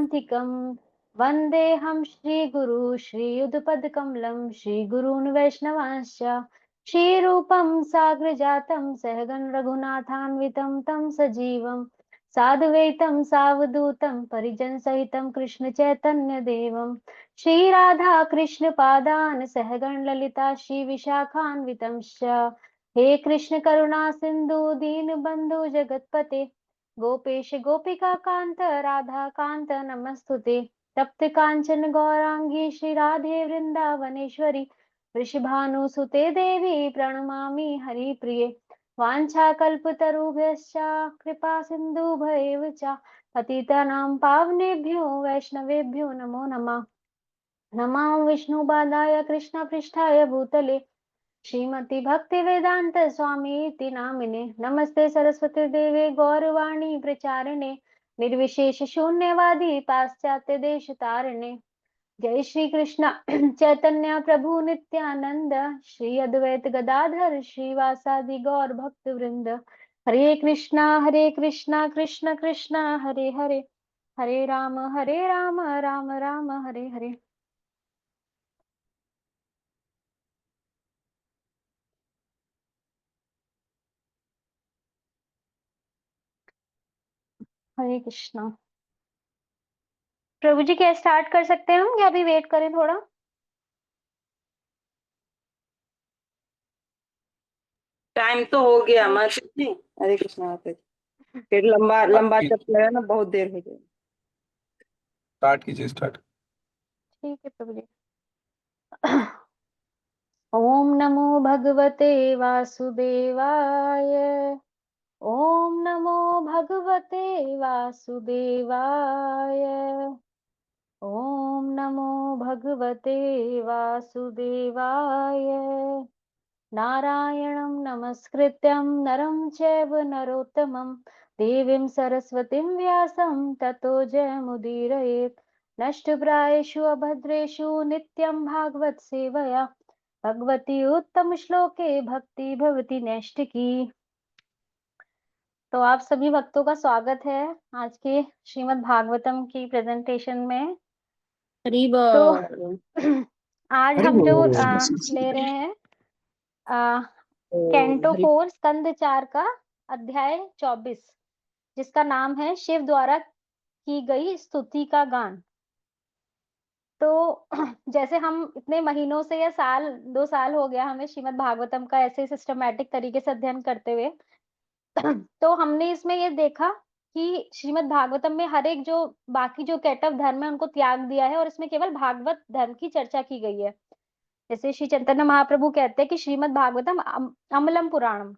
शान्तिकम् वन्देऽहं श्रीगुरु श्रीयुतपदकमलं श्रीगुरून् वैष्णवांश्च श्रीरूपं साग्रजातं सहगण रघुनाथान्वितं तं सजीवं साद्वैतं सावधूतं परिजनसहितं कृष्ण चैतन्य देवं श्री राधा कृष्ण पादान सहगण ललिता श्री विशाखान्वितंश्च हे कृष्ण करुणा सिंधु दीन बंधु जगतपते गोपेश गोपिका कांत राधा कांत नमस्तुते तप्त कांचन गौरांगी श्री राधे वृंदावनेश्वरी वृषभानुसुते देवी प्रणमामि हरिप्रिये वाञ्छाकल्पतरुभ्यश्च कृपा सिन्धुभ्येव च पतितानां पावनेभ्यो वैष्णवेभ्यो नमो नमः। नमः विष्णुपादाय कृष्णपृष्ठाय भूतले श्रीमती भक्ति वेदांत स्वामी इति नामिने नमस्ते सरस्वती देवे गौरवाणी प्रचारिणे निर्विशेष शून्यवादी पाश्चात्य देश तारिणे जय श्री कृष्ण चैतन्य प्रभु नित्यानंद श्री अद्वैत गदाधर श्रीवासादि गौर भक्त वृंद हरे कृष्णा कृष्ण कृष्ण हरे हरे हरे राम राम राम हरे हरे। हरे कृष्णा। प्रभु जी क्या स्टार्ट कर सकते हैं हम या अभी वेट करें थोड़ा? टाइम तो हो गया माता जी। हरे कृष्णा माता जी। फिर लंबा लंबा जब लगा ना बहुत देर हो जाएगी। स्टार्ट कीजिए स्टार्ट। ठीक है प्रभु जी। ओम नमो भगवते वासुदेवाय ओम नमो भगवते वासुदेवाय ओम नमो भगवते वासुदेवाय नारायणं नमस्कृत्यं नरं चैव नरोत्तमं देवीं सरस्वतीं व्यासं ततो जयमुदीरयेत् नष्टप्रायेषु अभद्रेषु नित्यं भागवत सेवया भगवती उत्तम श्लोके भक्ति भवति नैष्टिकी। तो आप सभी भक्तों का स्वागत है आज के श्रीमद् भागवतम की प्रेजेंटेशन में। तो आज हम जो ले रहे हैं कैंटो 4 स्कंद 4 का अध्याय 24 जिसका नाम है शिव द्वारा की गई स्तुति का गान। तो जैसे हम इतने महीनों से या साल 2 साल हो गया हमें श्रीमद् भागवतम का ऐसे सिस्टमैटिक तरीके से अध्ययन करते हुए, तो हमने इसमें ये देखा कि श्रीमद् भागवतम में हर एक जो बाकी जो कैटव धर्म है उनको त्याग दिया है और इसमें केवल भागवत धर्म की चर्चा की गई है। जैसे श्री चैतन्य महाप्रभु कहते हैं कि श्रीमद् भागवतम अमलम पुराणम।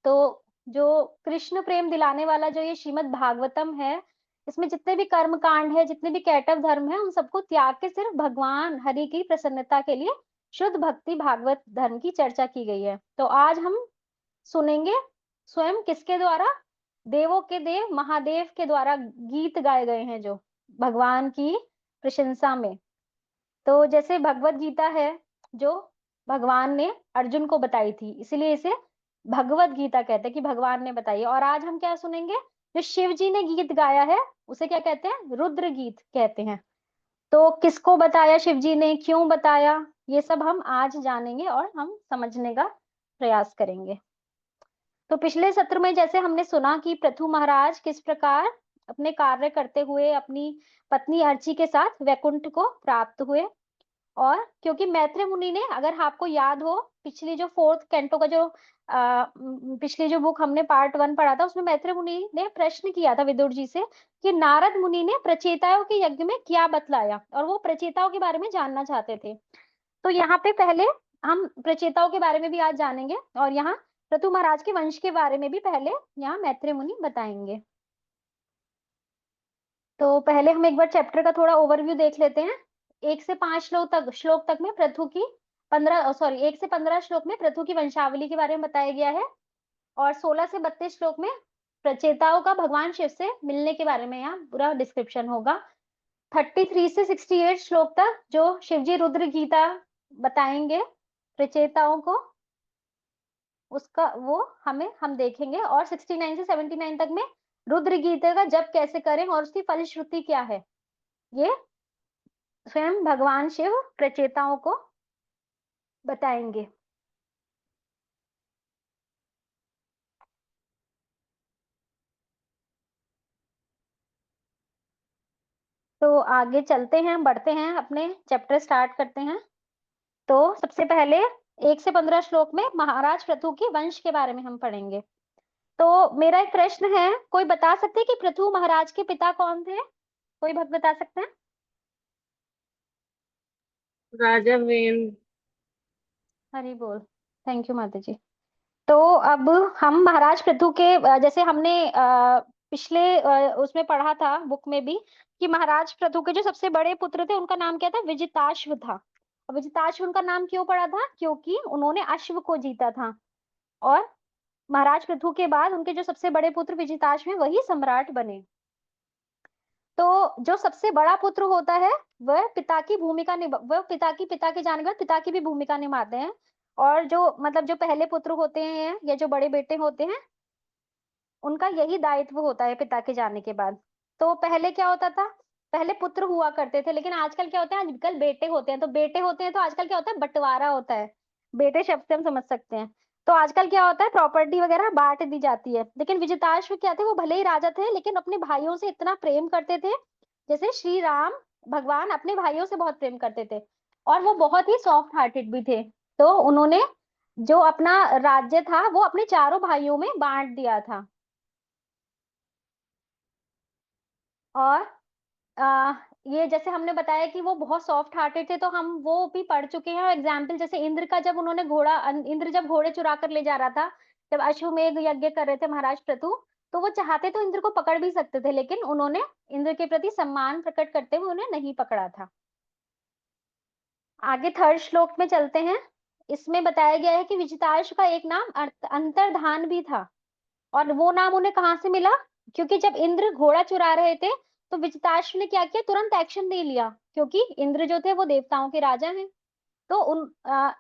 तो जो कृष्ण प्रेम दिलाने वाला जो ये श्रीमद् भागवतम है, इसमें जितने भी कर्म कांड है, जितने भी कैटव धर्म है, उन सबको त्याग के सिर्फ भगवान हरि की प्रसन्नता के लिए शुद्ध भक्ति भागवत धर्म की चर्चा की गई है। तो आज हम सुनेंगे स्वयं किसके द्वारा, देवों के देव महादेव के द्वारा गीत गाए गए हैं जो भगवान की प्रशंसा में। तो जैसे भगवत गीता है जो भगवान ने अर्जुन को बताई थी, इसीलिए इसे भगवत गीता कहते हैं कि भगवान ने बताई। और आज हम क्या सुनेंगे, जो शिव जी ने गीत गाया है उसे क्या कहते हैं, रुद्र गीत कहते हैं। तो किसको बताया शिव जी ने, क्यों बताया, ये सब हम आज जानेंगे और हम समझने का प्रयास करेंगे। तो पिछले सत्र में जैसे हमने सुना कि पृथु महाराज किस प्रकार अपने कार्य करते हुए अपनी पत्नी अर्ची के साथ वैकुंठ को प्राप्त हुए। और क्योंकि मैत्रेय मुनि ने, अगर आपको याद हो पिछली जो 4th कैंटो का जो पिछली जो बुक हमने पार्ट 1 पढ़ा था, उसमें मैत्रेय मुनि ने प्रश्न किया था विदुर जी से कि नारद मुनि ने प्रचेताओं के यज्ञ में क्या बतलाया, और वो प्रचेताओं के बारे में जानना चाहते थे। तो यहाँ पे पहले हम प्रचेताओं के बारे में भी आज जानेंगे और यहाँ पृथु महाराज के वंश के बारे में भी पहले यहाँ मैत्रेय मुनि बताएंगे। तो पहले हम एक बार चैप्टर का थोड़ा ओवरव्यू देख लेते हैं। 1 से 5 श्लोक तक में पृथु की 1 से 15 श्लोक में पृथु की वंशावली के बारे में बताया गया है, और 16 से 32 श्लोक में प्रचेताओं का भगवान शिव से मिलने के बारे में यहाँ पूरा डिस्क्रिप्शन होगा। 33 से 68 श्लोक तक जो शिवजी रुद्र गीता बताएंगे प्रचेताओं को, उसका वो हम देखेंगे। और 69 से 79 तक में रुद्र गीता का जप कैसे करें और उसकी फलश्रुति क्या है, ये स्वयं भगवान शिव प्रचेताओं को बताएंगे। तो आगे चलते हैं, बढ़ते हैं, अपने चैप्टर स्टार्ट करते हैं। तो सबसे पहले 1 से 15 श्लोक में महाराज पृथु के वंश के बारे में हम पढ़ेंगे। तो मेरा एक प्रश्न है, कोई बता सकते हैं कि पृथु महाराज के पिता कौन थे? कोई भक्त बता सकते हैं? राजा वेन। हरि बोल। थैंक यू माता जी। तो अब हम महाराज पृथु के जैसे हमने पिछले उसमें पढ़ा था बुक में भी, कि महाराज पृथु के जो सबसे बड़े पुत्र थे उनका नाम क्या था? विजिताश्व था। और विजिताश्व उनका नाम क्यों पड़ा था? क्योंकि उन्होंने अश्व को जीता था। और महाराज पृथु के बाद उनके जो सबसे बड़े पुत्र विजिताश्व हैं वही सम्राट बने। तो जो सबसे बड़ा पुत्र होता है वह पिता की भूमिका वह पिता के जाने के बाद पिता की भी भूमिका निभाते हैं। और जो मतलब जो पहले पुत्र होते हैं या जो बड़े बेटे होते हैं उनका यही दायित्व होता है पिता के जाने के बाद। तो पहले क्या होता था? पहले पुत्र हुआ करते थे, लेकिन आजकल क्या होता है? आजकल बेटे होते हैं। तो बेटे होते हैं तो आजकल क्या होता है? बंटवारा होता है। बेटे शब्द से हम समझ सकते हैं। तो आजकल क्या होता है? प्रॉपर्टी वगैरह बांट दी जाती है। लेकिन विजिताश्व क्या थे? वो भले ही राजा थे लेकिन अपने भाइयों से इतना प्रेम करते थे, जैसे श्री राम भगवान अपने भाइयों से बहुत प्रेम करते थे। और वो बहुत ही सॉफ्ट हार्टेड भी थे। तो उन्होंने जो अपना राज्य था वो अपने चारों भाइयों में बांट दिया था। और आ, ये जैसे हमने बताया कि वो बहुत सॉफ्ट हार्टेड थे, तो हम वो भी पढ़ चुके हैं। एग्जाम्पल जैसे इंद्र का, जब उन्होंने इंद्र जब घोड़े चुरा कर ले जा रहा था, जब अश्वमेध यज्ञ कर रहे थे महाराज पृथु, तो वो चाहते तो इंद्र को पकड़ भी सकते थे, लेकिन उन्होंने इंद्र के प्रति सम्मान प्रकट करते हुए उन्हें नहीं पकड़ा था। आगे थर्ड श्लोक में चलते हैं। इसमें बताया गया है कि विजिताश्व का एक नाम अंतर्धान भी था। और वो नाम उन्हें कहाँ से मिला? क्योंकि जब इंद्र घोड़ा चुरा रहे थे तो विजिताश्व ने क्या किया? तुरंत एक्शन नहीं लिया, क्योंकि इंद्र जो थे वो देवताओं के राजा हैं। तो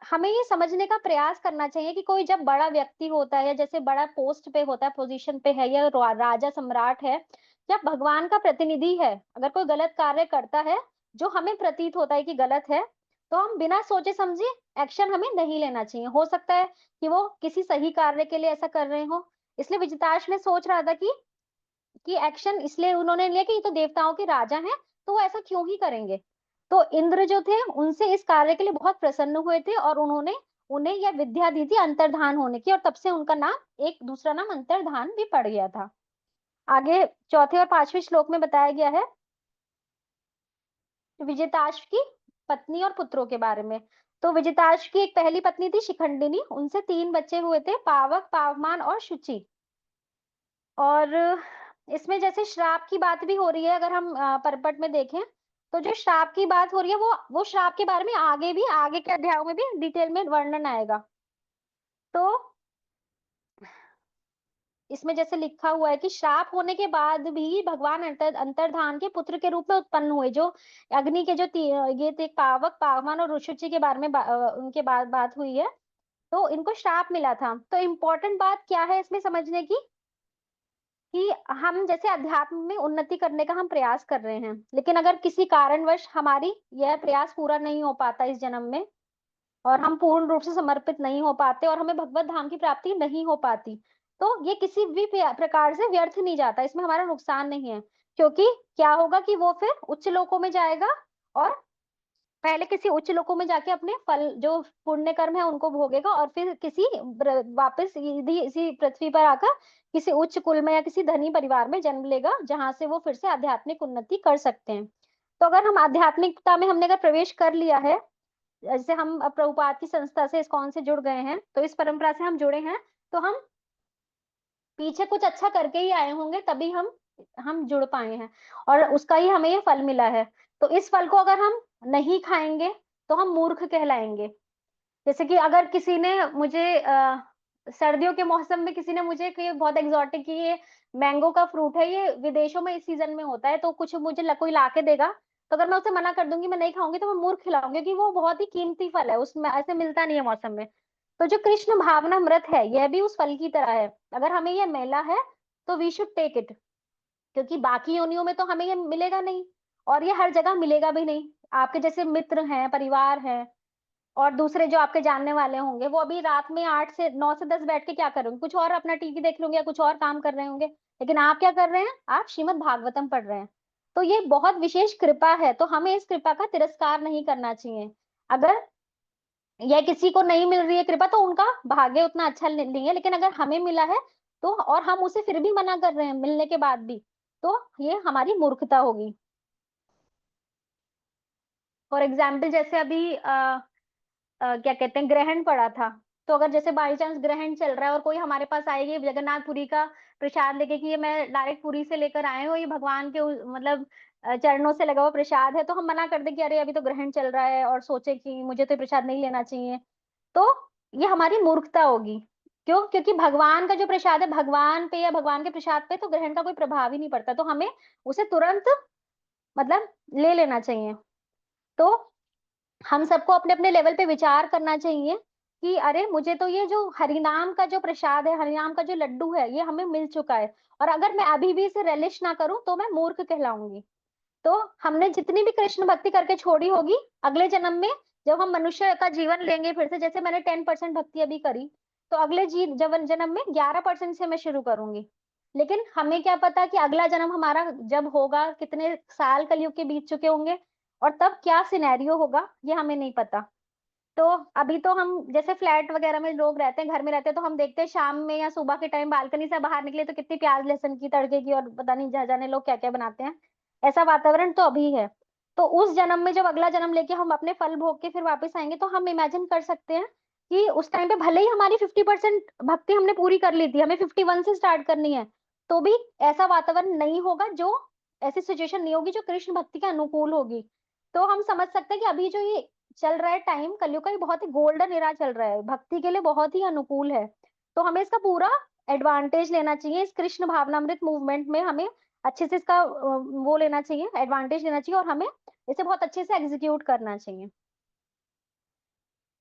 हमें ये समझने का प्रयास करना चाहिए कि कोई जब बड़ा व्यक्ति होता है या जैसे बड़ा पोस्ट पे होता है, पोजीशन पे है या राजा सम्राट है, या भगवान का प्रतिनिधि है, अगर कोई गलत कार्य करता है जो हमें प्रतीत होता है कि गलत है, तो हम बिना सोचे समझे एक्शन हमें नहीं लेना चाहिए। हो सकता है कि वो किसी सही कार्य के लिए ऐसा कर रहे हो। इसलिए विजिताश में सोच रहा था कि एक्शन इसलिए उन्होंने लिया कि ये तो देवताओं के राजा हैं, तो वो ऐसा क्यों ही करेंगे। तो इंद्र जो थे उनसे इस कार्य के लिए बहुत प्रसन्न हुए थे और उन्होंने उन्हें यह विद्या दी थी अंतर्धान होने की, और तब से उनका नाम, एक दूसरा नाम अंतर्धान भी पड़ गया था। आगे चौथे और पांचवें श्लोक में बताया गया है विजिताश्व की पत्नी और पुत्रों के बारे में। तो विजिताश्व की एक पहली पत्नी थी शिखंडिनी, उनसे 3 बच्चे हुए थे, पावक, पावमान और शुचि। और इसमें जैसे श्राप की बात भी हो रही है, अगर हम परपट में देखें तो जो श्राप की बात हो रही है वो श्राप के बारे में आगे के अध्यायों में भी डिटेल में वर्णन आएगा। तो इसमें जैसे लिखा हुआ है कि श्राप होने के बाद भी भगवान अंतर्धान के पुत्र के रूप में उत्पन्न हुए, जो अग्नि के जो ये थे पावक, पावमान और रुशुचि के बारे में उनके बात हुई है। तो इनको श्राप मिला था। तो इम्पोर्टेंट बात क्या है इसमें समझने की, कि हम जैसे अध्यात्म में उन्नति करने का हम प्रयास कर रहे हैं, लेकिन अगर किसी कारणवश हमारी यह प्रयास पूरा नहीं हो पाता इस जन्म में, और हम पूर्ण रूप से समर्पित नहीं हो पाते और हमें भगवत धाम की प्राप्ति नहीं हो पाती, तो ये किसी भी प्रकार से व्यर्थ नहीं जाता, इसमें हमारा नुकसान नहीं है। क्योंकि क्या होगा कि वो फिर उच्च लोकों में जाएगा और पहले किसी उच्च लोकों में जाके अपने फल, जो पुण्य कर्म है उनको भोगेगा, और फिर वापस इसी पृथ्वी पर आकर किसी उच्च कुल में या किसी धनी परिवार में जन्म लेगा, जहां से वो फिर से आध्यात्मिक उन्नति कर सकते हैं। तो अगर हम आध्यात्मिकता में हमने अगर प्रवेश कर लिया है, जैसे हम प्रभुपाद की संस्था से, इस्कॉन से जुड़ गए हैं, तो इस परंपरा से हम जुड़े हैं, तो हम पीछे कुछ अच्छा करके ही आए होंगे, तभी हम जुड़ पाए हैं और उसका ही हमें ये फल मिला है। तो इस फल को अगर हम नहीं खाएंगे तो हम मूर्ख कहलाएंगे। जैसे कि अगर किसी ने मुझे सर्दियों के मौसम में किसी ने मुझे कि बहुत एक्सोटिक, कि ये मैंगो का फ्रूट है, ये विदेशों में इस सीजन में होता है, तो कुछ मुझे कोई ला के देगा, तो अगर मैं उसे मना कर दूंगी मैं नहीं खाऊंगी, तो मैं मूर्ख खिलाऊंगी, क्योंकि वो बहुत ही कीमती फल है, उसमें ऐसे मिलता नहीं है मौसम में। तो जो कृष्ण भावनामृत है यह भी उस फल की तरह है, अगर हमें यह मिला है तो वी शुड टेक इट। क्योंकि बाकी योनियों में तो हमें ये मिलेगा नहीं, और ये हर जगह मिलेगा भी नहीं। आपके जैसे मित्र हैं, परिवार हैं, और दूसरे जो आपके जानने वाले होंगे, वो अभी रात में 8 से 9 से 10 बैठ के क्या करेंगे? कुछ और अपना टीवी देख रहे होंगे या कुछ और काम कर रहे होंगे। लेकिन आप क्या कर रहे हैं? आप श्रीमद् भागवतम पढ़ रहे हैं। तो ये बहुत विशेष कृपा है, तो हमें इस कृपा का तिरस्कार नहीं करना चाहिए। अगर यह किसी को नहीं मिल रही है कृपा, तो उनका भाग्य उतना अच्छा नहीं है, लेकिन अगर हमें मिला है तो, और हम उसे फिर भी मना कर रहे हैं मिलने के बाद भी, तो ये हमारी मूर्खता होगी। फॉर एग्जाम्पल, जैसे अभी क्या कहते हैं, ग्रहण पड़ा था। तो अगर जैसे बाई चांस ग्रहण चल रहा है और कोई हमारे पास आएगी जगन्नाथपुरी का प्रसाद लेके कि ये मैं डायरेक्ट पुरी से लेकर आए हूँ, ये भगवान के मतलब चरणों से लगा हुआ प्रसाद है, तो हम मना कर दे कि अरे अभी तो ग्रहण चल रहा है, और सोचे कि मुझे तो प्रसाद नहीं लेना चाहिए। तो ये हमारी मूर्खता होगी। क्यों? क्योंकि भगवान का जो प्रसाद है, भगवान पे या भगवान के प्रसाद पे तो ग्रहण का कोई प्रभाव ही नहीं पड़ता, तो हमें उसे तुरंत मतलब ले लेना चाहिए। तो हम सबको अपने अपने लेवल पे विचार करना चाहिए कि अरे मुझे तो ये जो हरिनाम का जो प्रसाद है, हरिनाम का जो लड्डू है, ये हमें मिल चुका है, और अगर मैं अभी भी इसे रेलिश ना करूं तो मैं मूर्ख कहलाऊंगी। तो हमने जितनी भी कृष्ण भक्ति करके छोड़ी होगी, अगले जन्म में जब हम मनुष्य का जीवन लेंगे फिर से, जैसे मैंने 10% भक्ति अभी करी, तो अगले जन्म में 11% से मैं शुरू करूंगी। लेकिन हमें क्या पता कि अगला जन्म हमारा जब होगा, कितने साल कलयुग के बीत चुके होंगे, और तब क्या सिनेरियो होगा, ये हमें नहीं पता। तो अभी तो हम जैसे फ्लैट वगैरह में लोग रहते हैं, घर में रहते हैं, तो हम देखते हैं शाम में या सुबह के टाइम बालकनी से बाहर निकले तो कितनी प्याज लहसुन की, तड़के की, और पता नहीं जाने लोग क्या क्या बनाते हैं। ऐसा वातावरण तो अभी है। तो उस जन्म में जब अगला जन्म लेके हम अपने फल भोग के फिर वापस आएंगे, तो हम इमेजिन कर सकते हैं कि उस टाइम पे भले ही हमारी 50% भक्ति हमने पूरी कर ली थी, हमें 51 से स्टार्ट करनी है, तो भी ऐसा वातावरण नहीं होगा, जो ऐसी सिचुएशन नहीं होगी जो कृष्ण भक्ति के अनुकूल होगी। तो हम समझ सकते हैं कि अभी जो ये चल रहा है टाइम, कलयुग का, ये बहुत ही गोल्डन एरा चल रहा है, भक्ति के लिए बहुत ही अनुकूल है। तो हमें इसका पूरा एडवांटेज लेना चाहिए। इस कृष्ण भावनामृत मूवमेंट में हमें अच्छे से इसका वो लेना चाहिए, एडवांटेज लेना चाहिए, और हमें इसे बहुत अच्छे से एग्जीक्यूट करना चाहिए।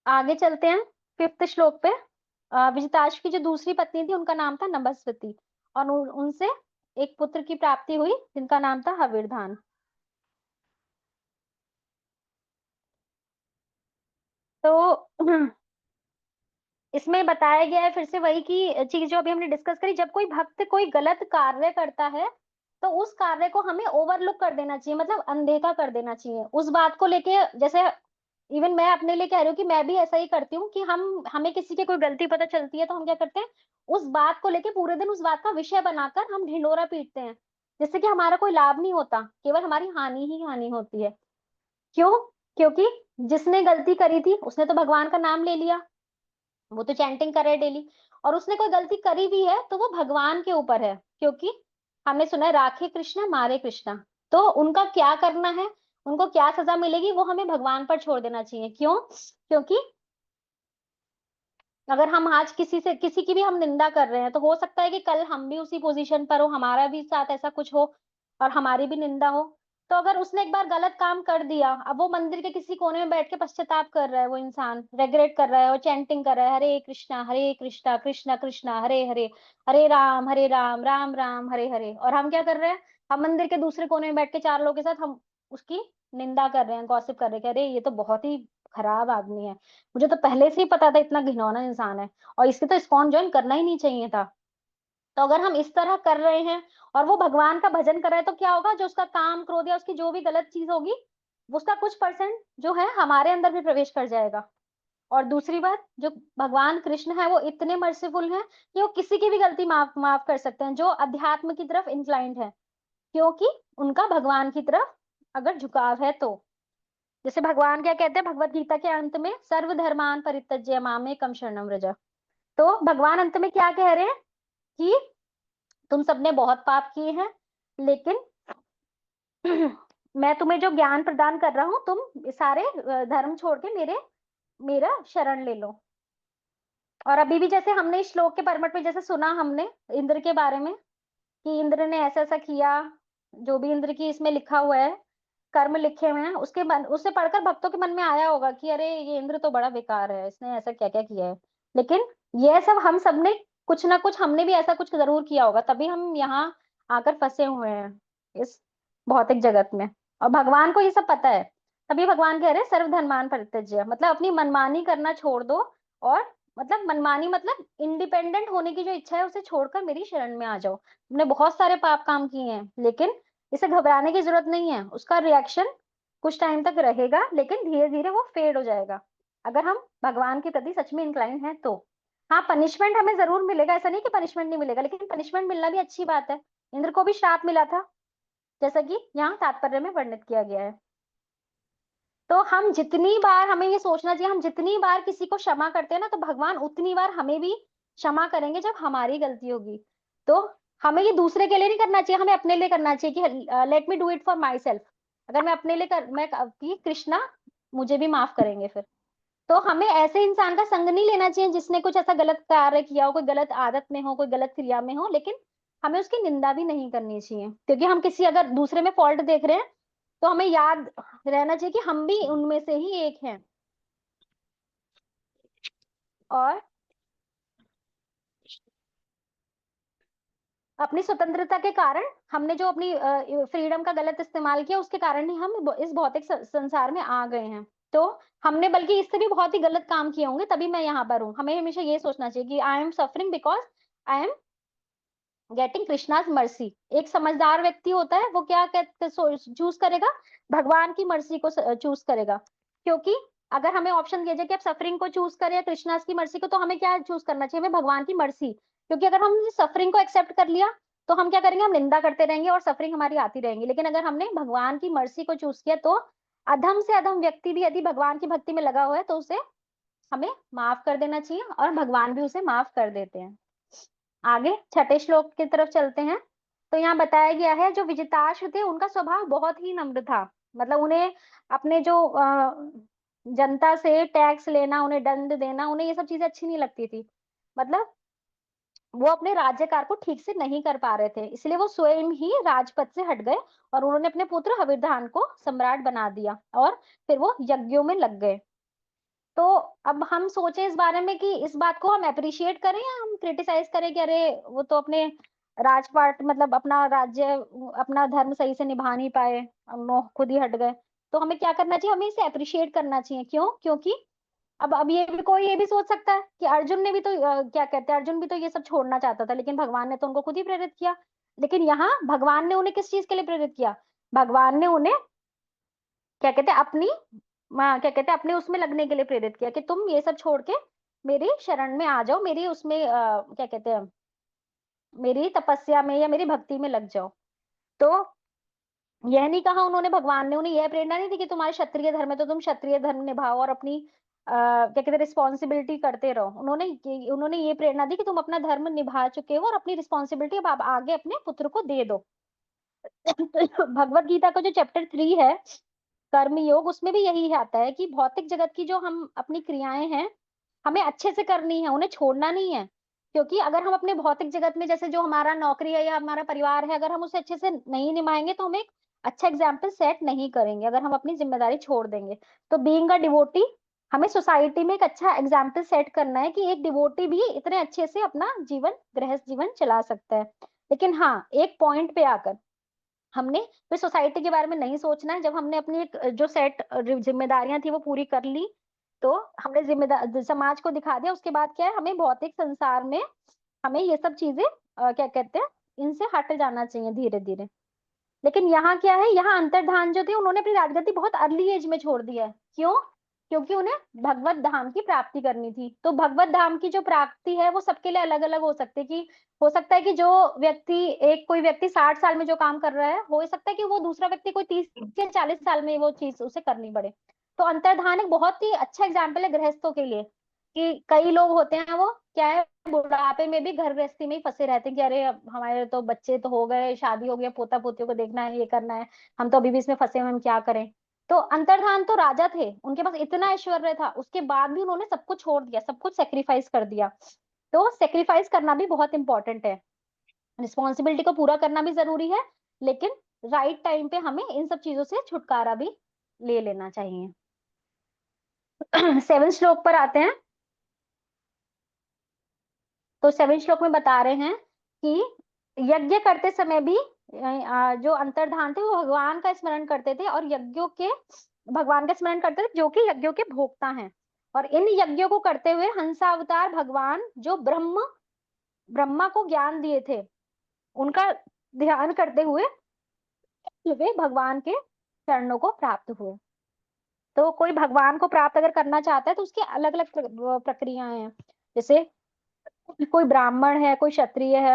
आगे चलते हैं 5th श्लोक पे। विजिताश्व की जो दूसरी पत्नी थी, उनका नाम था नभस्वती, और उनसे एक पुत्र की प्राप्ति हुई जिनका नाम था हविर्धान। तो इसमें बताया गया है फिर से वही की चीज जो अभी हमने डिस्कस करी, जब कोई भक्त कोई गलत कार्य करता है, तो उस कार्य को हमें ओवरलुक कर देना चाहिए, मतलब अनदेखा कर देना चाहिए उस बात को लेके। जैसे इवन मैं अपने लिए कह रही हूँ कि मैं भी ऐसा ही करती हूँ कि हमें किसी की कोई गलती पता चलती है, तो हम क्या करते हैं, उस बात को लेके पूरे दिन उस बात का विषय बनाकर हम ढिंढोरा पीटते हैं, जिससे कि हमारा कोई लाभ नहीं होता, केवल हमारी हानि ही हानि होती है। क्यों? क्योंकि जिसने गलती करी थी उसने तो भगवान का नाम ले लिया, वो तो चैंटिंग कर रहे हैं डेली, और उसने कोई गलती करी भी है तो वो भगवान के ऊपर है, क्योंकि हमने सुना है राखे कृष्णा मारे कृष्णा। तो उनका क्या करना है, उनको क्या सजा मिलेगी, वो हमें भगवान पर छोड़ देना चाहिए। क्यों? क्योंकि अगर हम आज किसी की भी हम निंदा कर रहे हैं, तो हो सकता है कि कल हम भी उसी पोजीशन पर हो, हमारा भी साथ ऐसा कुछ हो, और हमारी भी निंदा हो। तो अगर उसने एक बार गलत काम कर दिया, अब वो मंदिर के किसी कोने में बैठ के पश्चाताप कर रहा है, वो इंसान रेग्रेट कर रहा है और चैंटिंग कर रहा है, हरे कृष्णा कृष्णा कृष्णा हरे हरे, हरे राम राम राम हरे हरे, और हम क्या कर रहे हैं, हम मंदिर के दूसरे कोने में बैठ के 4 लोगों के साथ हम उसकी निंदा कर रहे हैं, गॉसिप कर रहे हैं कि अरे ये तो बहुत ही खराब आदमी है, मुझे तो पहले से ही पता था इतना घिनौना इंसान है, और इसके तो इस्कॉन ज्वाइन करना ही नहीं चाहिए था। तो अगर हम इस तरह कर रहे हैं और वो भगवान का भजन कर रहा है, तो क्या होगा, जो उसका काम क्रोध या उसकी जो भी गलत चीज होगी, उसका कुछ परसेंट जो है हमारे अंदर भी प्रवेश कर जाएगा। और दूसरी बात, जो भगवान कृष्ण है वो इतने मर्सीफुल हैं कि वो किसी की भी गलती माफ माफ कर सकते हैं, जो अध्यात्म की तरफ इंक्लाइंड है, क्योंकि उनका भगवान की तरफ अगर झुकाव है तो। जैसे भगवान क्या कहते हैं भगवत गीता के अंत में, सर्वधर्मान परित्यज्य मामेकं शरणं व्रज। तो भगवान अंत में क्या कह रहे हैं कि तुम सबने बहुत पाप किए हैं, लेकिन मैं तुम्हें जो ज्ञान प्रदान कर रहा हूं, तुम सारे धर्म छोड़ के मेरा शरण ले लो। और अभी भी जैसे हमने इस श्लोक के परमट में जैसे सुना हमने इंद्र के बारे में, कि इंद्र ने ऐसा ऐसा किया, जो भी इंद्र की इसमें लिखा हुआ है, कर्म लिखे हुए हैं, उससे पढ़कर भक्तों के मन में आया होगा कि अरे ये इंद्र तो बड़ा बेकार है, इसने ऐसा क्या क्या किया है। लेकिन ये सब हम सबने कुछ ना कुछ, हमने भी ऐसा कुछ जरूर किया होगा, तभी हम यहाँ आकर फंसे हुए हैं इस भौतिक जगत में, और भगवान को ये सब पता है। तभी भगवान कह रहे हैं सर्वधर्मान परित्यज्य, मतलब अपनी मनमानी करना छोड़ दो, और मतलब मनमानी मतलब इंडिपेंडेंट होने की जो इच्छा है उसे छोड़कर मेरी शरण में आ जाओ। तुमने बहुत सारे पाप काम किए हैं, लेकिन इसे घबराने की जरूरत नहीं है। उसका रिएक्शन कुछ टाइम तक रहेगा, लेकिन धीरे धीरे वो फेड हो जाएगा, अगर हम भगवान के प्रति सच में इंक्लाइन हैं तो। हाँ, पनिशमेंट हमें जरूर मिलेगा, ऐसा नहीं कि पनिशमेंट नहीं मिलेगा, लेकिन पनिशमेंट मिलना भी अच्छी बात है। इंद्र को भी श्राप मिला था, जैसा कि यहाँ तात्पर्य में वर्णित किया गया है। तो हम जितनी बार, हमें ये सोचना चाहिए, हम जितनी बार किसी को क्षमा करते हैं ना, तो भगवान उतनी बार हमें भी क्षमा करेंगे जब हमारी गलती होगी। तो हमें ये दूसरे के लिए नहीं करना चाहिए, हमें अपने लिए करना चाहिए कि let me do it for my self. अगर मैं अपने लिए कि कृष्णा मुझे भी माफ करेंगे फिर। तो हमें ऐसे इंसान का संग नहीं लेना चाहिए जिसने कुछ ऐसा गलत कार्य किया हो, कोई गलत आदत में हो, कोई गलत क्रिया में हो, लेकिन हमें उसकी निंदा भी नहीं करनी चाहिए, क्योंकि हम किसी अगर दूसरे में फॉल्ट देख रहे हैं तो हमें याद रहना चाहिए कि हम भी उनमें से ही एक हैं। और अपनी स्वतंत्रता के कारण हमने जो अपनी फ्रीडम का गलत इस्तेमाल किया, उसके कारण ही हम इस भौतिक संसार में आ गए हैं। तो हमने बल्कि इससे भी बहुत ही गलत काम किए होंगे, तभी मैं यहाँ पर हूँ। हमें हमेशा ये सोचना चाहिए कि I am suffering because I am getting Krishna's mercy. एक समझदार व्यक्ति होता है, वो क्या चूज करेगा, भगवान की मर्सी को चूज करेगा। क्योंकि अगर हमें ऑप्शन दिया जाए कि आप सफरिंग को चूज करें या कृष्णाज की मर्सी को, तो हमें क्या चूज करना चाहिए, हमें भगवान की मर्सी। क्योंकि अगर हमने सफरिंग को एक्सेप्ट कर लिया तो हम क्या करेंगे, हम निंदा करते रहेंगे और सफरिंग हमारी आती रहेंगी। लेकिन अगर हमने भगवान की मर्सी को चूज किया, तो अधम से अधम व्यक्ति भी यदि भगवान की भक्ति में लगा हुआ है तो उसे हमें माफ कर देना चाहिए, और भगवान भी उसे माफ कर देते हैं। आगे छठे श्लोक की तरफ चलते हैं। तो यहाँ बताया गया है, जो विजिताश्व थे उनका स्वभाव बहुत ही नम्र था। मतलब उन्हें अपने जो जनता से टैक्स लेना, उन्हें दंड देना, उन्हें ये सब चीजें अच्छी नहीं लगती थी। मतलब वो अपने राज्यकार को ठीक से नहीं कर पा रहे थे, इसलिए वो स्वयं ही राजपद से हट गए, और उन्होंने अपने पुत्र हविर्धान को सम्राट बना दिया, और फिर वो यज्ञों में लग गए। तो अब हम सोचे इस बारे में कि इस बात को हम अप्रिशिएट करें या हम क्रिटिसाइज करें कि अरे वो तो अपने राजपाट मतलब अपना राज्य, अपना धर्म सही से निभा नहीं पाए, खुद ही हट गए। तो हमें क्या करना चाहिए, हमें इसे अप्रिशिएट करना चाहिए। क्यों? क्योंकि अब ये भी कोई ये भी सोच सकता है कि अर्जुन ने भी तो क्या कहते हैं, अर्जुन भी तो ये सब छोड़ना चाहता था, लेकिन भगवान ने तो उनको खुद ही प्रेरित किया। लेकिन यहाँ भगवान ने उन्हें किस चीज के लिए प्रेरित किया, भगवान ने उन्हें क्या कहते हैं अपनी क्या कहते हैं अपने उसमें लगने के लिए प्रेरित किया कि तुम ये सब छोड़ के मेरी शरण में आ जाओ, मेरी उसमें क्या कहते हैं मेरी तपस्या में या मेरी भक्ति में लग जाओ। तो यह नहीं कहा उन्होंने, भगवान ने उन्हें यह प्रेरणा नहीं दी कि तुम्हारे क्षत्रिय धर्म है तो तुम क्षत्रिय धर्म निभाओ और अपनी क्या कहते हैं रिस्पॉन्सिबिलिटी करते रहो। उन्होंने ये प्रेरणा दी कि तुम अपना धर्म निभा चुके हो और अपनी रिस्पॉन्सिबिलिटी अब आप आगे अपने पुत्र को दे दो। भगवत गीता का जो चैप्टर 3 है कर्म योग, उसमें भी यही आता है कि भौतिक जगत की जो हम अपनी क्रियाएं हैं हमें अच्छे से करनी है, उन्हें छोड़ना नहीं है। क्योंकि अगर हम अपने भौतिक जगत में, जैसे जो हमारा नौकरी है या हमारा परिवार है, अगर हम उसे अच्छे से नहीं निभाएंगे तो हम एक अच्छा एग्जाम्पल सेट नहीं करेंगे, अगर हम अपनी जिम्मेदारी छोड़ देंगे। तो बीइंग अ डिवोटी, हमें सोसाइटी में एक अच्छा एग्जाम्पल सेट करना है कि एक डिवोटी भी इतने अच्छे से अपना जीवन, गृहस्थ जीवन चला सकता है। लेकिन हाँ, एक पॉइंट पे आकर हमने फिर सोसाइटी के बारे में नहीं सोचना है। जब हमने अपनी एक जो सेट जिम्मेदारियां थी वो पूरी कर ली, तो हमने जिम्मेदार समाज को दिखा दिया, उसके बाद क्या है, हमें भौतिक संसार में हमें ये सब चीजें क्या कहते हैं इनसे हट जाना चाहिए धीरे धीरे। लेकिन यहाँ क्या है, यहाँ अंतर्धान जो थे उन्होंने अपनी राजगद्दी बहुत अर्ली एज में छोड़ दी है। क्यों? क्योंकि उन्हें भगवत धाम की प्राप्ति करनी थी। तो भगवत धाम की जो प्राप्ति है वो सबके लिए अलग अलग हो सकती है। कि हो सकता है कि जो व्यक्ति, कोई व्यक्ति 60 साल में जो काम कर रहा है, हो सकता है कि वो दूसरा व्यक्ति कोई 30 या 40 साल में वो चीज उसे करनी पड़े। तो अंतर्धान एक बहुत ही अच्छा एग्जाम्पल है गृहस्थों के लिए। कि कई लोग होते हैं वो क्या है, बुढ़ापे में भी घर गृहस्थी में ही फंसे रहते हैं कि अरे अब हमारे तो बच्चे तो हो गए, शादी हो गया, पोता पोतियों को देखना है, ये करना है, हम तो अभी भी इसमें फंसे हुए, हम क्या करें। तो अंतर्धान तो राजा थे, उनके पास इतना ऐश्वर्य था, उसके बाद भी उन्होंने सब कुछ छोड़ दिया, सब कुछ सेक्रीफाइस कर दिया। तो सेक्रीफाइस करना भी बहुत इंपॉर्टेंट है, रिस्पॉन्सिबिलिटी को पूरा करना भी जरूरी है, लेकिन राइट टाइम पे हमें इन सब चीजों से छुटकारा भी ले लेना चाहिए। 7 श्लोक पर आते हैं। तो 7 श्लोक में बता रहे हैं कि यज्ञ करते समय भी जो अंतर्धान थे वो भगवान का स्मरण करते थे और यज्ञों के भगवान का स्मरण करते थे जो कि यज्ञों के भोक्ता हैं। और इन यज्ञों को करते हुए हंसावतार भगवान जो ब्रह्मा को ज्ञान दिए थे उनका ध्यान करते हुए वे भगवान के चरणों को प्राप्त हुए। तो कोई भगवान को प्राप्त अगर करना चाहता है तो उसकी अलग अलग प्रक्रियाएं हैं। जैसे कोई ब्राह्मण है, कोई क्षत्रिय है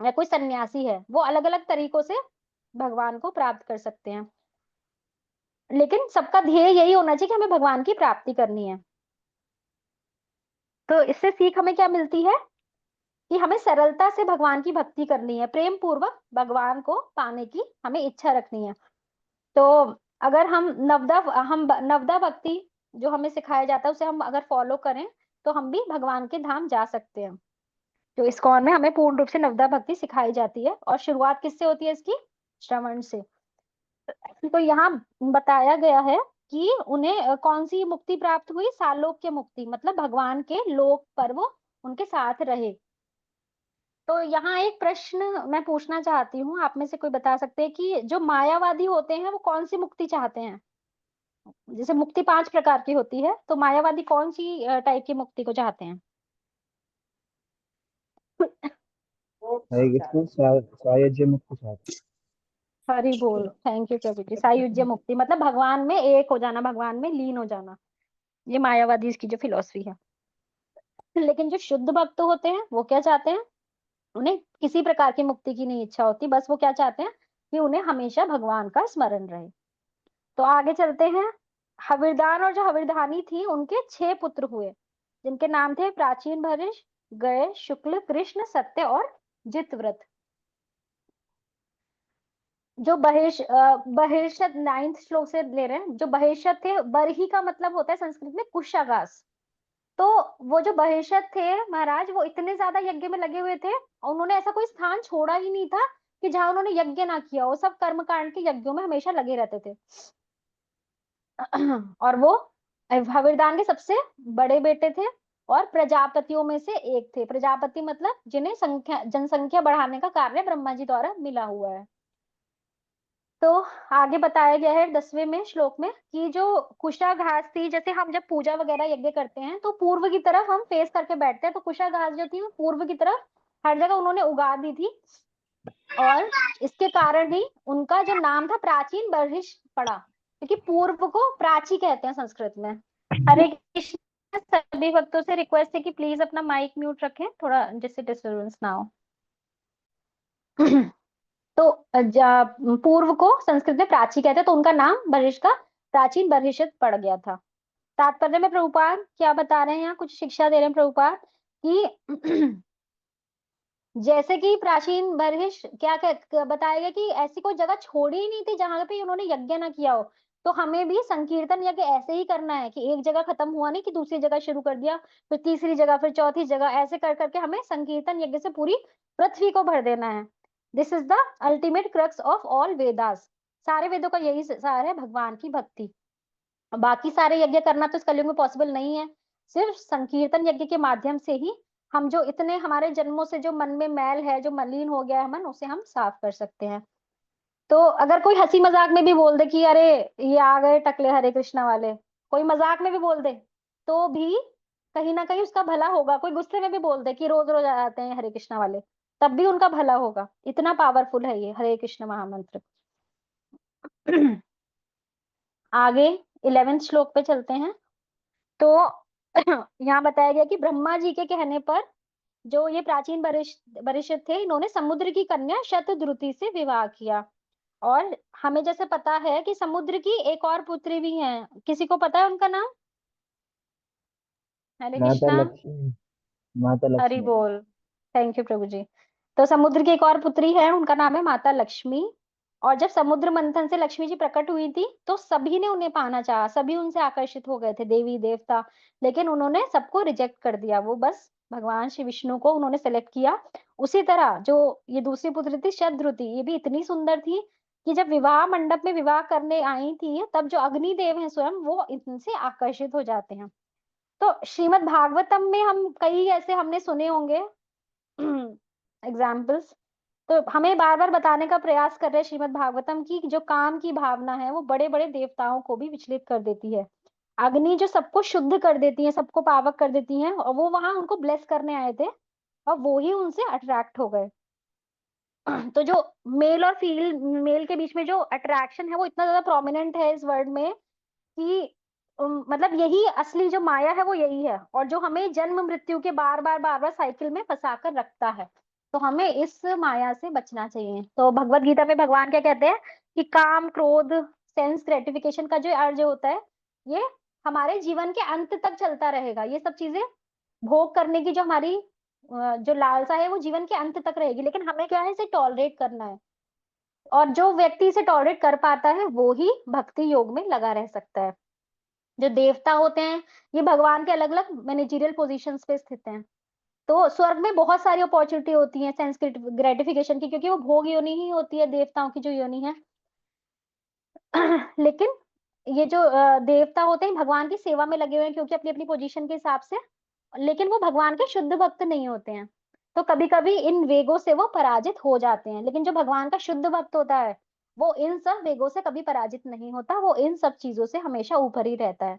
या कोई सन्यासी है, वो अलग अलग तरीकों से भगवान को प्राप्त कर सकते हैं, लेकिन सबका ध्येय यही होना चाहिए कि हमें भगवान की प्राप्ति करनी है। तो इससे सीख हमें क्या मिलती है कि हमें सरलता से भगवान की भक्ति करनी है, प्रेम पूर्वक भगवान को पाने की हमें इच्छा रखनी है। तो अगर हम नवदा भक्ति जो हमें सिखाया जाता है उसे हम अगर फॉलो करें तो हम भी भगवान के धाम जा सकते हैं। तो इस्कॉन में हमें पूर्ण रूप से नवदा भक्ति सिखाई जाती है और शुरुआत किससे होती है इसकी? श्रवण से। तो यहाँ बताया गया है कि उन्हें कौन सी मुक्ति प्राप्त हुई? सालोक्य मुक्ति, मतलब भगवान के लोक पर वो उनके साथ रहे। तो यहाँ एक प्रश्न मैं पूछना चाहती हूँ, आप में से कोई बता सकते हैं कि जो मायावादी होते हैं वो कौन सी मुक्ति चाहते हैं? जैसे मुक्ति 5 प्रकार की होती है, तो मायावादी कौन सी टाइप की मुक्ति को चाहते हैं? हरे कृष्ण सायुज्य मुक्ति चाहते हरि बोल। थैंक यू प्रभु जी। सायुज्य मुक्ति मतलब भगवान में एक हो जाना, भगवान में लीन हो जाना, ये मायावादी की जो फिलॉसफी है। लेकिन जो शुद्ध भक्त होते हैं वो क्या चाहते हैं? उन्हें किसी प्रकार की मुक्ति की नहीं इच्छा होती, बस वो क्या चाहते हैं कि उन्हें हमेशा भगवान का स्मरण रहे। तो आगे चलते हैं। हविरदान और जो हविरधानी थी उनके 6 पुत्र हुए जिनके नाम थे प्राचीन, भरिश, गय, शुक्ल, कृष्ण, सत्य और जितव्रत। जो बहिर्षद 9th श्लोक से ले रहे हैं। जो बहिर्षद थे, बरही का मतलब होता है संस्कृत में कुशागास। तो वो जो बहिर्षद थे महाराज, वो इतने ज्यादा यज्ञ में लगे हुए थे और उन्होंने ऐसा कोई स्थान छोड़ा ही नहीं था कि जहां उन्होंने यज्ञ ना किया हो। सब कर्मकांड के यज्ञों में हमेशा लगे रहते थे। और वो हविरदान के सबसे बड़े बेटे थे और प्रजापतियों में से एक थे। प्रजापति मतलब जिन्हें जनसंख्या बढ़ाने का कार्य ब्रह्मा जी द्वारा मिला हुआ है। तो आगे बताया गया है 10वें में श्लोक में कि जो कुशा घास थी, जैसे हम जब पूजा वगैरह यज्ञ करते हैं तो पूर्व की तरफ हम फेस करके बैठते हैं, तो कुशा घास जो थी वो पूर्व की तरफ हर जगह उन्होंने उगा दी थी और इसके कारण ही उनका जो नाम था प्राचीन बर्हिश पड़ा, क्योंकि पूर्व को प्राची कहते हैं संस्कृत में। हरे कृष्ण। सभी भक्तों से रिक्वेस्ट है कि प्लीज अपना माइक म्यूट रखें, थोड़ा जिससे डिस्टर्बेंस ना हो। तो पूर्व को संस्कृत में प्राची कहते हैं, तो उनका नाम बर्हिश का प्राचीन बर्हिषत पड़ गया था। तात्पर्य में प्रभुपाद क्या बता रहे हैं, यहाँ कुछ शिक्षा दे रहे हैं प्रभुपाद कि जैसे कि प्राचीन बर्हिश बताया गया कि ऐसी कोई जगह छोड़ी ही नहीं थी जहां पे उन्होंने यज्ञ ना किया हो। तो हमें भी संकीर्तन यज्ञ ऐसे ही करना है कि एक जगह खत्म हुआ नहीं कि दूसरी जगह शुरू कर दिया, फिर तीसरी जगह, फिर चौथी जगह, ऐसे कर करके हमें संकीर्तन यज्ञ से पूरी पृथ्वी को भर देना है। This is the ultimate crux of all Vedas. सारे वेदों का यही सार है, भगवान की भक्ति। बाकी सारे यज्ञ करना तो इस कलयुग में पॉसिबल नहीं है। सिर्फ संकीर्तन यज्ञ के माध्यम से ही हम जो इतने हमारे जन्मों से जो मन में मैल है, जो मलिन हो गया है मन, उसे हम साफ कर सकते हैं। तो अगर कोई हंसी मजाक में भी बोल दे कि अरे ये आ गए टकले हरे कृष्णा वाले, कोई मजाक में भी बोल दे, तो भी कहीं ना कहीं उसका भला होगा। कोई गुस्से में भी बोल दे कि रोज रोज आते हैं हरे कृष्णा वाले, तब भी उनका भला होगा। इतना पावरफुल है ये हरे कृष्ण महामंत्र। आगे 11th श्लोक पे चलते हैं। तो यहाँ बताया गया कि ब्रह्मा जी के कहने पर जो ये प्राचीन बरिष्ठ थे, इन्होंने समुद्र की कन्या शतद्रुति से विवाह किया। और हमें जैसे पता है कि समुद्र की एक और पुत्री भी है, किसी को पता है उनका नाम? हरे माता कृष्णा। लक्ष्मी। माता हरि लक्ष्मी। बोल। थैंक यू प्रभु जी। तो समुद्र की एक और पुत्री है, उनका नाम है माता लक्ष्मी। और जब समुद्र मंथन से लक्ष्मी जी प्रकट हुई थी तो सभी ने उन्हें पाना चाहा, सभी उनसे आकर्षित हो गए थे, देवी देवता, लेकिन उन्होंने सबको रिजेक्ट कर दिया। वो बस भगवान श्री विष्णु को उन्होंने सेलेक्ट किया। उसी तरह जो ये दूसरी पुत्री थी शतद्रुति, ये भी इतनी सुंदर थी कि जब विवाह मंडप में विवाह करने आई थी तब जो अग्निदेव हैं स्वयं वो इनसे आकर्षित हो जाते हैं। तो श्रीमद् भागवतम में हम कई ऐसे हमने सुने होंगे एग्जाम्पल्स तो हमें बार बार बताने का प्रयास कर रहे हैं श्रीमद् भागवतम की जो काम की भावना है वो बड़े बड़े देवताओं को भी विचलित कर देती है। अग्नि जो सबको शुद्ध कर देती है, सबको पावक कर देती है, और वो वहां उनको ब्लेस करने आए थे और वो ही उनसे अट्रैक्ट हो गए। तो जो मेल और फीमेल मेल के बीच में जो अट्रैक्शन है वो इतना ज्यादा प्रोमिनेंट है इस वर्ड में कि मतलब यही असली जो माया है वो यही है, और जो हमें जन्म मृत्यु के बार बार साइकिल में फंसा कर रखता है। तो हमें इस माया से बचना चाहिए। तो भगवत गीता में भगवान क्या कहते हैं कि काम क्रोध सेंस ग्रेटिफिकेशन का जो अर्ज होता है ये हमारे जीवन के अंत तक चलता रहेगा। ये सब चीजें भोग करने की जो हमारी जो लालसा है वो जीवन के अंत तक रहेगी, लेकिन हमें क्या है इसे टॉलरेट करना है। और जो व्यक्ति इसे टॉलरेट कर पाता है वो ही भक्ति योग में लगा रह सकता है। जो देवता होते हैं ये भगवान के अलग अलग मैनेजरियल पोजीशंस पे स्थित हैं। तो स्वर्ग में बहुत सारी अपॉर्चुनिटी होती है सेंस ग्रेटिफिकेशन की, क्योंकि वो भोग योनि ही होती है देवताओं की जो योनि है। लेकिन ये जो देवता होते हैं भगवान की सेवा में लगे हुए हैं क्योंकि अपनी अपनी पोजीशन के हिसाब से, लेकिन वो भगवान के शुद्ध भक्त नहीं होते हैं। तो कभी कभी इन वेगों से वो पराजित हो जाते हैं, लेकिन जो भगवान का शुद्ध भक्त होता है वो इन सब वेगों से कभी पराजित नहीं होता, वो इन सब चीजों से हमेशा ऊपर ही रहता है।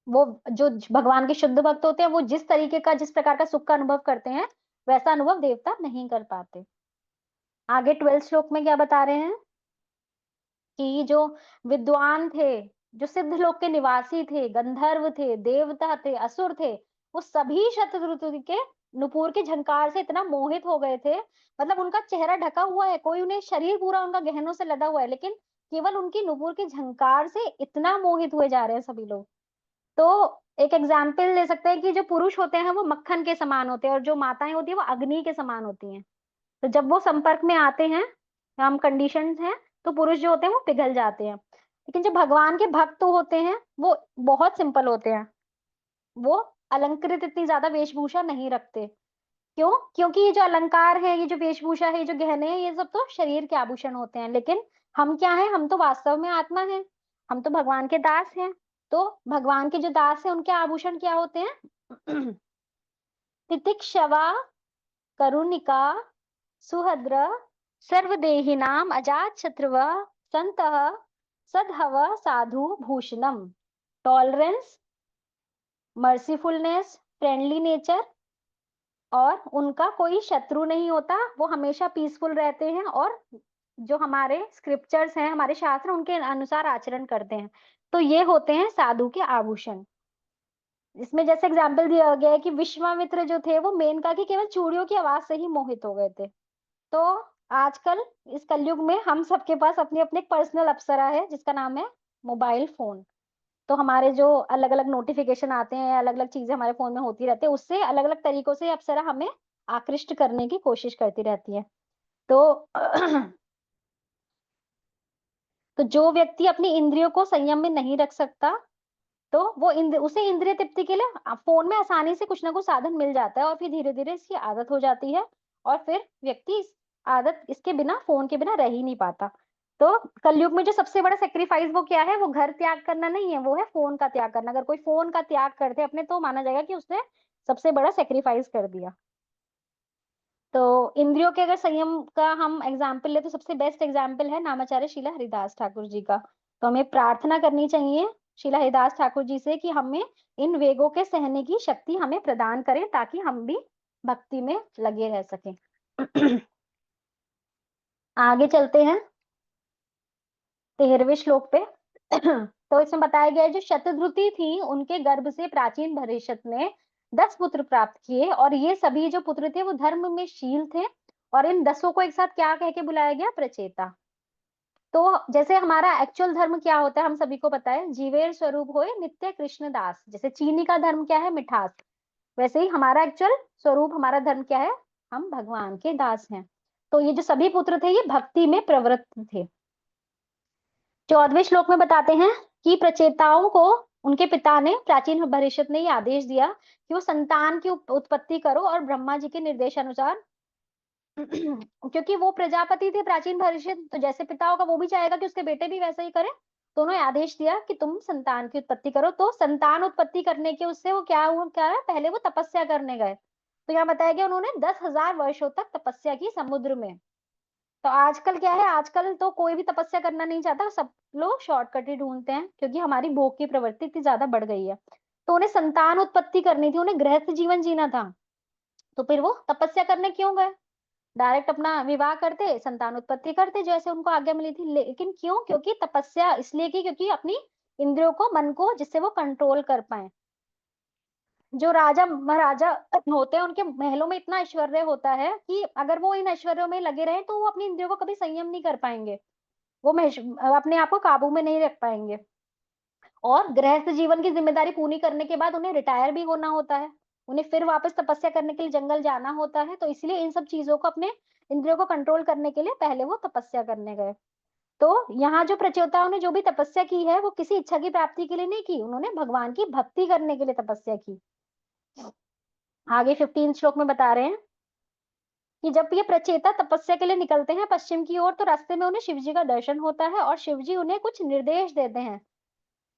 वो जो भगवान के शुद्ध भक्त होते हैं वो जिस तरीके का जिस प्रकार का सुख का अनुभव करते हैं वैसा अनुभव देवता नहीं कर पाते। आगे 12th श्लोक में क्या बता रहे हैं कि जो विद्वान थे, जो सिद्ध लोक के निवासी थे, गंधर्व थे, देवता थे, असुर थे, वो सभी शतद्रुति के नुपुर के झंकार से इतना मोहित हो गए थे। मतलब उनका चेहरा ढका हुआ है, कोई उन्हें शरीर पूरा उनका गहनों से लदा हुआ है, लेकिन केवल उनकी नुपुर के झंकार से इतना मोहित हुए जा रहे हैं सभी लोग। तो एक एग्जाम्पल ले सकते हैं कि जो पुरुष होते हैं वो मक्खन के समान होते हैं और जो माताएं होती है वो अग्नि के समान होती हैं। तो जब वो संपर्क में आते हैं, हम कंडीशंस हैं, तो पुरुष जो होते हैं वो पिघल जाते हैं। लेकिन जो भगवान के भक्त होते हैं वो बहुत सिंपल होते हैं, वो अलंकृत इतनी ज्यादा वेशभूषा नहीं रखते। क्यों? क्योंकि ये जो अलंकार है, ये जो वेशभूषा है, ये जो गहने हैं, ये सब तो शरीर के आभूषण होते हैं, लेकिन हम क्या है, हम तो वास्तव में आत्मा है, हम तो भगवान के दास हैं। तो भगवान के जो दास हैं उनके आभूषण क्या होते हैं? तितिक्षवा, करुणिका, सुहद्र, सर्वदेहिनाम अजात शत्रव, संतः, सद्हव, साधु भूषणम। टॉलरेंस, मर्सीफुलनेस, फ्रेंडली नेचर, और उनका कोई शत्रु नहीं होता, वो हमेशा पीसफुल रहते हैं और जो हमारे स्क्रिप्चर्स हैं, हमारे शास्त्र, उनके अनुसार आचरण करते हैं। तो ये होते हैं साधु के आभूषण। इसमें जैसे एग्जाम्पल दिया गया है कि विश्वामित्र जो थे वो मेनका की केवल चूड़ियों की आवाज से ही मोहित हो गए थे। तो आजकल इस कलयुग में हम सबके पास अपनी अपनी पर्सनल अप्सरा है जिसका नाम है मोबाइल फोन। तो हमारे जो अलग अलग नोटिफिकेशन आते हैं, अलग अलग चीजें हमारे फोन में होती रहती है, उससे अलग अलग तरीकों से अप्सरा हमें आकृष्ट करने की कोशिश करती रहती है। तो तो जो व्यक्ति अपनी इंद्रियों को संयम में नहीं रख सकता, तो वो उसे इंद्रिय तृप्ति के लिए फोन में आसानी से कुछ ना कुछ साधन मिल जाता है और फिर धीरे धीरे इसकी आदत हो जाती है और फिर व्यक्ति इस आदत इसके बिना, फोन के बिना रह ही नहीं पाता। तो कलयुग में जो सबसे बड़ा सेक्रीफाइस वो क्या है? वो घर त्याग करना नहीं है, वो है फोन का त्याग करना। अगर कोई फोन का त्याग करते अपने तो माना जाएगा कि उसने सबसे बड़ा सेक्रीफाइस कर दिया। तो इंद्रियों के अगर संयम का हम एग्जाम्पल ले तो सबसे बेस्ट एग्जाम्पल है नामाचार्य शीला हरिदास ठाकुर जी का। तो हमें प्रार्थना करनी चाहिए शीला हरिदास ठाकुर जी से कि हमें इन वेगों के सहने की शक्ति हमें प्रदान करें ताकि हम भी भक्ति में लगे रह सकें। आगे चलते हैं 13वें श्लोक पे। तो इसमें बताया गया है जो शतद्रुति थी उनके गर्भ से प्राचीन भविष्य ने 10 पुत्र प्राप्त किए, और ये सभी जो पुत्र थे वो धर्म में शील थे। और इन 10 को एक साथ क्या कह के बुलाया गया? प्रचेता। तो जैसे हमारा एक्चुअल धर्म क्या होता है हम सभी को पता है, जीवेर स्वरूप होए नित्य कृष्ण दास। जैसे चीनी का धर्म क्या है? मिठास। वैसे ही हमारा एक्चुअल स्वरूप, हमारा धर्म क्या है? हम भगवान के दास हैं। तो ये जो सभी पुत्र थे ये भक्ति में प्रवृत्त थे। 14वें श्लोक में बताते हैं कि प्रचेताओं को उनके पिता ने, प्राचीन भविष्य ने, ये आदेश दिया कि वो संतान की उत्पत्ति करो और ब्रह्मा जी के निर्देशानुसार क्योंकि वो प्रजापति थे प्राचीन भविष्य, तो जैसे पिता होगा वो भी चाहेगा कि उसके बेटे भी वैसा ही करें। तो उन्होंने आदेश दिया कि तुम संतान की उत्पत्ति करो। तो संतान उत्पत्ति करने के उससे वो क्या हुआ, क्या है? पहले वो तपस्या करने गए तो यहाँ बताया गया उन्होंने 10,000 वर्षों तक तपस्या की समुद्र में। तो आजकल क्या है, आजकल तो कोई भी तपस्या करना नहीं चाहता, सब लोग शॉर्टकट ही ढूंढते हैं, क्योंकि हमारी भोग की प्रवृत्ति इतनी ज्यादा बढ़ गई है। तो उन्हें संतान उत्पत्ति करनी थी, उन्हें गृहस्थ जीवन जीना था, तो फिर वो तपस्या करने क्यों गए? डायरेक्ट अपना विवाह करते, संतान उत्पत्ति करते जैसे उनको आज्ञा मिली थी। लेकिन क्यों? क्योंकि तपस्या इसलिए की क्योंकि अपनी इंद्रियों को, मन को, जिससे वो कंट्रोल कर पाए। जो राजा महाराजा होते हैं उनके महलों में इतना ऐश्वर्य होता है कि अगर वो इन ऐश्वर्यों में लगे रहे तो वो अपनी इंद्रियों को कभी संयम नहीं कर पाएंगे, वो अपने आप को काबू में नहीं रख पाएंगे। और गृहस्थ जीवन की जिम्मेदारी पूरी करने के बाद उन्हें रिटायर भी होना होता है, उन्हें फिर वापस तपस्या करने के लिए जंगल जाना होता है। तो इसलिए इन सब चीजों को, अपने इंद्रियों को कंट्रोल करने के लिए पहले वो तपस्या करने गए। तो यहाँ जो प्रचेताओं ने जो भी तपस्या की है वो किसी इच्छा की प्राप्ति के लिए नहीं की, उन्होंने भगवान की भक्ति करने के लिए तपस्या की। आगे 15 श्लोक में बता रहे हैं कि जब ये प्रचेता तपस्या के लिए निकलते हैं पश्चिम की ओर, तो रास्ते में उन्हें शिवजी का दर्शन होता है और शिवजी उन्हें कुछ निर्देश देते हैं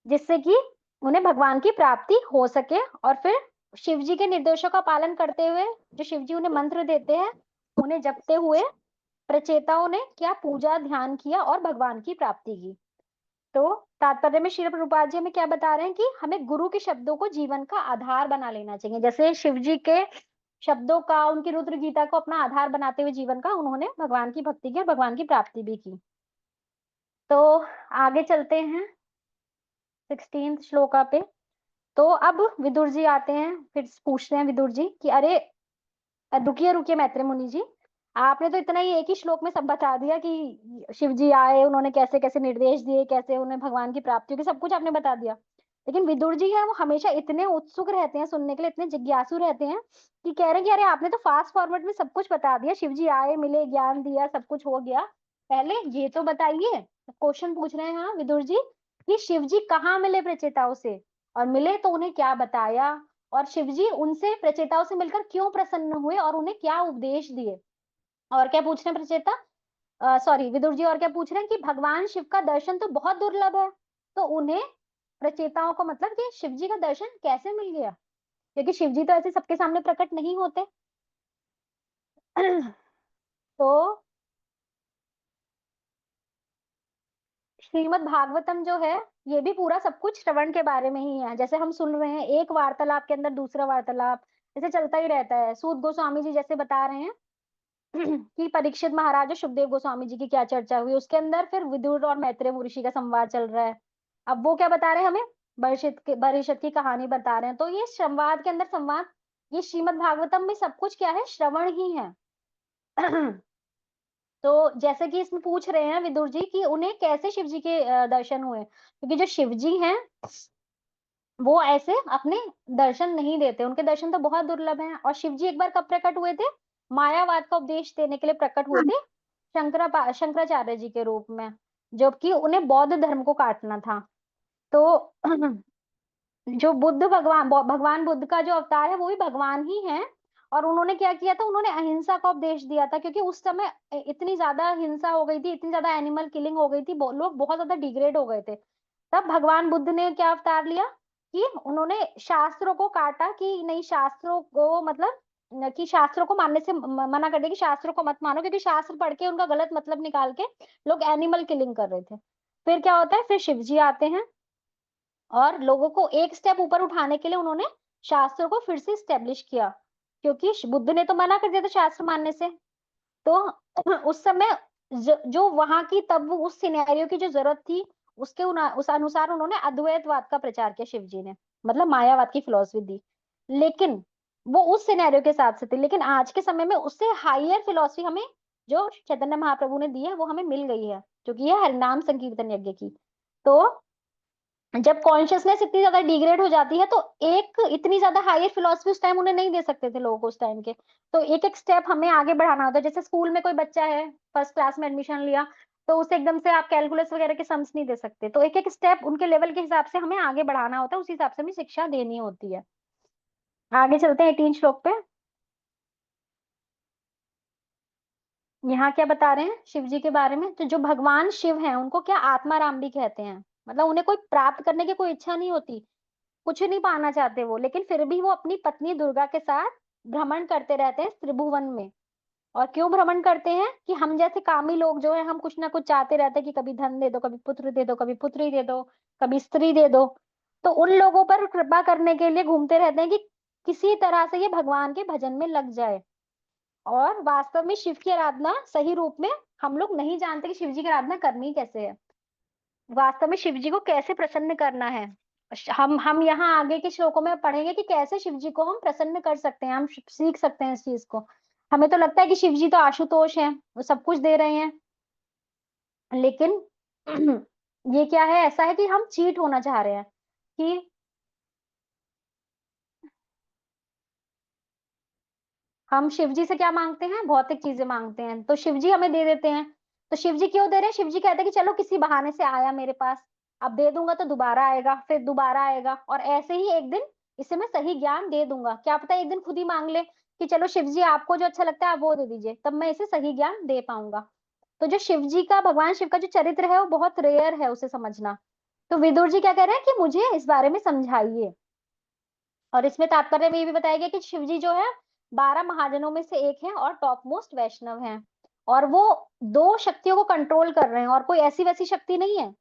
जिससे कि उन्हें भगवान की प्राप्ति हो सके। और फिर शिवजी के निर्देशों का पालन करते हुए जो शिवजी उन्हें मंत्र देते हैं उन्हें जपते हुए प्रचेताओं ने क्या पूजा ध्यान किया और भगवान की प्राप्ति की। तो तात्पर्य में श्री प्रभुपाद जी हमें क्या बता रहे हैं कि हमें गुरु के शब्दों को जीवन का आधार बना लेना चाहिए। जैसे शिवजी के शब्दों का, उनकी रुद्र गीता को अपना आधार बनाते हुए जीवन का उन्होंने भगवान की भक्ति की और भगवान की प्राप्ति भी की। तो आगे चलते हैं 16 श्लोका पे। तो अब विदुर जी आते हैं, फिर पूछते हैं विदुर जी कि अरे रुकिए रुकिए मैत्रेय मुनि जी, आपने तो इतना ही एक ही श्लोक में सब बता दिया कि शिव जी आए, उन्होंने कैसे कैसे निर्देश दिए, कैसे उन्हें भगवान की प्राप्ति होगी, सब कुछ आपने बता दिया। लेकिन विदुर जी है वो हमेशा इतने उत्सुक रहते हैं सुनने के लिए, इतने जिज्ञासु रहते हैं कि कह रहे हैं कि अरे आपने तो फास्ट फॉरवर्ड में सब कुछ बता दिया, शिव जी आए, मिले, ज्ञान दिया, सब कुछ हो गया, पहले ये तो बताइए। क्वेश्चन पूछ रहे हैं हाँ विदुर जी कि शिव जी कहाँ मिले प्रचेताओं से, और मिले तो उन्हें क्या बताया, और शिवजी उनसे, प्रचेताओं से मिलकर क्यों प्रसन्न हुए और उन्हें क्या उपदेश दिए। और क्या पूछ रहे हैं प्रचेता, सॉरी विदुर जी, और क्या पूछ रहे हैं कि भगवान शिव का दर्शन तो बहुत दुर्लभ है, तो उन्हें, प्रचेताओं को मतलब कि शिव जी का दर्शन कैसे मिल गया, क्योंकि शिव जी तो ऐसे सबके सामने प्रकट नहीं होते। तो श्रीमद् भागवतम जो है ये भी पूरा सब कुछ श्रवण के बारे में ही है। जैसे हम सुन रहे हैं एक वार्तालाप के अंदर दूसरा वार्तालाप जैसे चलता ही रहता है। सूत गोस्वामी जी जैसे बता रहे हैं कि परीक्षित महाराज और सुखदेव गोस्वामी जी की क्या चर्चा हुई, उसके अंदर फिर विदुर और मैत्रेय ऋषि का संवाद चल रहा है। अब वो क्या बता रहे हैं हमें, बरिषद की कहानी बता रहे हैं। तो ये संवाद के अंदर संवाद, ये श्रीमद् भागवतम में सब कुछ क्या है, श्रवण ही है। तो जैसे कि इसमें पूछ रहे हैं विदुर जी कि उन्हें कैसे शिव जी के दर्शन हुए, क्योंकि जो शिव जी हैं वो ऐसे अपने दर्शन नहीं देते, उनके दर्शन तो बहुत दुर्लभ हैं। और शिव जी एक बार कब प्रकट हुए थे, मायावाद का उपदेश देने के लिए प्रकट हुए थे शंकराचार्य जी के रूप में, जबकि उन्हें बौद्ध धर्म को काटना था। तो जो भगवान बुद्ध का जो अवतार है वो भी भगवान ही है। और उन्होंने क्या किया था, उन्होंने अहिंसा का उपदेश दिया था, क्योंकि उस समय इतनी ज्यादा हिंसा हो गई थी, इतनी ज्यादा एनिमल किलिंग हो गई थी, लोग बहुत ज्यादा डिग्रेड हो गए थे। तब भगवान बुद्ध ने क्या अवतार लिया कि उन्होंने शास्त्रों को काटा, कि नहीं शास्त्रों को मतलब कि शास्त्रों को मानने से मना कर दिया, कि शास्त्रों को मत मानो, क्योंकि शास्त्र पढ़ के उनका गलत मतलब निकाल के लोग एनिमल किलिंग कर रहे थे। फिर क्या होता है, फिर शिव जी आते हैं और लोगों को एक स्टेप ऊपर उठाने के लिए उन्होंने शास्त्रों को फिर से स्टेब्लिश किया, क्योंकि बुद्ध ने तो मना कर दिया था शास्त्र मानने से। तो उस समय जो वहां की तब उस सिनेरियो की जो जरूरत थी उसके उस अनुसार उन्होंने अद्वैतवाद का प्रचार किया शिव जी ने, मतलब मायावाद की फिलॉसफी दी। लेकिन वो उस सिनेरियो के साथ से थे, लेकिन आज के समय में उससे हायर फिलॉसफी हमें जो चैतन्य महाप्रभु ने दी है वो हमें मिल गई है, क्योंकि ये हरिनाम संकीर्तन यज्ञ की। तो जब कॉन्शियसनेस इतनी ज्यादा डिग्रेड हो जाती है तो एक इतनी ज्यादा हायर फिलॉसफी उस टाइम उन्हें नहीं दे सकते थे लोग उस टाइम के। तो एक एक स्टेप हमें आगे बढ़ाना होता है। जैसे स्कूल में कोई बच्चा है, फर्स्ट क्लास में एडमिशन लिया, तो उसे एकदम से आप कैलकुलस वगैरह के सम्स नहीं दे सकते, तो एक एक स्टेप उनके लेवल के हिसाब से हमें आगे बढ़ाना होता है, उस हिसाब से हमें शिक्षा देनी होती है। आगे चलते हैं 18 श्लोक पे। यहाँ क्या बता रहे हैं शिव जी के बारे में, तो जो भगवान शिव हैं उनको क्या आत्माराम भी कहते हैं, मतलब उन्हें कोई प्राप्त करने की कोई इच्छा नहीं होती, कुछ नहीं पाना चाहते वो, लेकिन फिर भी वो अपनी पत्नी दुर्गा के साथ भ्रमण करते रहते हैं त्रिभुवन में। और क्यों भ्रमण करते हैं कि हम जैसे कामी लोग जो है, हम कुछ ना कुछ चाहते रहते हैं कि कभी धन दे दो, कभी पुत्र दे दो, कभी पुत्री दे दो, कभी स्त्री दे दो। तो उन लोगों पर कृपा करने के लिए घूमते रहते हैं कि किसी तरह से ये भगवान के भजन में लग जाए। और वास्तव में शिव की आराधना सही रूप में हम लोग नहीं जानते कि शिव जी की आराधना करनी कैसे है, वास्तव में शिव जी को कैसे प्रसन्न करना है। हम यहाँ आगे के श्लोकों में पढ़ेंगे कि कैसे शिव जी को हम प्रसन्न कर सकते हैं, हम सीख सकते हैं इस चीज को। हमें तो लगता है कि शिव जी तो आशुतोष हैं, वो सब कुछ दे रहे हैं, लेकिन ये क्या है, ऐसा है कि हम चीट होना चाह रहे हैं कि हम शिव जी से क्या मांगते हैं, भौतिक चीजें मांगते हैं, तो शिव जी हमें दे देते हैं। तो शिव जी क्यों दे रहे हैं, शिव जी कहते हैं कि चलो किसी बहाने से आया मेरे पास, अब दे दूंगा तो दोबारा आएगा, फिर दोबारा आएगा, और ऐसे ही एक दिन इसे मैं सही ज्ञान दे दूंगा। क्या पता एक दिन खुद ही मांग ले कि चलो शिव जी आपको जो अच्छा लगता है आप वो दे दीजिए, तब मैं इसे सही ज्ञान दे पाऊंगा। तो जो शिव जी का, भगवान शिव का जो चरित्र है वो बहुत रेयर है उसे समझना। तो विदुर जी क्या कह रहे हैं कि मुझे इस बारे में समझाइए। और इसमें तात्पर्य में ये भी बताया गया कि शिव जी जो है 12 महाजनों में से एक है और टॉप मोस्ट वैष्णव हैं, और वो दो शक्तियों को कंट्रोल कर रहे हैं, और कोई ऐसी वैसी शक्ति नहीं है।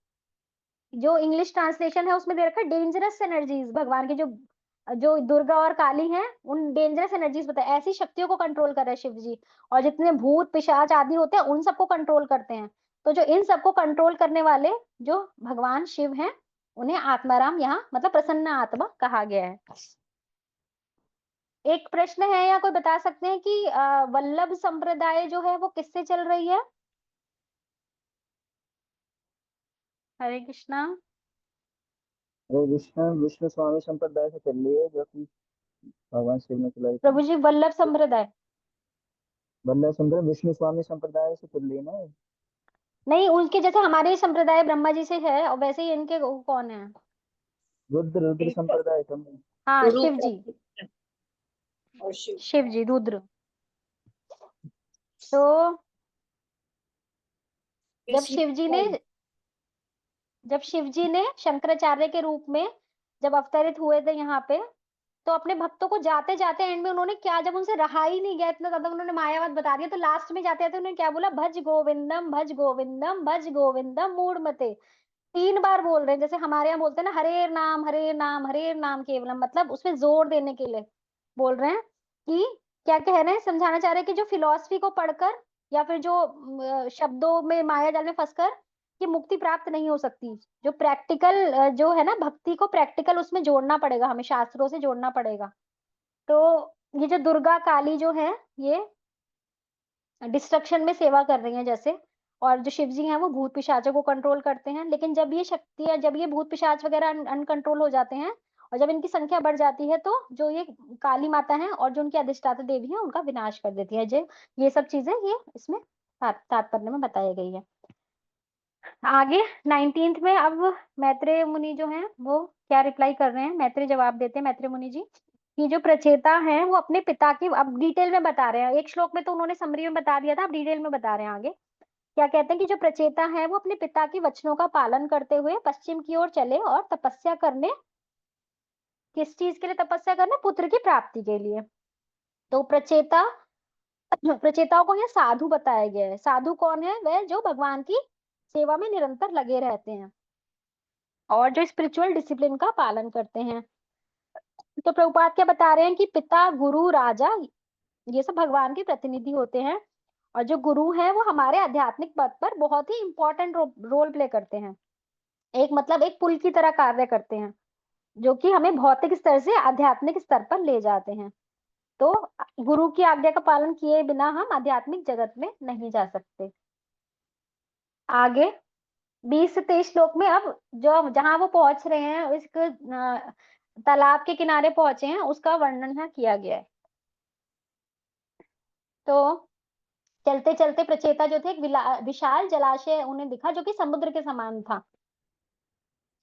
जो इंग्लिश ट्रांसलेशन है उसमें दे रखा है डेंजरस एनर्जीज, भगवान की जो जो दुर्गा और काली हैं उन डेंजरस एनर्जीज बताए, ऐसी शक्तियों को कंट्रोल कर रहे हैं शिव जी। और जितने भूत पिशाच आदि होते हैं उन सबको कंट्रोल करते हैं। तो जो इन सबको कंट्रोल करने वाले जो भगवान शिव हैं, उन्हें आत्माराम यहाँ मतलब प्रसन्न आत्मा कहा गया है। एक प्रश्न है, या कोई बता सकते हैं कि वल्लभ संप्रदाय जो है वो किससे चल रही है? हरे कृष्णा। अरे विष्णु विष्णु स्वामी संप्रदाय से चल रही है, जो कि भगवान शिव ने चलाई थी। प्रभु जी वल्लभ संप्रदाय वल्लभ संप्रदाय विष्णु स्वामी संप्रदाय से चल रही है ना ये? नहीं, उनके जैसे हमारे संप्रदाय ब्रह्मा जी से है, और वैसे ही इनके कौन है? रुद्र रुद्र संप्रदाय तुम। हाँ गुरु शिव जी, और शिव। शिव जी रुद्र। तो जब शिव जी ने जब शिव जी ने शंकराचार्य के रूप में जब अवतरित हुए थे यहाँ पे, तो अपने भक्तों को जाते जाते एंड में उन्होंने क्या, जब उनसे रहा ही नहीं गया, इतना ज्यादा उन्होंने मायावाद बता दिया, तो लास्ट में जाते जाते उन्होंने क्या बोला, भज गोविंदम भज गोविंदम भज गोविंदम मूढ़मते। 3 बार बोल रहे हैं, जैसे हमारे यहाँ बोलते हैं ना हरे नाम हरे नाम हरे नाम केवलम, मतलब उसमें जोर देने के लिए बोल रहे हैं कि क्या कह रहे हैं, समझाना चाह रहे हैं कि जो फिलॉसफी को पढ़कर या फिर जो शब्दों में माया जाल में फंसकर कि मुक्ति प्राप्त नहीं हो सकती। जो प्रैक्टिकल जो है ना, भक्ति को प्रैक्टिकल उसमें जोड़ना पड़ेगा, हमें शास्त्रों से जोड़ना पड़ेगा। तो ये जो दुर्गा काली जो है, ये डिस्ट्रक्शन में सेवा कर रही हैं जैसे, और जो शिव जी हैं वो भूत पिशाचों को कंट्रोल करते हैं। लेकिन जब ये शक्तियां, जब ये भूत पिशाच वगैरह अनकंट्रोल हो जाते हैं और जब इनकी संख्या बढ़ जाती है, तो जो ये काली माता है और जो उनकी अधिष्ठाता देवी है उनका विनाश कर देती है। जो ये सब चीजें ये इसमें तात्पर्य में बताई गई है। आगे 19th में अब मैत्रेय मुनि जो हैं वो क्या रिप्लाई कर रहे हैं, मैत्रेय जवाब देते हैं, मैत्रेय मुनि जी कि जो प्रचेता हैं वो अपने पिता की, अब डिटेल में बता रहे हैं, एक श्लोक में तो उन्होंने समरी में बता दिया था, अब डिटेल में बता रहे हैं आगे। क्या कहते हैं कि जो प्रचेता है वो अपने पिता की वचनों का पालन करते हुए पश्चिम की ओर चले और तपस्या करने, किस चीज के लिए तपस्या करने, पुत्र की प्राप्ति के लिए। तो प्रचेताओं को यहाँ साधु बताया गया है। साधु कौन है? वह जो भगवान की सेवा में निरंतर लगे रहते हैं और जो स्पिरिचुअल डिसिप्लिन का पालन करते हैं। तो प्रभुपाद क्या बता रहे हैं कि पिता गुरु राजा ये सब भगवान के प्रतिनिधि होते हैं, और जो गुरु हैं वो हमारे आध्यात्मिक पथ पर बहुत ही इंपॉर्टेंट रोल प्ले करते हैं। एक मतलब एक पुल की तरह कार्य करते हैं, जो कि हमें भौतिक स्तर से आध्यात्मिक स्तर पर ले जाते हैं। तो गुरु की आज्ञा का पालन किए बिना हम आध्यात्मिक जगत में नहीं जा सकते। आगे 20 से 23 श्लोक में अब जो जहां वो पहुंच रहे हैं, इस तालाब के किनारे पहुंचे हैं, उसका वर्णन है किया गया है। तो चलते चलते प्रचेता जो थे, एक विशाल जलाशय उन्हें दिखा जो कि समुद्र के समान था।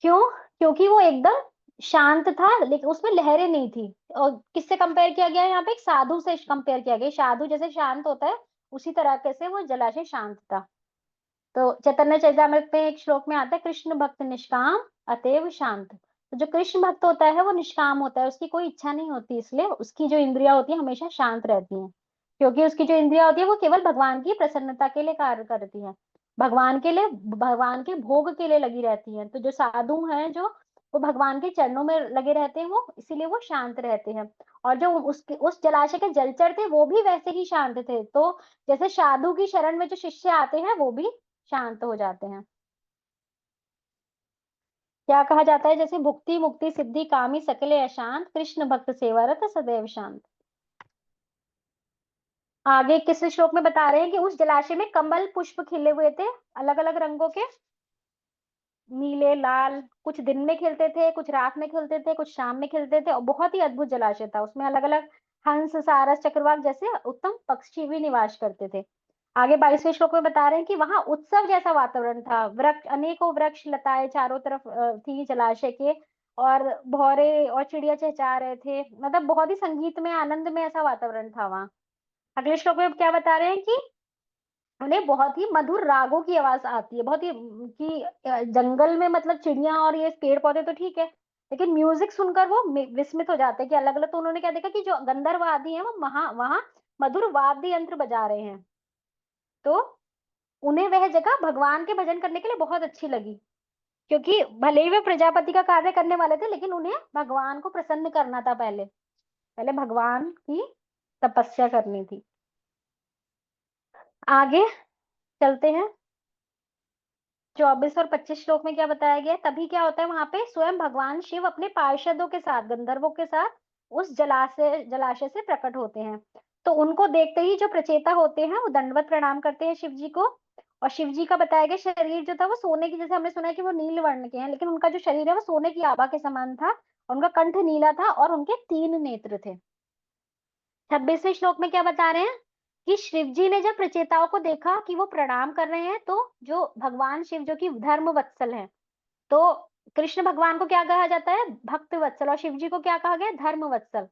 क्यों? क्योंकि वो एकदम शांत था, लेकिन उसमें लहरें नहीं थी। और किससे कंपेयर किया गया है यहाँ पे? एक साधु से कंपेयर किया गया। साधु जैसे शांत होता है उसी तरीके से वो जलाशय शांत था। तो चैतन्य चरितामृत में एक श्लोक में आता है, कृष्ण भक्त निष्काम अतएव शांत। तो जो कृष्ण भक्त होता है वो निष्काम होता है, उसकी कोई इच्छा नहीं होती, इसलिए उसकी जो इंद्रियां होती है हमेशा शांत रहती हैं, क्योंकि उसकी जो इंद्रियां होती है वो केवल भगवान की प्रसन्नता के लिए कार्य करती हैं, भगवान के लिए, भगवान के भोग के लिए लगी रहती हैं। तो जो साधु हैं जो वो भगवान के चरणों में लगे रहते हैं, वो इसीलिए वो शांत रहते हैं। और जो उसके उस जलाशय के जलचर थे वो भी वैसे ही शांत थे। तो जैसे साधु की शरण में जो शिष्य आते हैं वो भी शांत हो जाते हैं। क्या कहा जाता है, जैसे भुक्ति मुक्ति सिद्धि कामी सकले अशांत, कृष्ण भक्त सेवारत सदैव शांत। आगे किस श्लोक में बता रहे हैं कि उस जलाशय में कमल पुष्प खिले हुए थे, अलग अलग रंगों के, नीले लाल, कुछ दिन में खिलते थे, कुछ रात में खिलते थे, कुछ शाम में खिलते थे, और बहुत ही अद्भुत जलाशय था। उसमें अलग अलग हंस सारस चक्रवाक जैसे उत्तम पक्षी भी निवास करते थे। आगे 22वें श्लोक में बता रहे हैं कि वहां उत्सव जैसा वातावरण था, वृक्ष, अनेकों वृक्ष लताएं चारों तरफ थी जलाशय के, और भौरे और चिड़िया चहचहा रहे थे, मतलब बहुत ही संगीत में आनंद में ऐसा वातावरण था वहां। अगले श्लोक में क्या बता रहे हैं कि उन्हें बहुत ही मधुर रागों की आवाज आती है, बहुत ही जंगल में मतलब चिड़िया और ये पेड़ पौधे तो ठीक है, लेकिन म्यूजिक सुनकर वो विस्मित हो जाते हैं कि अलग अलग। तो उन्होंने क्या देखा कि जो गंधर्व आदि है वो वहां वहां मधुर वाद्य यंत्र बजा रहे हैं, तो उन्हें वह जगह भगवान के भजन करने के लिए बहुत अच्छी लगी, क्योंकि भले ही वे प्रजापति का कार्य करने वाले थे लेकिन उन्हें भगवान को प्रसन्न करना था, पहले पहले भगवान की तपस्या करनी थी। आगे चलते हैं, 24 और 25 श्लोक में क्या बताया गया है। तभी क्या होता है, वहां पे स्वयं भगवान शिव अपने पार्षदों के साथ, गंधर्वों के साथ उस जलाशय से प्रकट होते हैं। तो उनको देखते ही जो प्रचेता होते हैं वो दंडवत प्रणाम करते हैं शिव जी को। और शिव जी का बताया गया शरीर जो था वो सोने की, जैसे हमने सुना है कि वो नील वर्ण के हैं, लेकिन उनका जो शरीर है वो सोने की आभा के समान था, और उनका कंठ नीला था और उनके 3 नेत्र थे। 26वें श्लोक में क्या बता रहे हैं कि शिव जी ने जब प्रचेताओं को देखा कि वो प्रणाम कर रहे हैं, तो जो भगवान शिव जो कि धर्म वत्सल हैं, तो कृष्ण भगवान को क्या कहा जाता है, भक्त वत्सल, और शिव जी को क्या कहा गया, धर्म वत्सल,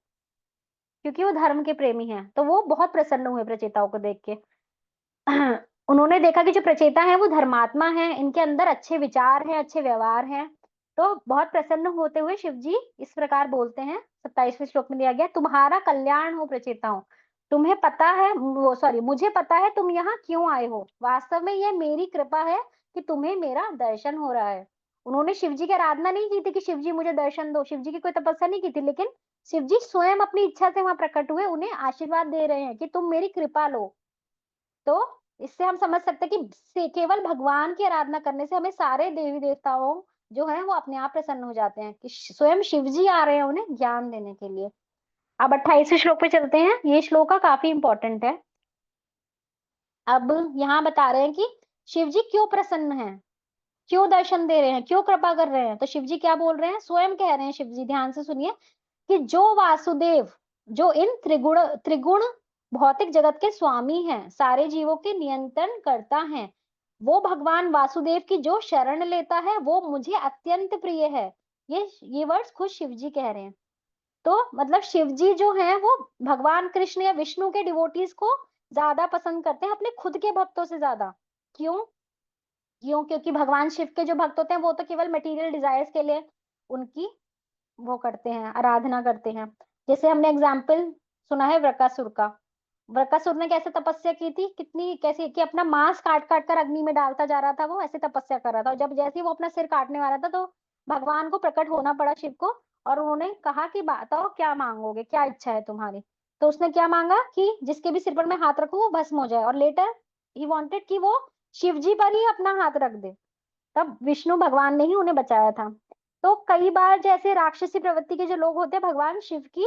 क्योंकि वो धर्म के प्रेमी हैं। तो वो बहुत प्रसन्न हुए प्रचेताओं को देख के। उन्होंने देखा कि जो प्रचेता है वो धर्मात्मा है, इनके अंदर अच्छे विचार हैं, अच्छे व्यवहार हैं, तो बहुत प्रसन्न होते हुए शिव जी इस प्रकार बोलते हैं। 27वें श्लोक में दिया गया, तुम्हारा कल्याण हो प्रचेताओं, तुम्हें पता है, वो सॉरी, मुझे पता है तुम यहाँ क्यों आए हो, वास्तव में यह मेरी कृपा है कि तुम्हें मेरा दर्शन हो रहा है। उन्होंने शिव जी की आराधना नहीं की थी कि शिव जी मुझे दर्शन दो, शिव जी की कोई तपस्या नहीं की थी, लेकिन शिव जी स्वयं अपनी इच्छा से वहां प्रकट हुए, उन्हें आशीर्वाद दे रहे हैं कि तुम मेरी कृपा लो। तो इससे हम समझ सकते हैं कि केवल भगवान की आराधना करने से हमें सारे देवी देवताओं जो है वो अपने आप प्रसन्न हो जाते हैं, कि स्वयं शिव जी आ रहे हैं उन्हें ज्ञान देने के लिए। अब 28वें श्लोक पे चलते हैं, ये श्लोक काफी इंपॉर्टेंट है। अब यहाँ बता रहे हैं कि शिव जी क्यों प्रसन्न हैं, क्यों दर्शन दे रहे हैं, क्यों कृपा कर रहे हैं। तो शिव जी क्या बोल रहे हैं, स्वयं कह रहे हैं शिव जी, ध्यान से सुनिए, कि जो वासुदेव, जो इन त्रिगुण त्रिगुण भौतिक जगत के स्वामी हैं, सारे जीवों के नियंत्रण करता है, वो भगवान वासुदेव की जो शरण लेता है वो मुझे अत्यंत प्रिय है। ये वर्ड्स खुद शिव जी कह रहे हैं। तो मतलब शिव जी जो हैं वो भगवान कृष्ण या विष्णु के डिवोटीज को ज्यादा पसंद करते हैं अपने खुद के भक्तों से ज्यादा। क्यों? क्योंकि भगवान शिव के जो भक्त होते हैं वो तो केवल मटेरियल डिजायर्स के लिए उनकी वो करते हैं, आराधना करते हैं। जैसे हमने एग्जाम्पल सुना है वृकासुर का, वृकासुर ने कैसे तपस्या की थी, कितनी कैसे कि अपना मांस काट काट कर अग्नि में डालता जा रहा था, वो ऐसे तपस्या कर रहा था, और जब जैसे ही वो अपना सिर काटने वाला था तो भगवान को प्रकट होना पड़ा शिव को, और उन्होंने कहा कि बताओ क्या मांगोगे, क्या इच्छा है तुम्हारी। तो उसने क्या मांगा कि जिसके भी सिर पर मैं हाथ रखूं वो भस्म हो जाए, और लेटर ही वांटेड कि वो शिव जी पर ही अपना हाथ रख दे, तब विष्णु भगवान ने ही उन्हें बचाया था। तो कई बार जैसे राक्षसी प्रवृत्ति के जो लोग होते हैं भगवान शिव की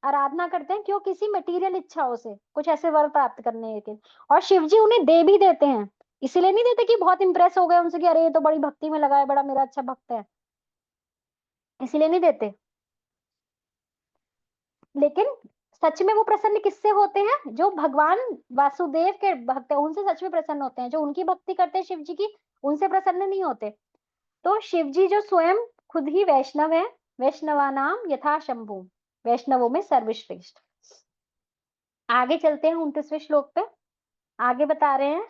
आराधना करते हैं, क्यों, किसी मटेरियल इच्छाओं से, कुछ ऐसे वर प्राप्त करने के, और शिव जी उन्हें दे भी देते हैं। इसीलिए नहीं देते कि बहुत इंप्रेस हो गए उनसे कि अरे ये तो बड़ी भक्ति में लगा है, बड़ा मेरा अच्छा भक्त है, इसीलिए नहीं देते। लेकिन सच में वो प्रसन्न किससे होते हैं, जो भगवान वासुदेव के भक्त हैं उनसे सच में प्रसन्न होते हैं। जो उनकी भक्ति करते हैं शिव जी की, उनसे प्रसन्न नहीं होते। तो शिव जी जो स्वयं खुद ही वैष्णव है, वैष्णवा नाम यथा शंभु, वैष्णवों में सर्वश्रेष्ठ। आगे चलते हैं 29वें श्लोक पे। आगे बता रहे हैं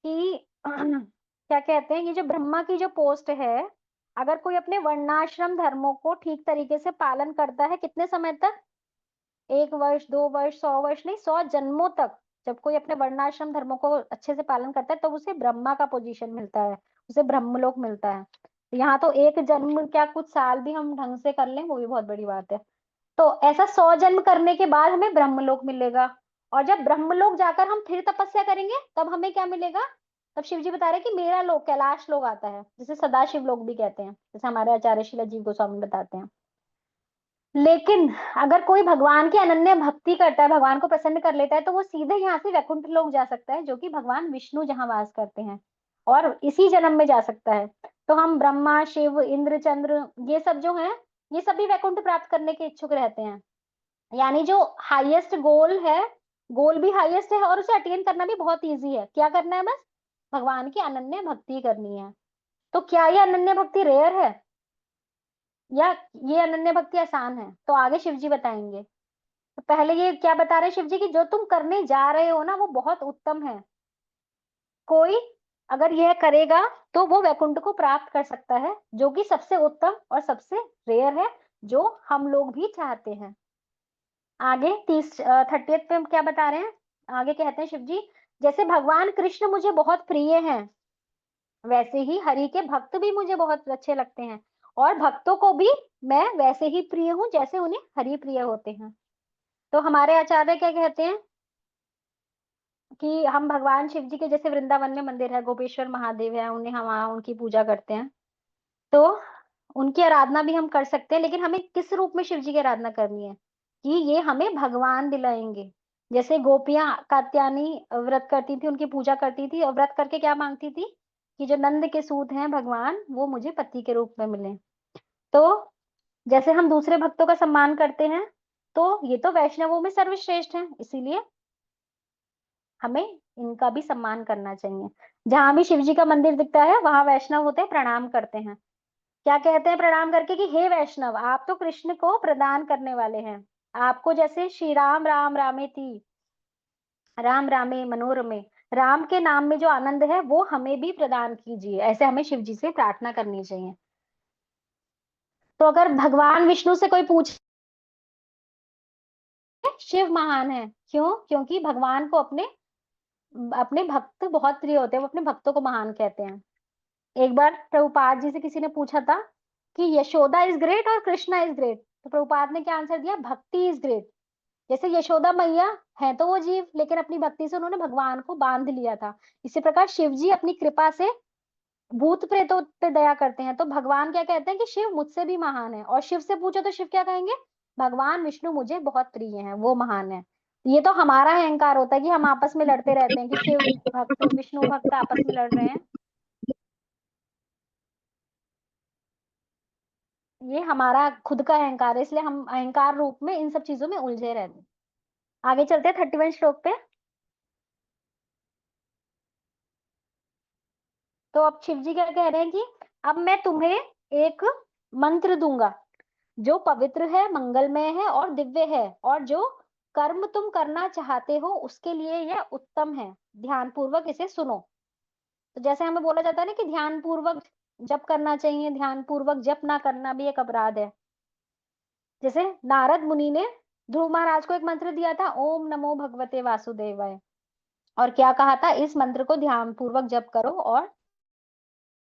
कि क्या कहते हैं, ये जो ब्रह्मा की जो पोस्ट है अगर कोई अपने वर्णाश्रम धर्मों को ठीक तरीके से पालन करता है, कितने समय तक, 1 वर्ष, 2 वर्ष, 100 वर्ष नहीं, 100 जन्मों तक, जब कोई अपने वर्णाश्रम धर्मों को अच्छे से पालन करता है तो उसे ब्रह्मा का पोजीशन मिलता है, उसे ब्रह्मलोक मिलता है। यहाँ तो एक जन्म क्या, कुछ साल भी हम ढंग से कर लें वो भी बहुत बड़ी बात है। तो ऐसा 100 जन्म करने के बाद हमें ब्रह्मलोक मिलेगा, और जब ब्रह्मलोक जाकर हम फिर तपस्या करेंगे तब हमें क्या मिलेगा, तब शिव जी बता रहे हैं कि मेरा लोक, कैलाश लोक आता है, जिसे सदाशिव लोक भी कहते हैं, जैसे हमारे आचार्य श्री अजीव गोस्वामी बताते हैं। लेकिन अगर कोई भगवान की अनन्य भक्ति करता है, भगवान को प्रसन्न कर लेता है, तो वो सीधे यहाँ से वैकुंठ लोक जा सकता है, जो कि भगवान विष्णु जहाँ वास करते हैं, और इसी जन्म में जा सकता है। तो हम ब्रह्मा, शिव, इंद्र, चंद्र, ये सब जो है, ये सभी वैकुंठ प्राप्त करने के इच्छुक रहते हैं। यानी जो हाईएस्ट गोल है, गोल भी हाईएस्ट है, और उसे अटेन करना भी बहुत ईजी है। क्या करना है, बस भगवान की अनन्य भक्ति करनी है। तो क्या ये अनन्य भक्ति रेयर है, या ये अनन्य भक्ति आसान है? तो आगे शिव जी बताएंगे। तो पहले ये क्या बता रहे शिव जी की जो तुम करने जा रहे हो ना, वो बहुत उत्तम है। कोई अगर यह करेगा तो वो वैकुंठ को प्राप्त कर सकता है, जो कि सबसे उत्तम और सबसे रेयर है, जो हम लोग भी चाहते हैं। आगे 30 पे हम क्या बता रहे हैं, आगे कहते हैं शिव जी, जैसे भगवान कृष्ण मुझे बहुत प्रिय हैं, वैसे ही हरि के भक्त भी मुझे बहुत अच्छे लगते हैं, और भक्तों को भी मैं वैसे ही प्रिय हूँ जैसे उन्हें हरि प्रिय होते हैं। तो हमारे आचार्य क्या कहते हैं कि हम भगवान शिव जी के, जैसे वृंदावन में मंदिर है, गोपेश्वर महादेव है, उन्हें हम वहाँ उनकी पूजा करते हैं, तो उनकी आराधना भी हम कर सकते हैं। लेकिन हमें किस रूप में शिव जी की आराधना करनी है, कि ये हमें भगवान दिलाएंगे। जैसे गोपियां कात्यायनी व्रत करती थी, उनकी पूजा करती थी, और व्रत करके क्या मांगती थी, कि जो नंद के सूत हैं भगवान, वो मुझे पति के रूप में मिले। तो जैसे हम दूसरे भक्तों का सम्मान करते हैं, तो ये तो वैष्णवों में सर्वश्रेष्ठ हैं, इसीलिए हमें इनका भी सम्मान करना चाहिए। जहां भी शिव जी का मंदिर दिखता है वहां वैष्णव होते हैं, प्रणाम करते हैं। क्या कहते हैं प्रणाम करके, कि हे वैष्णव, आप तो कृष्ण को प्रदान करने वाले हैं। आपको जैसे श्री राम राम रामेति, राम रामे मनोरमे, राम के नाम में जो आनंद है वो हमें भी प्रदान कीजिए, ऐसे हमें शिव जी से प्रार्थना करनी चाहिए। तो अगर भगवान विष्णु से कोई पूछे, शिव महान है, क्यों? क्योंकि भगवान को अपने अपने भक्त बहुत प्रिय होते हैं, वो अपने भक्तों को महान कहते हैं। एक बार प्रभुपाद जी से किसी ने पूछा था कि यशोदा इज ग्रेट और कृष्णा इज ग्रेट, तो प्रभुपाद ने क्या आंसर दिया, भक्ति इज ग्रेट। जैसे यशोदा मैया है तो वो जीव, लेकिन अपनी भक्ति से उन्होंने भगवान को बांध लिया था। इसी प्रकार शिव जी अपनी कृपा से भूत प्रेतों पे दया करते हैं। तो भगवान क्या कहते हैं कि शिव मुझसे भी महान है, और शिव से पूछो तो शिव क्या कहेंगे, भगवान विष्णु मुझे बहुत प्रिय हैं, वो महान है। ये तो हमारा अहंकार होता है कि हम आपस में लड़ते रहते हैं, कि शिव भक्त विष्णु भक्त आपस में लड़ रहे हैं। ये हमारा खुद का अहंकार है, इसलिए हम अहंकार रूप में इन सब चीजों में उलझे रहते हैं। आगे चलते हैं 31 श्लोक पे। तो अब शिव जी क्या कह रहे हैं कि अब मैं तुम्हें एक मंत्र दूंगा जो पवित्र है, मंगलमय है और दिव्य है, और जो कर्म तुम करना चाहते हो उसके लिए यह उत्तम है, ध्यान पूर्वक इसे सुनो। तो जैसे हमें बोला जाता है ना कि ध्यान पूर्वक जप करना चाहिए, ध्यान पूर्वक जप ना करना भी एक अपराध है। जैसे नारद मुनि ने ध्रुव महाराज को एक मंत्र दिया था, ओम नमो भगवते वासुदेवाय, और क्या कहा था, इस मंत्र को ध्यान पूर्वक जप करो और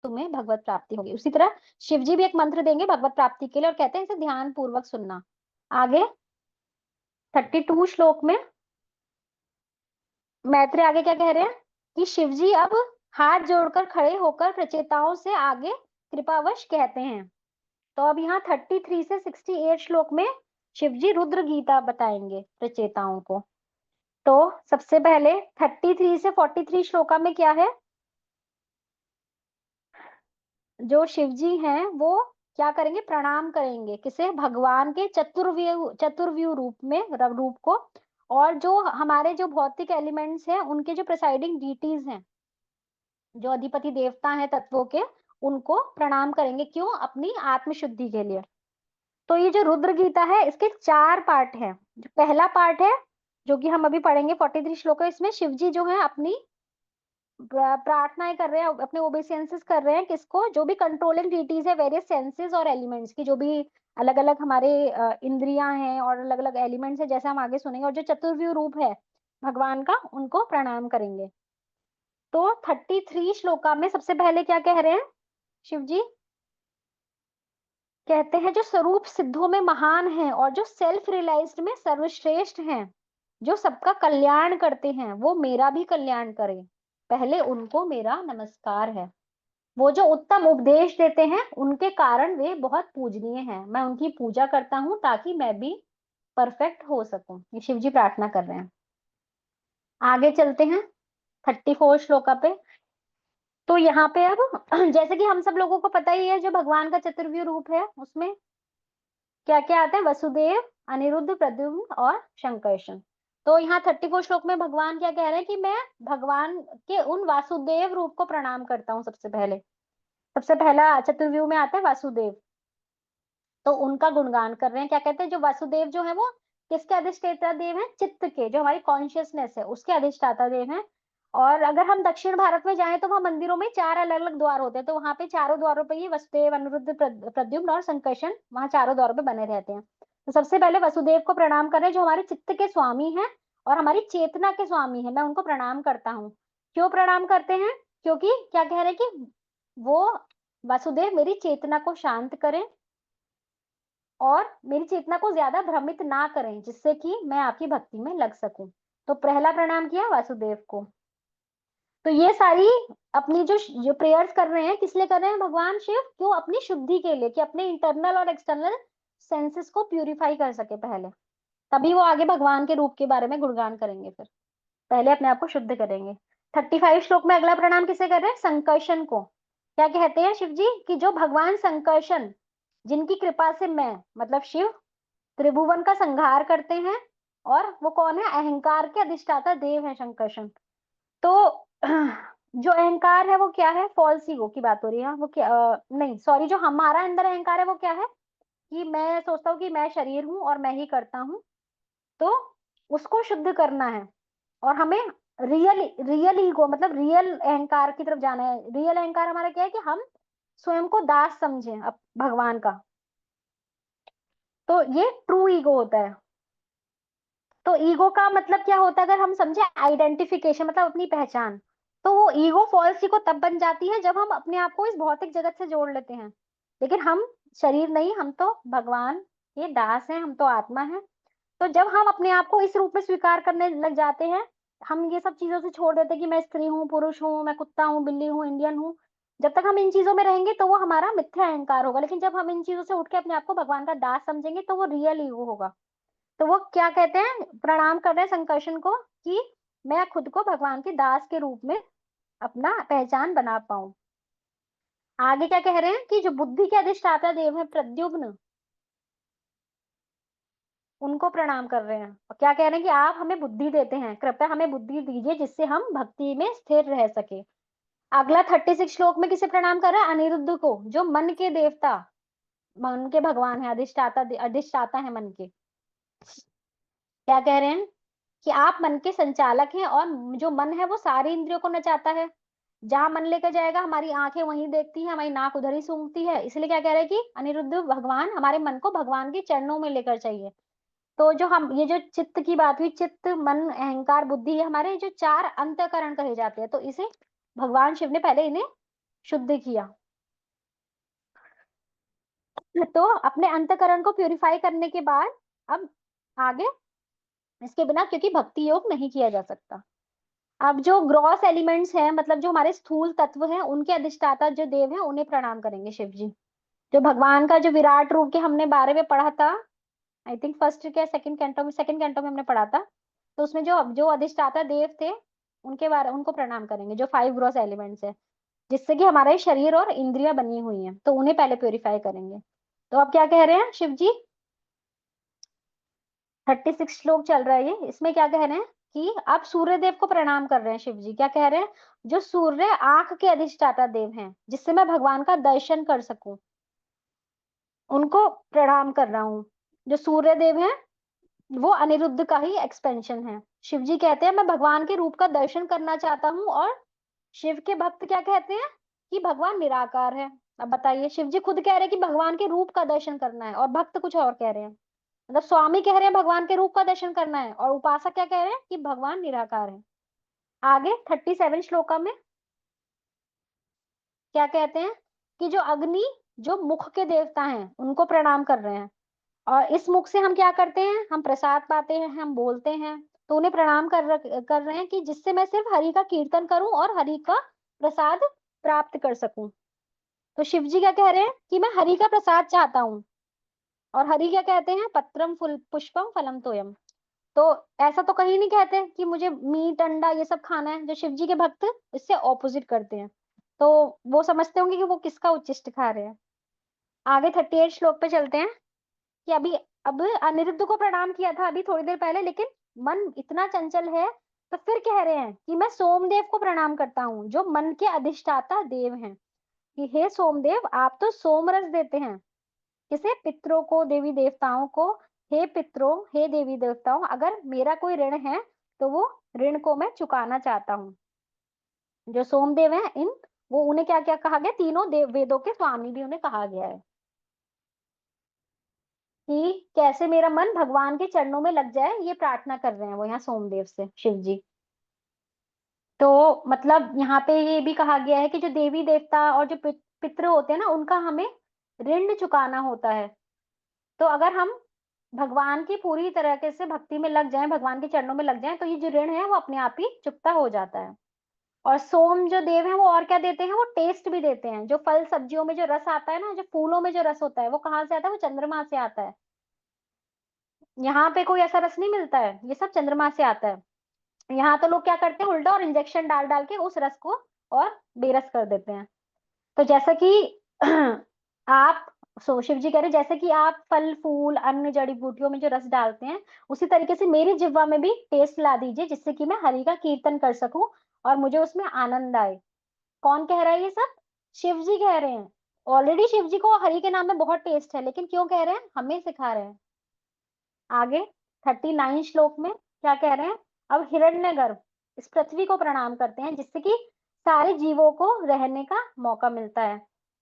तुम्हें भगवत प्राप्ति होगी। उसी तरह शिव जी भी एक मंत्र देंगे भगवत प्राप्ति के लिए, और कहते हैं इसे ध्यान पूर्वक सुनना। आगे 32 श्लोक में मैत्रेय आगे क्या कह रहे हैं कि शिव जी अब हाथ जोड़कर खड़े होकर प्रचेताओं से आगे कृपावश कहते हैं। तो अब यहाँ 33 से 68 श्लोक में शिव जी रुद्र गीता बताएंगे प्रचेताओं को। तो सबसे पहले 33 से 43 श्लोका में क्या है, जो शिव जी हैं वो क्या करेंगे, प्रणाम करेंगे किसे, भगवान के चतुर्व्यूह रूप को, और जो हमारे जो भौतिक एलिमेंट्स हैं उनके जो प्रिसाइडिंग डीटीज हैं, जो अधिपति देवता हैं तत्वों के, उनको प्रणाम करेंगे। क्यों? अपनी आत्मशुद्धि के लिए। तो ये जो रुद्र गीता है इसके 4 पार्ट हैं। जो पहला पार्ट है जो कि हम अभी पढ़ेंगे 43 श्लोक है, इसमें शिव जी जो है अपनी प्रार्थनाएं कर रहे हैं, अपने ओबेसेंसेस कर रहे हैं किसको, जो भी कंट्रोलिंग डीटीज है वेरियस सेंसेस और एलिमेंट्स की, जो भी अलग अलग हमारे इंद्रियां हैं और अलग अलग एलिमेंट्स है, जैसे हम आगे सुनेंगे, और जो चतुर्व्यूह रूप है भगवान का, उनको प्रणाम करेंगे। तो 33 श्लोका में सबसे पहले क्या कह रहे हैं शिव जी? कहते हैं जो स्वरूप सिद्धों में महान है और जो सेल्फ रियलाइज्ड में सर्वश्रेष्ठ हैं, जो सबका कल्याण करते हैं, वो मेरा भी कल्याण करें, पहले उनको मेरा नमस्कार है। वो जो उत्तम उपदेश देते हैं उनके कारण वे बहुत पूजनीय हैं, मैं उनकी पूजा करता हूं ताकि मैं भी परफेक्ट हो सकूं। ये शिव जी प्रार्थना कर रहे हैं। आगे चलते हैं 34 श्लोका पे। तो यहाँ पे अब जैसे कि हम सब लोगों को पता ही है, जो भगवान का चतुर्व्यूह रूप है उसमें क्या क्या आता है? वसुदेव, अनिरुद्ध, प्रद्युम्न और शंकरषण। तो यहाँ 34 श्लोक में भगवान क्या कह रहे हैं कि मैं भगवान के उन वासुदेव रूप को प्रणाम करता हूँ। सबसे पहले, सबसे पहला चतुर्व्यूह में आता है वासुदेव, तो उनका गुणगान कर रहे हैं। क्या कहते हैं? जो वासुदेव जो है वो किसके अधिष्ठाता देव है? चित्त के, जो हमारी कॉन्शियसनेस है उसके अधिष्ठाता देव है। और अगर हम दक्षिण भारत में जाएं तो वहां मंदिरों में 4 अलग अलग द्वार होते हैं, तो वहां पे चारों द्वारों पे ये वसुदेव, अनिरुद्ध, प्रद्युम्न और संकर्षण वहां चारों द्वारों पे बने रहते हैं। तो सबसे पहले वसुदेव को प्रणाम कर रहे हैं, जो हमारे चित्त के स्वामी हैं और हमारी चेतना के स्वामी है, मैं उनको प्रणाम करता हूँ। क्यों प्रणाम करते हैं? क्योंकि क्या कह रहे हैं कि वो वासुदेव मेरी चेतना को शांत करें और मेरी चेतना को ज्यादा भ्रमित ना करें, जिससे कि मैं आपकी भक्ति में लग सकूं। तो पहला प्रणाम किया वासुदेव को। तो ये सारी अपनी जो प्रेयर्स कर रहे हैं, किस लिए कर रहे हैं भगवान शिव? क्यों? अपनी शुद्धि के लिए, कि अपने इंटरनल और एक्सटर्नल सेंसेस को प्यूरिफाई कर सके पहले, तभी वो आगे भगवान के रूप के बारे में गुणगान करेंगे। फिर पहले अपने आप को शुद्ध करेंगे। 35 श्लोक में अगला प्रणाम किसे कर रहे हैं? संकर्षण को। क्या कहते हैं शिव जी? कि जो भगवान संकर्षण, जिनकी कृपा से मैं मतलब शिव त्रिभुवन का संहार करते हैं, और वो कौन है? अहंकार के अधिष्ठाता देव है संकर्षण। तो जो अहंकार है वो क्या है? फॉल्स ईगो की बात हो रही है। वो क्या नहीं सॉरी, जो हमारा अंदर अहंकार है वो क्या है? कि मैं सोचता हूँ कि मैं शरीर हूँ और मैं ही करता हूँ। तो उसको शुद्ध करना है, और हमें रियल ईगो मतलब रियल अहंकार की तरफ जाना है। रियल अहंकार हमारा क्या है? कि हम स्वयं को दास समझें अब भगवान का। तो ये ट्रू ईगो होता है। तो ईगो का मतलब क्या होता है? अगर हम समझे आइडेंटिफिकेशन मतलब अपनी पहचान, तो वो ईगो फॉल्स ईगो तब बन जाती है जब हम अपने आप को इस भौतिक जगत से जोड़ लेते हैं। लेकिन हम शरीर नहीं, हम तो भगवान के दास हैं, हम तो आत्मा है। तो जब हम अपने आप को इस रूप में स्वीकार करने लग जाते हैं, हम ये सब चीजों से छोड़ देते हैं कि मैं स्त्री हूँ, पुरुष हूँ, मैं कुत्ता हूँ, बिल्ली हूँ, इंडियन हूँ। जब तक हम इन चीजों में रहेंगे तो वो हमारा मिथ्या अहंकार होगा। लेकिन जब हम इन चीजों से उठ के अपने आप को भगवान का दास समझेंगे तो वो रियल ईगो होगा। तो वो क्या कहते हैं? प्रणाम कर रहे हैं संकर्षण को कि मैं खुद को भगवान के दास के रूप में अपना पहचान बना पाऊं। आगे क्या कह रहे हैं? कि जो बुद्धि के अधिष्ठाता देव है प्रद्युम्न, उनको प्रणाम कर रहे हैं। और क्या कह रहे हैं? कि आप हमें बुद्धि देते हैं, कृपया हमें बुद्धि दीजिए जिससे हम भक्ति में स्थिर रह सके। अगला 36 श्लोक में किसे प्रणाम कर रहा है? अनिरुद्ध को, जो मन के देवता, मन के भगवान है, अधिष्ठाता है मन के। क्या कह रहे हैं? कि आप मन के संचालक हैं, और जो मन है वो सारी इंद्रियों को नचाता है। जहां मन लेकर जाएगा हमारी आंखें वहीं देखती है, हमारी नाक उधर ही सूंघती है। इसलिए क्या कह रहे हैं? कि अनिरुद्ध भगवान हमारे मन को भगवान के चरणों में लेकर चाहिए। तो जो हम ये जो चित्त की बात हुई, चित्त, मन, अहंकार, बुद्धि, ये हमारे जो 4 अंतःकरण कहे जाते हैं। तो इसे भगवान शिव ने पहले इन्हें शुद्ध किया। तो अपने अंतःकरण को प्यूरिफाई करने के बाद अब आगे इसके बिना, क्योंकि भक्ति योग नहीं किया जा सकता। अब जो ग्रॉस एलिमेंट्स हैं, मतलब जो हमारे स्थूल तत्व हैं, उनके अधिष्ठाता जो देव हैं उन्हें प्रणाम करेंगे शिव जी। जो भगवान का जो विराट रूप के हमने बारे में पढ़ा था, आई थिंक फर्स्ट क्या सेकंड कैंटो में हमने पढ़ा था। तो उसमें जो जो अधिष्ठाता देव थे उनको प्रणाम करेंगे, जो 5 ग्रॉस एलिमेंट्स है, जिससे कि हमारे शरीर और इंद्रियां बनी हुई हैं, तो उन्हें पहले प्योरीफाई करेंगे। तो अब क्या कह रहे हैं शिव जी? 36 श्लोक चल रहा है ये। इसमें क्या कह रहे हैं? कि आप सूर्य देव को प्रणाम कर रहे हैं शिव जी। क्या कह रहे हैं? जो सूर्य आंख के अधिष्ठाता देव हैं, जिससे मैं भगवान का दर्शन कर सकूं, उनको प्रणाम कर रहा हूँ। जो सूर्य देव है वो अनिरुद्ध का ही एक्सपेंशन है। शिव जी कहते हैं मैं भगवान के रूप का दर्शन करना चाहता हूँ, और शिव के भक्त क्या कहते हैं कि भगवान निराकार है। अब बताइए, शिव जी खुद कह रहे हैं कि भगवान के रूप का दर्शन करना है और भक्त कुछ और कह रहे हैं। मतलब स्वामी कह रहे हैं भगवान के रूप का दर्शन करना है और उपासक क्या कह रहे हैं कि भगवान निराकार है। आगे 37 श्लोका में क्या कहते हैं कि जो अग्नि, जो मुख के देवता हैं उनको प्रणाम कर रहे हैं, और इस मुख से हम क्या करते हैं, हम प्रसाद पाते हैं, हम बोलते हैं, तो उन्हें प्रणाम कर रहे हैं कि जिससे मैं सिर्फ हरि का कीर्तन करूं और हरि का प्रसाद प्राप्त कर सकूं। तो शिव जी क्या कह रहे हैं कि मैं हरि का प्रसाद चाहता हूँ, और हरि क्या कहते हैं, पत्रम फुल पुष्पम फलम तोयम। तो ऐसा तो कहीं नहीं कहते कि मुझे मीट अंडा ये सब खाना है। जो शिव जी के भक्त इससे ऑपोजिट करते हैं, तो वो समझते होंगे कि वो किसका उच्चिष्ट खा रहे हैं। आगे 38 श्लोक पे चलते हैं कि अभी अब अनिरुद्ध को प्रणाम किया था अभी थोड़ी देर पहले, लेकिन मन इतना चंचल है, तो फिर कह रहे हैं कि मैं सोमदेव को प्रणाम करता हूँ जो मन के अधिष्ठाता देव हैं, कि हे सोमदेव आप तो सोमरस देते हैं। किसे, पितरों को, देवी देवताओं को। हे पितरों, हे देवी देवताओं, अगर मेरा कोई ऋण है तो वो ऋण को मैं चुकाना चाहता हूँ। जो सोमदेव हैं इन, वो उन्हें क्या क्या कहा गया, तीनों देव वेदों के स्वामी भी उन्हें कहा गया है, कि कैसे मेरा मन भगवान के चरणों में लग जाए, ये प्रार्थना कर रहे हैं वो यहाँ सोमदेव से शिव जी। तो मतलब यहाँ पे ये भी कहा गया है कि जो देवी देवता और जो पितृ होते हैं ना, उनका हमें ऋण चुकाना होता है। तो अगर हम भगवान की पूरी तरीके से भक्ति में लग जाएं, भगवान के चरणों में लग जाएं, तो ये जो ऋण है वो अपने आप ही चुकता हो जाता है। और सोम जो देव है वो और क्या देते हैं, वो टेस्ट भी देते हैं। जो फल सब्जियों में जो रस आता है ना, जो फूलों में जो रस होता है, वो कहाँ से आता है, वो चंद्रमा से आता है। यहाँ पे कोई ऐसा रस नहीं मिलता है, ये सब चंद्रमा से आता है। यहाँ तो लोग क्या करते हैं, उल्टा और इंजेक्शन डाल डाल के उस रस को और बेरस कर देते हैं। तो जैसा कि आप, शिव जी कह रहे जैसे कि आप फल फूल अन्न जड़ी बूटियों में जो रस डालते हैं, उसी तरीके से मेरी जिह्वा में भी टेस्ट ला दीजिए, जिससे कि मैं हरि का कीर्तन कर सकूं और मुझे उसमें आनंद आए। कौन कह रहा है ये सब, शिव जी कह रहे हैं। ऑलरेडी शिव जी को हरि के नाम में बहुत टेस्ट है, लेकिन क्यों कह रहे हैं, हमें सिखा रहे हैं। आगे 39 श्लोक में क्या कह रहे हैं, अब हिरण्यगर्भ इस पृथ्वी को प्रणाम करते हैं, जिससे कि सारे जीवों को रहने का मौका मिलता है।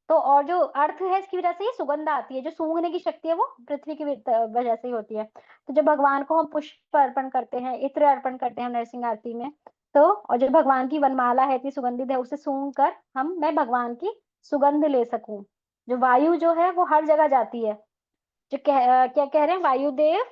तो और जो अर्थ है इसकी वजह से ही सुगंध आती है, जो सूंघने की शक्ति है वो पृथ्वी की वजह से ही होती है। तो जब भगवान को हम पुष्प अर्पण करते हैं, इत्र अर्पण करते हैं नरसिंह आरती में, तो और जो भगवान की वनमाला है इतनी सुगंधित है, उसे सूंघ कर मैं भगवान की सुगंध ले सकूं। जो वायु जो है वो हर जगह जाती है। जो क्या कह रहे हैं, वायुदेव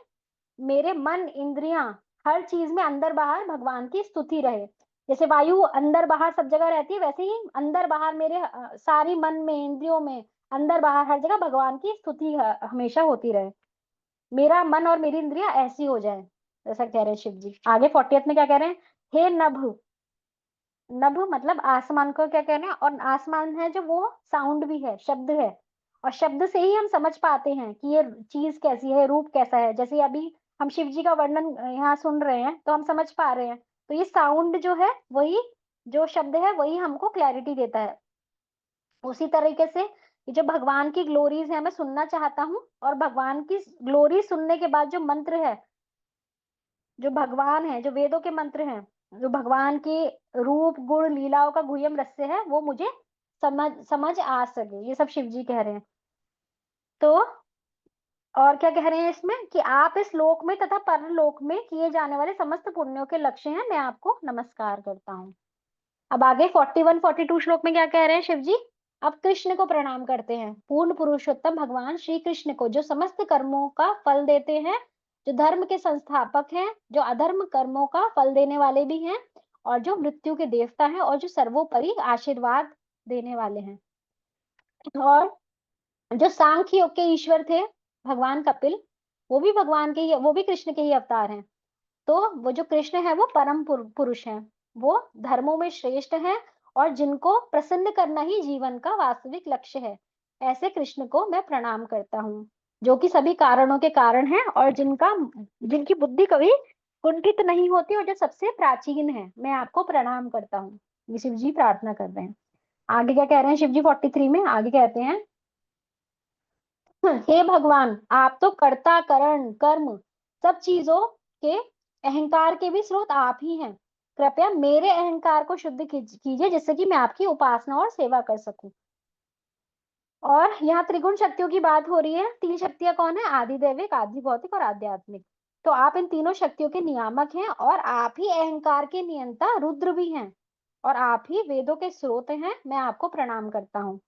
मेरे मन इंद्रियां हर चीज में अंदर बाहर भगवान की स्तुति रहे। जैसे वायु अंदर बाहर सब जगह रहती है, वैसे ही अंदर बाहर मेरे सारी मन में, इंद्रियों में, अंदर बाहर हर जगह भगवान की स्तुति हमेशा होती रहे। मेरा मन और मेरी इंद्रियां ऐसी हो जाए, ऐसा कह रहे हैं शिव जी। आगे 40 में क्या कह रहे हैं, हे नभ। नभ मतलब आसमान को क्या कह रहे हैं, और आसमान है जो वो साउंड भी है, शब्द है, और शब्द से ही हम समझ पाते हैं कि ये चीज कैसी है, रूप कैसा है। जैसे अभी हम शिव जी का वर्णन यहाँ सुन रहे हैं तो हम समझ पा रहे हैं, तो ये साउंड जो है वही, जो शब्द है वही हमको क्लैरिटी देता है। उसी तरीके से ये जो भगवान की ग्लोरीज है मैं सुनना चाहता हूँ, और भगवान की ग्लोरी सुनने के बाद जो मंत्र है, जो भगवान है, जो वेदों के मंत्र हैं, जो भगवान के रूप गुण लीलाओं का गुह्यम रहस्य है, वो मुझे समझ आ सके, ये सब शिव जी कह रहे हैं। तो और क्या कह रहे हैं इसमें, कि आप इस लोक में तथा परलोक में किए जाने वाले समस्त पुण्यों के लक्ष्य हैं, मैं आपको नमस्कार करता हूँ। अब आगे 41 42 श्लोक में क्या कह रहे हैं शिव जी, अब कृष्ण को प्रणाम करते हैं, पूर्ण पुरुषोत्तम भगवान श्री कृष्ण को, जो समस्त कर्मों का फल देते हैं, जो धर्म के संस्थापक हैं, जो अधर्म कर्मों का फल देने वाले भी हैं, और जो मृत्यु के देवता हैं, और जो सर्वोपरि आशीर्वाद देने वाले हैं। और जो सांख्य योग के ईश्वर थे भगवान कपिल, वो भी भगवान के ही, वो भी कृष्ण के ही अवतार हैं। तो वो जो कृष्ण है वो परम पुरुष हैं, वो धर्मों में श्रेष्ठ हैं, और जिनको प्रसन्न करना ही जीवन का वास्तविक लक्ष्य है, ऐसे कृष्ण को मैं प्रणाम करता हूँ, जो कि सभी कारणों के कारण हैं, और जिनकी बुद्धि कभी कुंठित नहीं होती, और जो सबसे प्राचीन है, मैं आपको प्रणाम करता हूँ। ये शिव जी प्रार्थना कर रहे हैं। आगे क्या कह रहे हैं शिव जी 43 में, आगे कहते हैं, हे भगवान आप तो कर्ता करण कर्म सब चीजों के अहंकार के भी स्रोत आप ही हैं। कृपया मेरे अहंकार को शुद्ध कीजिए जिससे कि मैं आपकी उपासना और सेवा कर सकूं। और यहाँ त्रिगुण शक्तियों की बात हो रही है। 3 शक्तियां कौन है? आदि दैविक, आदि भौतिक और आध्यात्मिक। तो आप इन तीनों शक्तियों के नियामक हैं और आप ही अहंकार के नियंता रुद्र भी हैं और आप ही वेदों के स्रोत हैं। मैं आपको प्रणाम करता हूँ।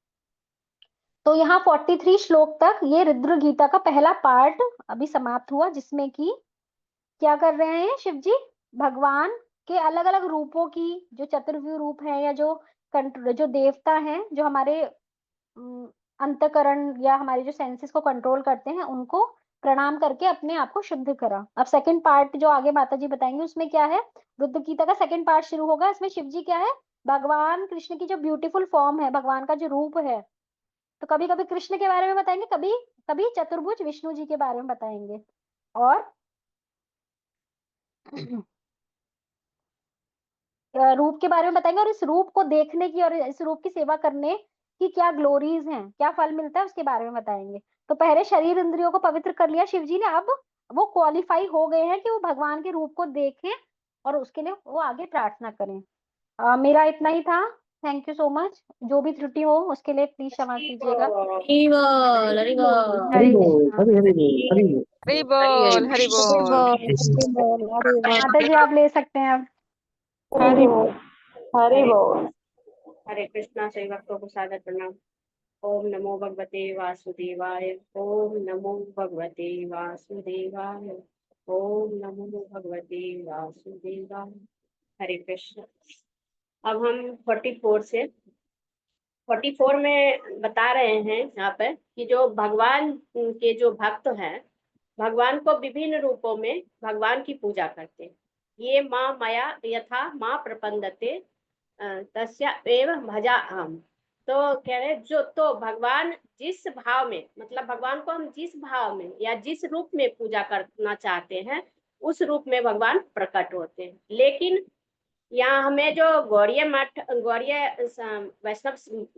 तो यहाँ 43 श्लोक तक ये रुद्र गीता का पहला पार्ट अभी समाप्त हुआ, जिसमें कि क्या कर रहे हैं शिव जी? भगवान के अलग अलग रूपों की, जो चतुर्व्यूह रूप है या जो देवता हैं, जो हमारे अंतकरण या हमारे जो सेंसेस को कंट्रोल करते हैं, उनको प्रणाम करके अपने आप को शुद्ध करा। अब सेकंड पार्ट जो आगे माता जी बताएंगे उसमें क्या है, रुद्र गीता का सेकंड पार्ट शुरू होगा। इसमें शिव जी क्या है? भगवान कृष्ण की जो ब्यूटीफुल फॉर्म है, भगवान का जो रूप है। तो कभी कभी कृष्ण के बारे में बताएंगे, कभी कभी चतुर्भुज विष्णु जी के बारे में बताएंगे, और रूप के बारे में बताएंगे, और इस रूप को देखने की और इस रूप की सेवा करने की क्या ग्लोरीज हैं, क्या फल मिलता है, उसके बारे में बताएंगे। तो पहले शरीर इंद्रियों को पवित्र कर लिया शिव जी ने, अब वो क्वालिफाई हो गए हैं कि वो भगवान के रूप को देखें और उसके लिए वो आगे प्रार्थना करें। मेरा इतना ही था। Thank you so much. जो भी त्रुटि हो उसके लिए प्लीज क्षमा कीजिएगा। हरि बोल, हरि बोल। हरि हरे बोल, कृष्णा। हरि हरि बोल, हरि बोल। हरि बोल, हरि बोल। माता जी आप ले सकते हैं अब। हरि बोल, हरि बोल। हरे कृष्णा। सभी भक्तों को सादर प्रणाम। ओम नमो भगवते वासुदेवाय। ओम नमो भगवते वासुदेवाय। ओम नमो भगवते वासुदेवाय। हरे कृष्ण। अब हम 44 में बता रहे हैं यहाँ पर कि जो भगवान के जो भक्त हैं, भगवान को विभिन्न रूपों में भगवान की पूजा करते हैं। ये माँ माया यथा माँ प्रपंदते तस्या एव भजा हम। तो कह रहे जो, तो भगवान जिस भाव में, मतलब भगवान को हम जिस भाव में या जिस रूप में पूजा करना चाहते हैं, उस रूप में भगवान प्रकट होते हैं। लेकिन यहाँ हमें जो गौड़ीय वैष्णव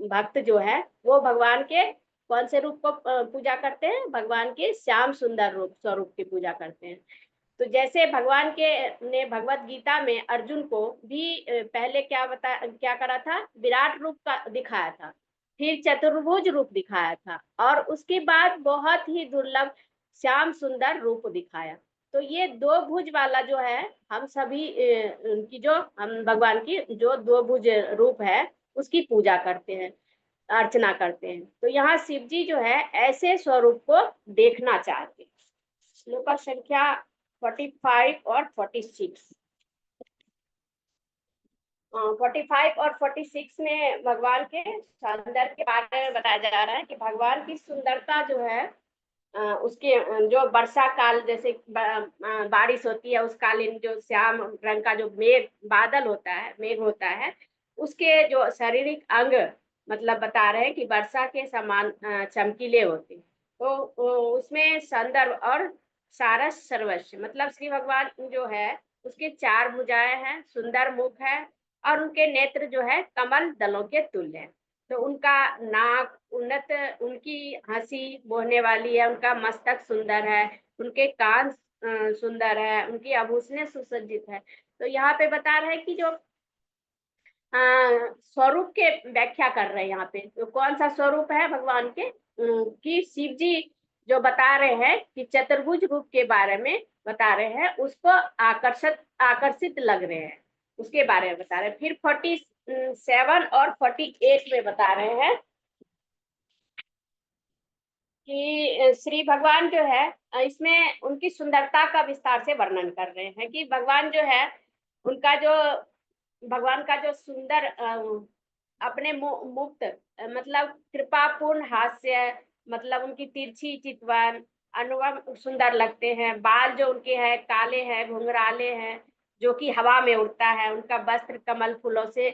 भक्त जो है, वो भगवान के कौन से रूप को पूजा करते हैं? भगवान के श्याम सुंदर रूप स्वरूप की पूजा करते हैं। तो जैसे भगवान के ने भगवत गीता में अर्जुन को भी पहले क्या करा था? विराट रूप का दिखाया था, फिर चतुर्भुज रूप दिखाया था, और उसके बाद बहुत ही दुर्लभ श्याम सुंदर रूप दिखाया। तो ये 2 भुज वाला जो है, हम सभी उनकी जो हम भगवान की जो 2 भुज रूप है उसकी पूजा करते हैं, अर्चना करते हैं। तो यहाँ शिव जी जो है ऐसे स्वरूप को देखना चाहते हैं। श्लोक संख्या 45 और 46। 45 और 46 में भगवान के सौंदर्य के बारे में बताया जा रहा है कि भगवान की सुंदरता जो है, उसके जो वर्षा काल जैसे बारिश होती है, उस कालीन जो श्याम रंग का जो बादल होता है, मेघ होता है, उसके जो शारीरिक अंग मतलब बता रहे हैं कि वर्षा के समान चमकीले होते। तो उसमें सौंदर्य और सारस सर्वस्व, मतलब श्री भगवान जो है उसके 4 भुजाएं हैं, सुंदर मुख है, और उनके नेत्र जो है कमल दलों के तुल्य है। तो उनका नाक उन्नत, उनकी हंसी मोहने वाली है, उनका मस्तक सुंदर है, उनके कान सुंदर है, उनकी आभूषणें सुसज्जित है। तो यहाँ पे बता रहे हैं कि जो स्वरूप के व्याख्या कर रहे हैं यहाँ पे, तो कौन सा स्वरूप है भगवान के, कि शिव जी जो बता रहे हैं कि चतुर्भुज रूप के बारे में बता रहे हैं, उसको आकर्षित लग रहे हैं, उसके बारे में बता रहे हैं। फिर 47 और 48 में बता रहे हैं कि श्री भगवान जो है, इसमें उनकी सुंदरता का विस्तार से वर्णन कर रहे हैं कि भगवान जो है, उनका जो भगवान का जो सुंदर अपने मुक्त मतलब कृपापूर्ण हास्य, मतलब उनकी तिरछी चितवन अनुभव सुंदर लगते हैं। बाल जो उनके हैं काले हैं, घुंघराले हैं, जो कि हवा में उड़ता है। उनका वस्त्र कमल फूलों से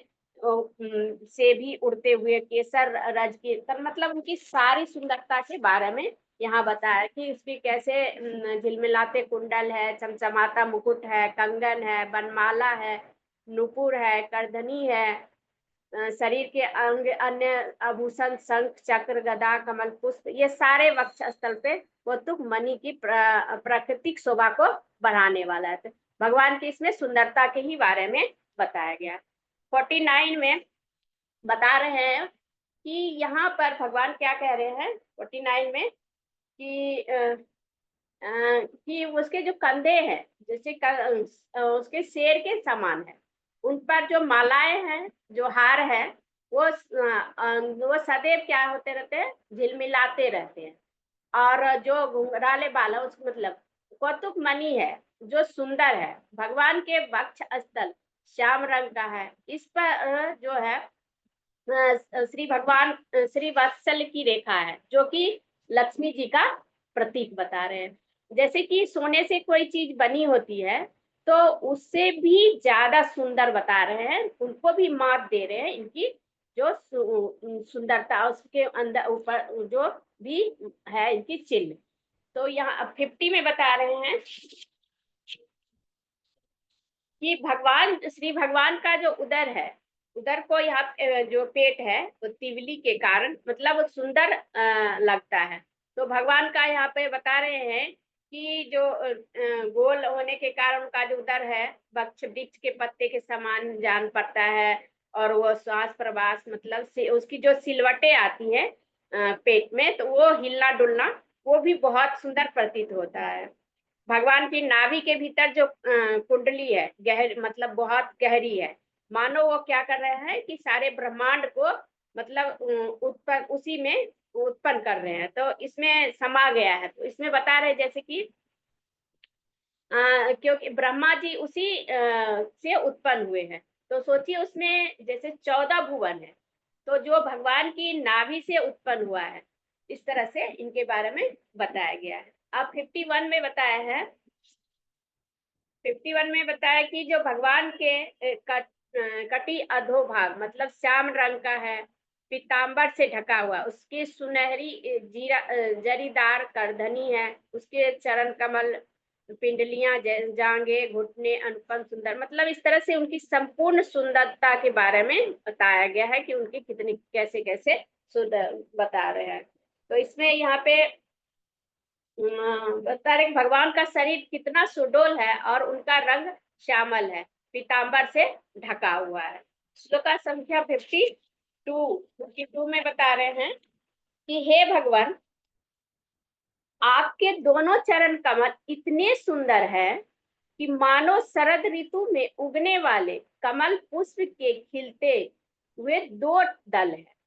भी उड़ते हुए केसर रज के, मतलब उनकी सारी सुंदरता के बारे में यहाँ बताया कि उसकी कैसे झिलमिलाते कुंडल है, चमचमाता मुकुट है, कंगन है, बनमाला है, नुपुर है, करधनी है, शरीर के अंग अन्य आभूषण शंख चक्र गदा कमल पुष्प, ये सारे वक्षस्थल पे कौतुक मणि की प्राकृतिक शोभा को बढ़ाने वाला है। भगवान की इसमें सुंदरता के ही बारे में बताया गया। 49 में बता रहे हैं कि यहाँ पर भगवान क्या कह रहे हैं 49 में कि उसके जो कंधे हैं जैसे उसके शेर के समान है, उन पर जो मालाएं हैं, जो हार है, वो सदैव क्या होते रहते हैं, झिलमिलाते रहते हैं। और जो घुंघराले बाल है, उसको मतलब कौतुक मणि है जो सुंदर है। भगवान के वक्ष स्थल श्याम रंग का है। इस पर जो है श्री भगवान श्री वात्सल्य की रेखा है, जो कि लक्ष्मी जी का प्रतीक बता रहे हैं। जैसे कि सोने से कोई चीज बनी होती है तो उससे भी ज्यादा सुंदर बता रहे हैं, उनको भी मात दे रहे हैं इनकी जो सुंदरता, उसके अंदर ऊपर जो भी है इनकी चिन्ह। तो यहाँ 50 में बता रहे हैं कि भगवान श्री भगवान का जो उदर है, उदर को यहाँ जो पेट है वो तिवली के कारण मतलब सुंदर लगता है। तो भगवान का यहाँ पे बता रहे हैं कि जो गोल होने के कारण उनका जो उदर है वृक्ष के पत्ते के समान जान पड़ता है, और वो श्वास प्रवास मतलब से उसकी जो सिलवटें आती है पेट में, तो वो हिलना डुलना वो भी बहुत सुंदर प्रतीत होता है। भगवान की नाभि के भीतर जो कुंडली है गहर मतलब बहुत गहरी है, मानो वो क्या कर रहे हैं कि सारे ब्रह्मांड को मतलब उत्पन्न उसी में उत्पन्न कर रहे हैं, तो इसमें समा गया है। तो इसमें बता रहे जैसे कि क्योंकि ब्रह्मा जी उसी से उत्पन्न हुए हैं, तो सोचिए उसमें जैसे 14 भुवन है, तो जो भगवान की नाभि से उत्पन्न हुआ है, इस तरह से इनके बारे में बताया गया है। अब 51 में बताया है, 51 में बताया कि जो भगवान के कटी अधोभाग मतलब श्याम रंग का है, पीतांबर से ढका हुआ, उसकी सुनहरी जरीदार करधनी है, उसके चरण कमल, पिंडलियां, जांगे, घुटने अनुपम सुंदर, मतलब इस तरह से उनकी संपूर्ण सुंदरता के बारे में बताया गया है कि उनकी कितनी कैसे कैसे सुंदर बता रहे हैं। तो इसमें यहाँ पे बता रहे भगवान का शरीर कितना सुडोल है और उनका रंग श्यामल है, पीतांबर से ढका हुआ है। श्लोका संख्या 52 में बता रहे हैं कि हे भगवान, आपके दोनों चरण कमल इतने सुंदर है कि मानो शरद ऋतु में उगने वाले कमल पुष्प के खिलते हुए दो दल है।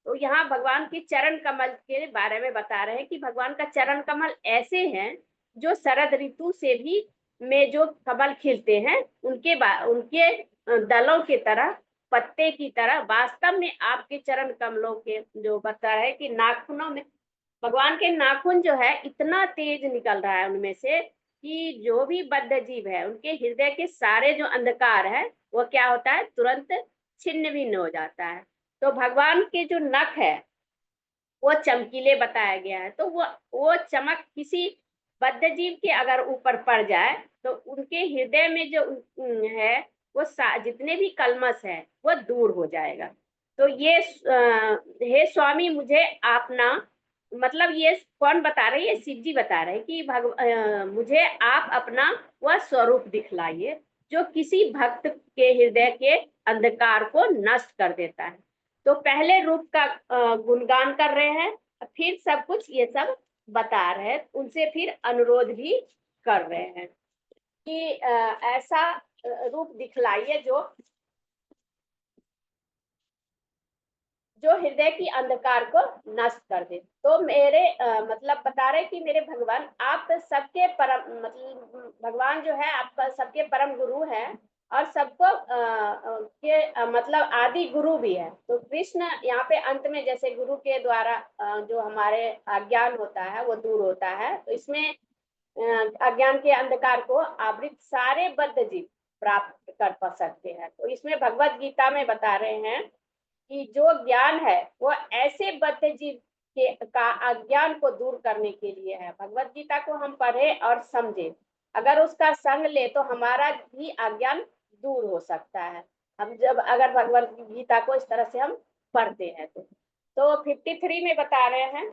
तो यहाँ भगवान के चरण कमल के बारे में बता रहे हैं कि भगवान का चरण कमल ऐसे हैं जो शरद ऋतु से भी में जो कमल खिलते हैं उनके दलों की तरह, पत्ते की तरह वास्तव में आपके चरण कमलों के जो बता रहे कि नाखूनों में भगवान के नाखून जो है इतना तेज निकल रहा है उनमें से कि जो भी बद्ध जीव है उनके हृदय के सारे जो अंधकार है वो क्या होता है, तुरंत छिन्न भिन्न हो जाता है। तो भगवान के जो नख है वो चमकीले बताया गया है, तो वो चमक किसी बद्ध जीव के अगर ऊपर पड़ जाए तो उनके हृदय में जो है वो जितने भी कलमश है वो दूर हो जाएगा। तो ये हे स्वामी मुझे आपना मतलब ये कौन बता रहे हैं, ये शिव जी बता रहे हैं कि मुझे आप अपना वह स्वरूप दिखलाइए जो किसी भक्त के हृदय के अंधकार को नष्ट कर देता है। तो पहले रूप का गुणगान कर रहे हैं, फिर सब कुछ ये सब बता रहे हैं, उनसे फिर अनुरोध भी कर रहे हैं कि ऐसा रूप दिखलाइए जो हृदय की अंधकार को नष्ट कर दे। तो मेरे मतलब बता रहे कि मेरे भगवान आप सबके परम मतलब भगवान जो है आपका सबके परम गुरु है और सबको के मतलब आदि गुरु भी है। तो कृष्ण यहाँ पे अंत में जैसे गुरु के द्वारा जो हमारे अज्ञान होता है वो दूर होता है, तो इसमें अज्ञान के अंधकार को आवृत सारे बद्ध जीव प्राप्त कर सकते हैं। तो इसमें भगवत गीता में बता रहे हैं कि जो ज्ञान है वो ऐसे बद्ध जीव के का अज्ञान को दूर करने के लिए है। भगवत गीता को हम पढ़े और समझे, अगर उसका संग ले तो हमारा भी अज्ञान दूर हो सकता है, हम जब अगर भगवत गीता को इस तरह से हम पढ़ते हैं तो 53 में बता रहे हैं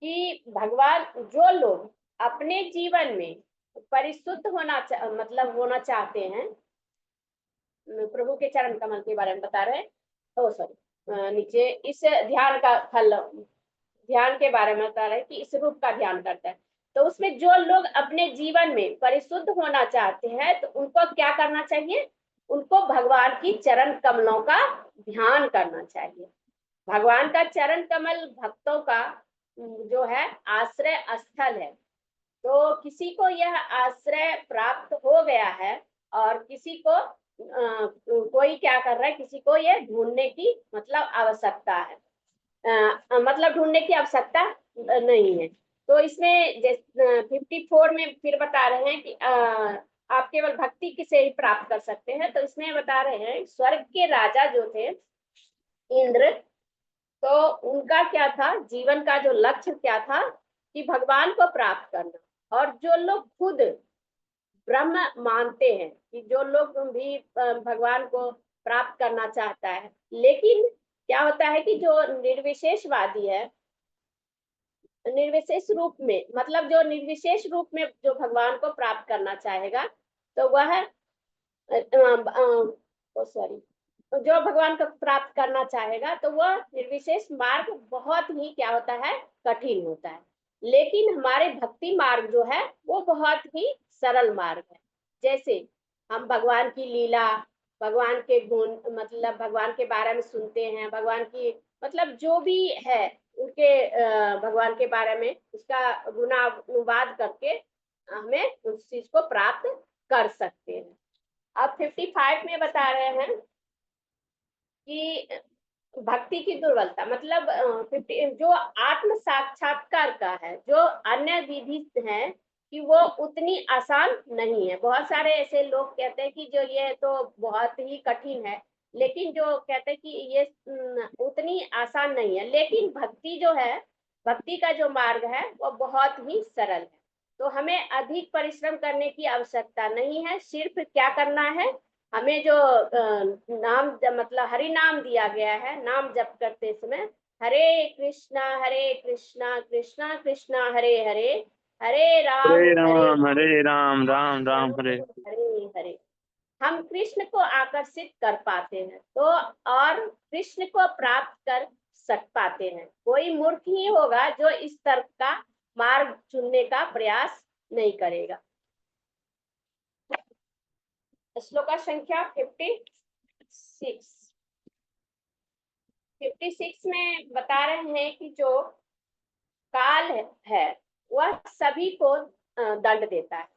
कि भगवान जो लोग अपने जीवन में परिशुद्ध मतलब होना चाहते हैं, प्रभु के चरण कमल के बारे में बता रहे हैं। ओ सॉरी, नीचे इस ध्यान का फल, ध्यान के बारे में बता रहे हैं कि इस रूप का ध्यान करता है। तो उसमें जो लोग अपने जीवन में परिशुद्ध होना चाहते हैं तो उनको क्या करना चाहिए? उनको भगवान की चरण कमलों का ध्यान करना चाहिए। भगवान का चरण कमल भक्तों का जो है आश्रय स्थल है। तो किसी को यह आश्रय प्राप्त हो गया है और किसी को कोई क्या कर रहा है, किसी को यह ढूंढने की मतलब आवश्यकता है, मतलब ढूंढने की आवश्यकता नहीं है। तो इसमें 54 में फिर बता रहे हैं कि आप केवल भक्ति से ही प्राप्त कर सकते हैं। तो इसमें बता रहे हैं स्वर्ग के राजा जो थे इंद्र, तो उनका क्या था, जीवन का जो लक्ष्य क्या था कि भगवान को प्राप्त करना। और जो लोग खुद ब्रह्म मानते हैं, कि जो लोग भी भगवान को प्राप्त करना चाहता है, लेकिन क्या होता है कि जो निर्विशेषवादी है, निर्विशेष रूप में मतलब जो निर्विशेष रूप में जो भगवान को प्राप्त करना चाहेगा, तो वह सॉरी, जो भगवान को प्राप्त करना चाहेगा तो वह निर्विशेष मार्ग बहुत ही क्या होता है, कठिन होता है। लेकिन हमारे भक्ति मार्ग जो है वो बहुत ही सरल मार्ग है। जैसे हम भगवान की लीला, भगवान के गुण, मतलब भगवान के बारे में सुनते हैं, भगवान की मतलब जो भी है उनके भगवान के बारे में उसका गुणानुवाद करके हमें उस चीज को प्राप्त कर सकते हैं। अब 55 में बता रहे हैं कि भक्ति की दुर्बलता, मतलब 50 जो आत्म साक्षात्कार का है, जो अन्य विधि है कि वो उतनी आसान नहीं है। बहुत सारे ऐसे लोग कहते हैं कि जो ये तो बहुत ही कठिन है, लेकिन जो कहते हैं कि ये उतनी आसान नहीं है। लेकिन भक्ति जो है, भक्ति का जो मार्ग है वो बहुत ही सरल है। तो हमें अधिक परिश्रम करने की आवश्यकता नहीं है। सिर्फ क्या करना है, हमें जो नाम मतलब हरि नाम दिया गया है, नाम जप करते समय हरे कृष्णा कृष्णा कृष्णा हरे हरे, हरे राम राम राम हरे। हरे हरे, हम कृष्ण को आकर्षित कर पाते हैं तो, और कृष्ण को प्राप्त कर पाते हैं। कोई मूर्ख ही होगा जो इस तरह का मार्ग चुनने का प्रयास नहीं करेगा। श्लोका संख्या 56 में बता रहे हैं कि जो काल है वह सभी को दंड देता है।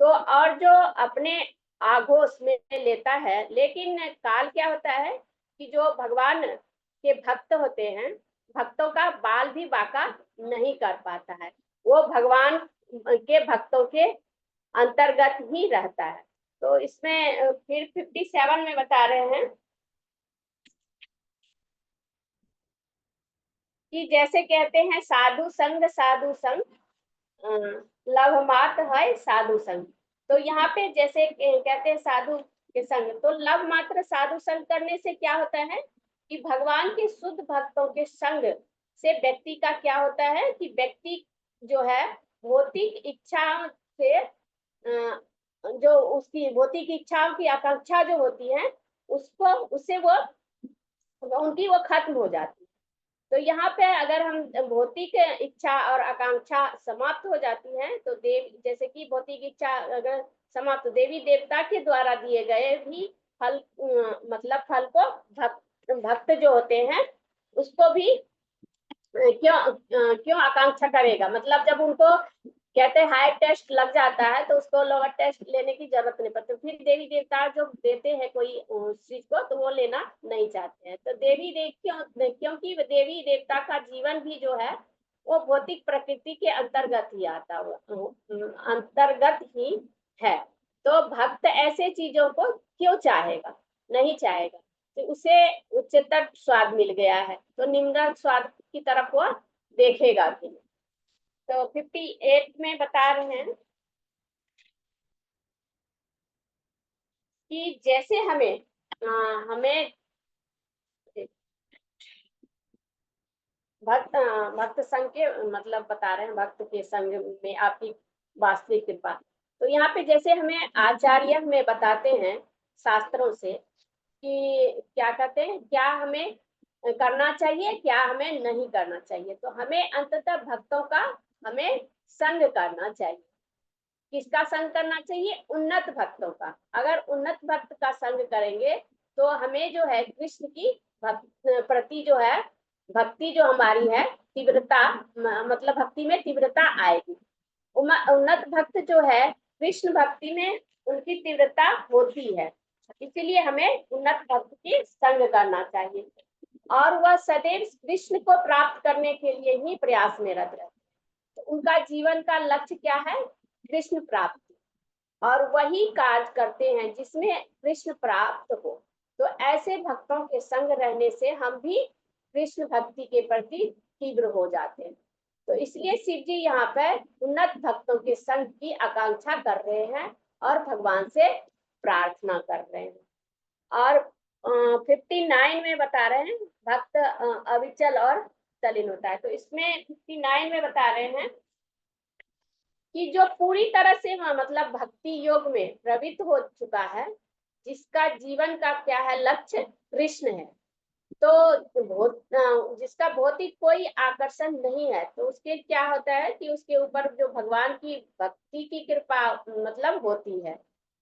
तो और जो अपने आघोष में लेता है, लेकिन काल क्या होता है कि जो भगवान के भक्त होते हैं, भक्तों का बाल भी बांका नहीं कर पाता है, वो भगवान के भक्तों के अंतर्गत ही रहता है। तो इसमें फिर 57 में बता रहे हैं कि जैसे कहते हैं साधु संग लव मात है साधु संग। तो यहाँ पे जैसे कहते हैं साधु के संग, तो लव मात्र साधु संग करने से क्या होता है कि भगवान के शुद्ध भक्तों के संग से व्यक्ति का क्या होता है कि व्यक्ति जो है भौतिक इच्छा से जो उसकी भौतिक इच्छाओं की आकांक्षा जो होती है उसको, उससे वो उनकी वो खत्म हो जाती है। तो यहाँ पे अगर हम भौतिक इच्छा और आकांक्षा समाप्त हो जाती है तो जैसे कि भौतिक इच्छा अगर समाप्त, देवी देवता के द्वारा दिए गए भी फल, मतलब फल को भक्त जो होते हैं उसको भी क्यों आकांक्षा करेगा। मतलब जब उनको कहते हैं हाई टेस्ट लग जाता है तो उसको लोअर टेस्ट लेने की जरूरत नहीं पड़ती। फिर देवी देवता जो देते हैं कोई चीज को तो वो लेना नहीं चाहते हैं। तो क्योंकि देवी देवता का जीवन भी जो है वो भौतिक प्रकृति के अंतर्गत ही आता हुआ, अंतर्गत ही है। तो भक्त ऐसे चीजों को क्यों चाहेगा, नहीं चाहेगा। तो उसे उच्चतर स्वाद मिल गया है तो निम्न स्वाद की तरफ वो देखेगा भी। तो 58 में बता रहे हैं कि जैसे हमें भक्त संघ के मतलब बता रहे हैं, भक्त के संग में आपकी वास्तविक कृपा। तो यहाँ पे जैसे हमें आचार्य हमें बताते हैं शास्त्रों से कि क्या कहते हैं, क्या हमें करना चाहिए, क्या हमें नहीं करना चाहिए। तो हमें अंततः भक्तों का हमें संग करना चाहिए। किसका संग करना चाहिए? उन्नत भक्तों का। अगर उन्नत भक्त का संग करेंगे तो हमें जो है कृष्ण की प्रति जो है भक्ति जो हमारी है तीव्रता, मतलब भक्ति में तीव्रता आएगी। उन्नत भक्त जो है कृष्ण भक्ति में उनकी तीव्रता होती है, इसीलिए हमें उन्नत भक्त की संग करना चाहिए। और वह सदैव कृष्ण को प्राप्त करने के लिए ही प्रयास में रत रहते हैं। तो उनका जीवन का लक्ष्य क्या है? कृष्ण प्राप्ति, और वही कार्य करते हैं जिसमें कृष्ण प्राप्त हो। तो ऐसे भक्तों के संग रहने से हम भी कृष्ण भक्ति के प्रति तीव्र हो जाते हैं। तो इसलिए शिव जी यहाँ पर उन्नत भक्तों के संग की आकांक्षा कर रहे हैं और भगवान से प्रार्थना कर रहे हैं। और 59 में बता रहे हैं भक्त अविचल और तल्लीन होता है। तो इसमें 59 में बता रहे हैं कि जो पूरी तरह से मतलब भक्ति योग में प्रवृत्त हो चुका है, जिसका जीवन का क्या है लक्ष्य कृष्ण है, तो जिसका भौतिक कोई आकर्षण नहीं है, तो उसके क्या होता है कि उसके ऊपर जो भगवान की भक्ति की कृपा मतलब होती है,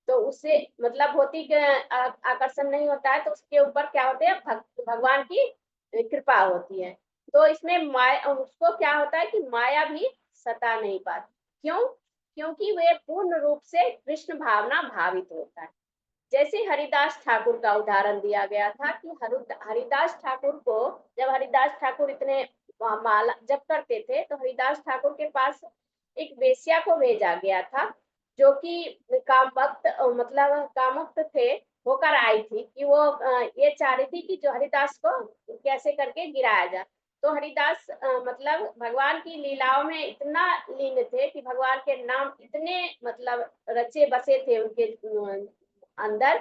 तो उससे मतलब भौतिक आकर्षण नहीं होता है, तो उसके ऊपर क्या होते हैं भगवान की कृपा होती है। तो इसमें माया, उसको क्या होता है कि माया भी सता नहीं पाती। क्यों? क्योंकि वे पूर्ण रूप से कृष्ण भावना भावित होता है। जैसे हरिदास ठाकुर का उदाहरण दिया गया था कि हरिदास ठाकुर को, जब हरिदास ठाकुर इतने माला जप करते थे, तो हरिदास ठाकुर के पास एक वेश्या को भेजा गया था जो कि कामभक्त मतलब कामुक्त थे, होकर आई थी कि वो ये चाह रही थी कि जो हरिदास को कैसे करके गिराया जाए। तो हरिदास मतलब भगवान की लीलाओं में इतना लीन थे कि भगवान के नाम इतने मतलब रचे बसे थे उनके अंदर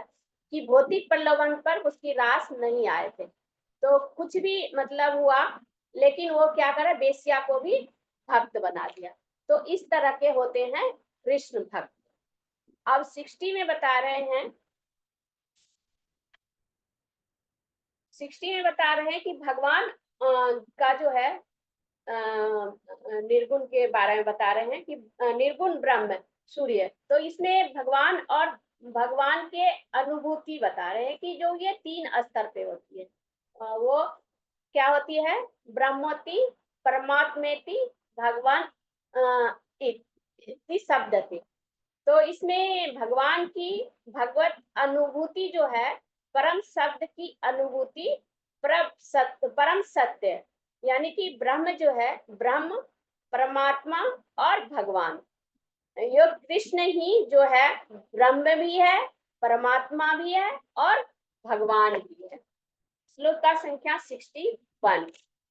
कि भौतिक प्रलोभन पर उसकी रास नहीं आए थे। तो कुछ भी मतलब हुआ, लेकिन वो क्या करे, वेश्या को भी भक्त बना दिया। तो इस तरह के होते हैं कृष्ण भक्त। अब 60 में बता रहे हैं, 60 में बता रहे हैं कि भगवान का जो है निर्गुण के बारे में बता रहे हैं कि निर्गुण ब्रह्म सूर्य। तो इसमें भगवान और भगवान के अनुभूति बता रहे हैं कि जो ये 3 स्तर पे होती है, वो क्या होती है? ब्रह्मोति, परमात्मेति, भगवान इति शब्द थे। तो इसमें भगवान की भगवत अनुभूति जो है, परम शब्द की अनुभूति, परम सत्य, यानी कि ब्रह्म जो है, ब्रह्म, परमात्मा और भगवान, ये कृष्ण ही जो है ब्रह्म भी है, परमात्मा भी है और भगवान भी है। श्लोक का संख्या 61।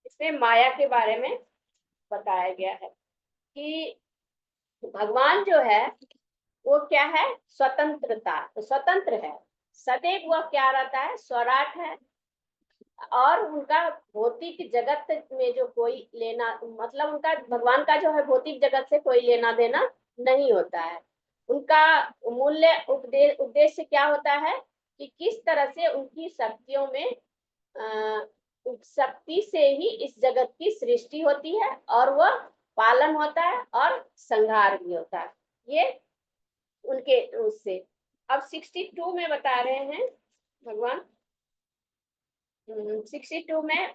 इसमें माया के बारे में बताया गया है कि भगवान जो है वो क्या है? स्वतंत्रता, तो स्वतंत्र है, सदैव वह क्या रहता है? स्वराट है। और उनका भौतिक जगत में जो कोई लेना, मतलब उनका भगवान का जो है भौतिक जगत से कोई लेना देना नहीं होता है। उनका मूल्य उद्देश्य क्या होता है कि किस तरह से उनकी शक्तियों में शक्ति से ही इस जगत की सृष्टि होती है और वह पालन होता है और संहार भी होता है, ये उनके उससे। अब 62 में बता रहे हैं भगवान, 62 में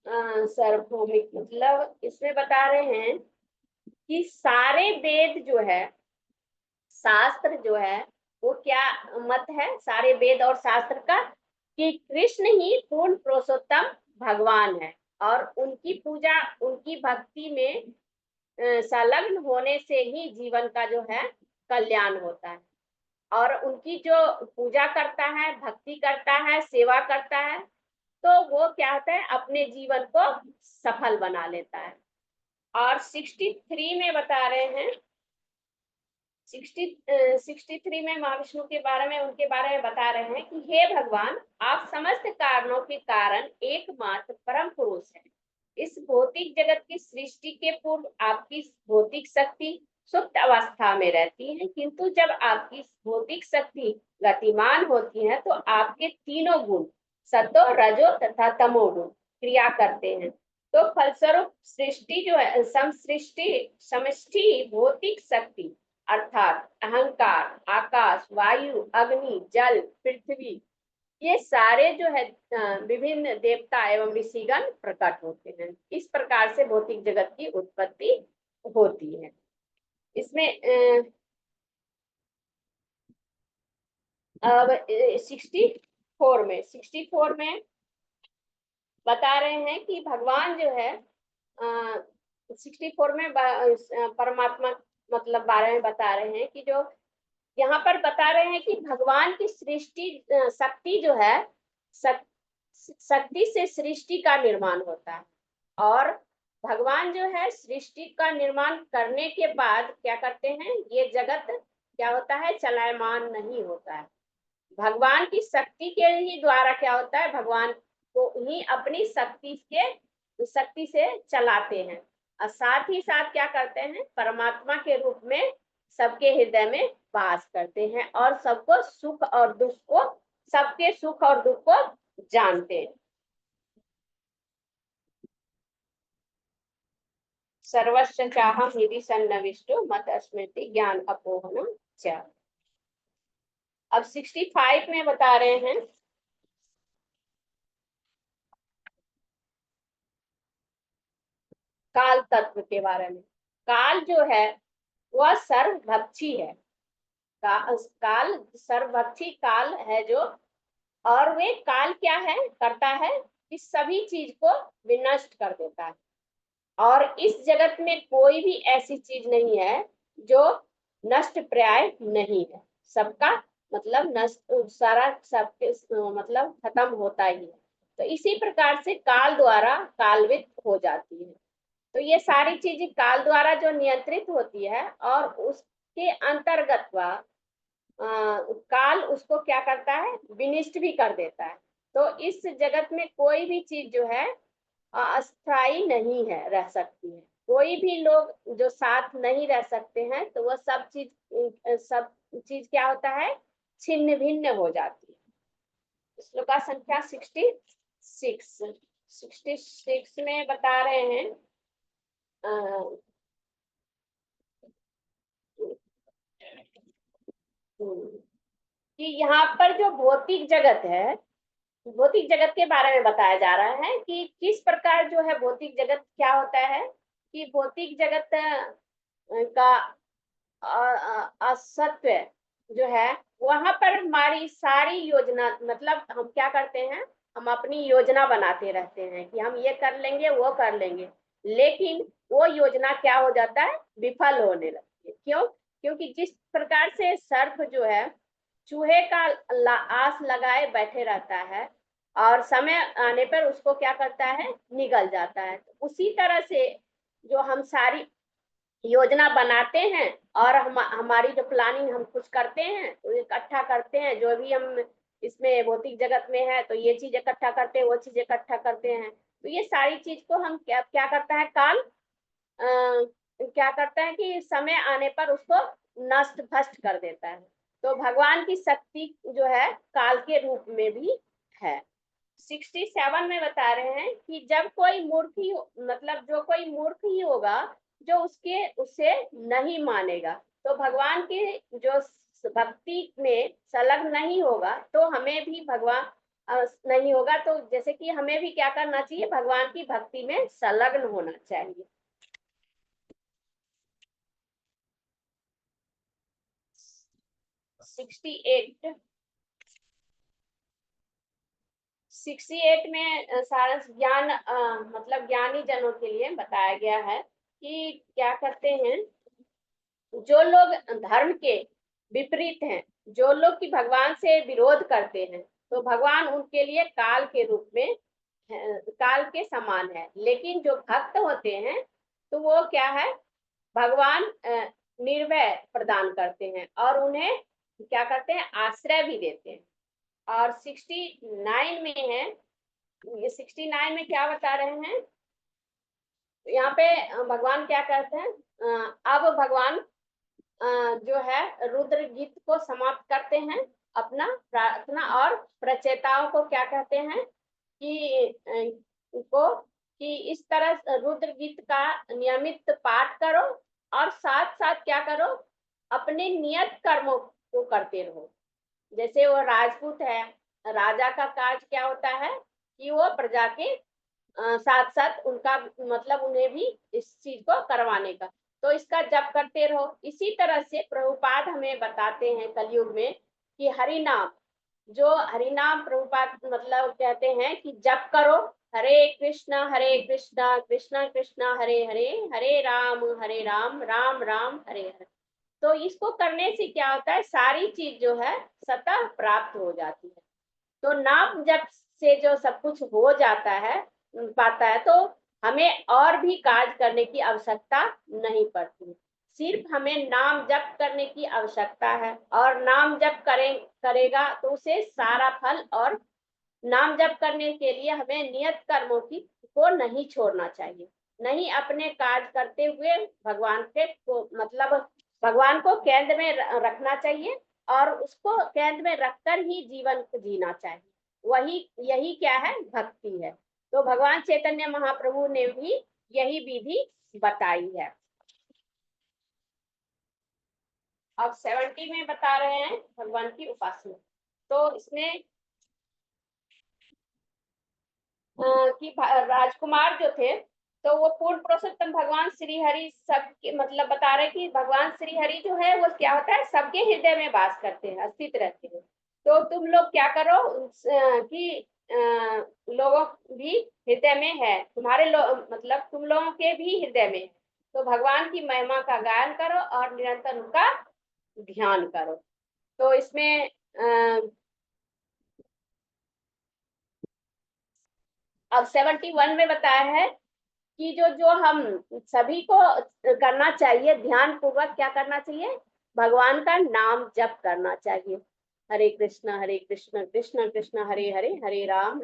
सार्वभौमिक, मतलब इसमें बता रहे हैं कि सारे वेद जो है, शास्त्र जो है, वो क्या मत है सारे वेद और शास्त्र का? कि कृष्ण ही पूर्ण पुरुषोत्तम भगवान है और उनकी पूजा, उनकी भक्ति में संलग्न होने से ही जीवन का जो है कल्याण होता है। और उनकी जो पूजा करता है, भक्ति करता है, सेवा करता है, तो वो क्या होता है? अपने जीवन को सफल बना लेता है। और 63 में बता रहे हैं, 63 में महाविष्णु के बारे में, उनके बारे में बता रहे हैं कि हे भगवान, आप समस्त कारणों के कारण एकमात्र परम पुरुष हैं। इस भौतिक जगत की सृष्टि के पूर्व आपकी भौतिक शक्ति सुप्त अवस्था में रहती हैं, किंतु जब आपकी भौतिक शक्ति गतिमान होती है तो आपके तीनों गुण सतो रजो तथा तमो गुण क्रिया करते हैं। तो फलस्वरूप सृष्टि जो है समष्टि भौतिक शक्ति अर्थात अहंकार, आकाश, वायु, अग्नि, जल, पृथ्वी, ये सारे जो है विभिन्न देवता एवं ऋषिगण प्रकट होते हैं। इस प्रकार से भौतिक जगत की उत्पत्ति होती है। इसमें अब 64 में बता रहे हैं कि भगवान जो है 64 में परमात्मा मतलब बारे में बता रहे हैं कि जो यहाँ पर बता रहे हैं कि भगवान की सृष्टि शक्ति जो है शक्ति से सृष्टि का निर्माण होता है, और भगवान जो है सृष्टि का निर्माण करने के बाद क्या करते हैं, ये जगत क्या होता है, चलायमान नहीं होता है। भगवान की शक्ति के ही द्वारा क्या होता है, भगवान को ही अपनी शक्ति से चलाते हैं, और साथ ही साथ क्या करते हैं, परमात्मा के रूप में सबके हृदय में वास करते हैं और सबके सुख और दुख को जानते हैं। सर्वस्व चाहम यदि सन्नविष्टो मत स्मृति ज्ञान अपोहनम च। अब 65 में बता रहे हैं काल तत्व के बारे में। काल जो है वह सर्वभक्षी है। काल सर्वभक्षी काल है जो, और वे काल क्या है करता है, इस सभी चीज को विनष्ट कर देता है। और इस जगत में कोई भी ऐसी चीज नहीं है जो नष्ट प्राय नहीं है, सबका मतलब नष्ट, सारा सबके मतलब खत्म होता ही है। तो इसी प्रकार से काल द्वारा कालवित हो जाती है। तो ये सारी चीजें काल द्वारा जो नियंत्रित होती है, और उसके अंतर्गत वह काल उसको क्या करता है, विनिष्ट भी कर देता है। तो इस जगत में कोई भी चीज जो है अस्थाई नहीं है, रह सकती है। कोई भी लोग जो साथ नहीं रह सकते हैं, तो वह सब चीज क्या होता है, छिन्न भिन्न हो जाती है। श्लोका संख्या 66 में बता रहे हैं कि यहाँ पर जो भौतिक जगत है, भौतिक जगत के बारे में बताया जा रहा है कि किस प्रकार जो है भौतिक जगत क्या होता है, कि भौतिक जगत का असत्व जो है, वहां पर हमारी सारी योजना, मतलब हम क्या करते हैं, हम अपनी योजना बनाते रहते हैं कि हम ये कर लेंगे वो कर लेंगे, लेकिन वो योजना क्या हो जाता है, विफल होने लगती है। क्यों? क्योंकि जिस प्रकार से सर्प जो है चूहे का आस लगाए बैठे रहता है, और समय आने पर उसको क्या करता है, निगल जाता है। तो उसी तरह से जो हम सारी योजना बनाते हैं, और हमारी जो प्लानिंग हम कुछ करते हैं, तो इकट्ठा करते हैं, जो भी हम इसमें भौतिक जगत में है, तो ये चीज इकट्ठा करते हैं, वो चीज इकट्ठा करते हैं। तो ये सारी चीज को हम क्या करता है, काल क्या करता है कि समय आने पर उसको नष्ट भ्रष्ट कर देता है। तो भगवान की शक्ति जो है काल के रूप में भी है। 67 में बता रहे हैं कि जब कोई मूर्ख ही मतलब जो कोई मूर्ख ही होगा जो उसे नहीं मानेगा, तो भगवान की जो भक्ति में संलग्न नहीं होगा, तो हमें भी भगवान नहीं होगा। तो जैसे कि हमें भी क्या करना चाहिए, भगवान की भक्ति में संलग्न होना चाहिए। सिक्सटी एट में सारस ज्ञान मतलब ज्ञानी जनों के लिए बताया गया है कि क्या करते हैं, जो लोग धर्म के विपरीत हैं, जो लोग की भगवान से विरोध करते हैं, तो भगवान उनके लिए काल के रूप में काल के समान है। लेकिन जो भक्त होते हैं, तो वो क्या है, भगवान निर्भय प्रदान करते हैं और उन्हें क्या करते हैं, आश्रय भी देते हैं। और 69 में है, ये 69 में क्या बता रहे हैं, यहाँ पे भगवान क्या कहते हैं, अब भगवान जो है रुद्र गीत को समाप्त करते हैं। अपना प्रार्थना और प्रचेताओं को क्या कहते हैं कि इस तरह रुद्र गीत का नियमित पाठ करो और साथ साथ क्या करो, अपने नियत कर्मों को करते रहो। जैसे वो राजपूत है, राजा का कार्य क्या होता है कि वो प्रजा के साथ साथ उनका मतलब उन्हें भी इस चीज को करवाने का, तो इसका जप करते रहो। इसी तरह से प्रभुपाद हमें बताते हैं कलयुग में कि हरि नाम, जो हरि नाम प्रभुपाद मतलब कहते हैं कि जप करो, हरे कृष्णा कृष्णा कृष्णा हरे हरे, हरे राम राम राम हरे हरे। तो इसको करने से क्या होता है, सारी चीज जो है सतह प्राप्त हो जाती है। तो नाम जप से जो सब कुछ हो जाता है पाता है, तो हमें और भी कार्य करने की आवश्यकता नहीं पड़ती। सिर्फ हमें नाम जप करने की आवश्यकता है, और नाम जप करेगा तो उसे सारा फल। और नाम जप करने के लिए हमें नियत कर्मों को नहीं छोड़ना चाहिए, नहीं अपने कार्य करते हुए भगवान के को मतलब भगवान को केंद्र में रखना चाहिए, और उसको केंद्र में रखकर ही जीवन को जीना चाहिए। यही क्या है, भक्ति है। तो भगवान चैतन्य महाप्रभु ने भी यही विधि बताई है। अब 70 में बता रहे हैं भगवान की उपासना। तो इसमें कि राजकुमार जो थे, तो वो पूर्ण पुरुषोत्तम भगवान श्री हरि सबके मतलब बता रहे कि भगवान श्री हरि जो है वो क्या होता है, सबके हृदय में वास करते हैं, अस्तित्व रहते हैं। तो तुम लोग क्या करो कि लोगों भी हृदय में है, तुम्हारे मतलब तुम लोगों के भी हृदय में है। तो भगवान की महिमा का गायन करो और निरंतर उनका ध्यान करो। तो इसमें अब 71 में बताया है कि जो हम सभी को करना चाहिए, ध्यान पूर्वक क्या करना चाहिए, भगवान का नाम जप करना चाहिए। हरे कृष्ण कृष्ण कृष्ण हरे हरे, हरे राम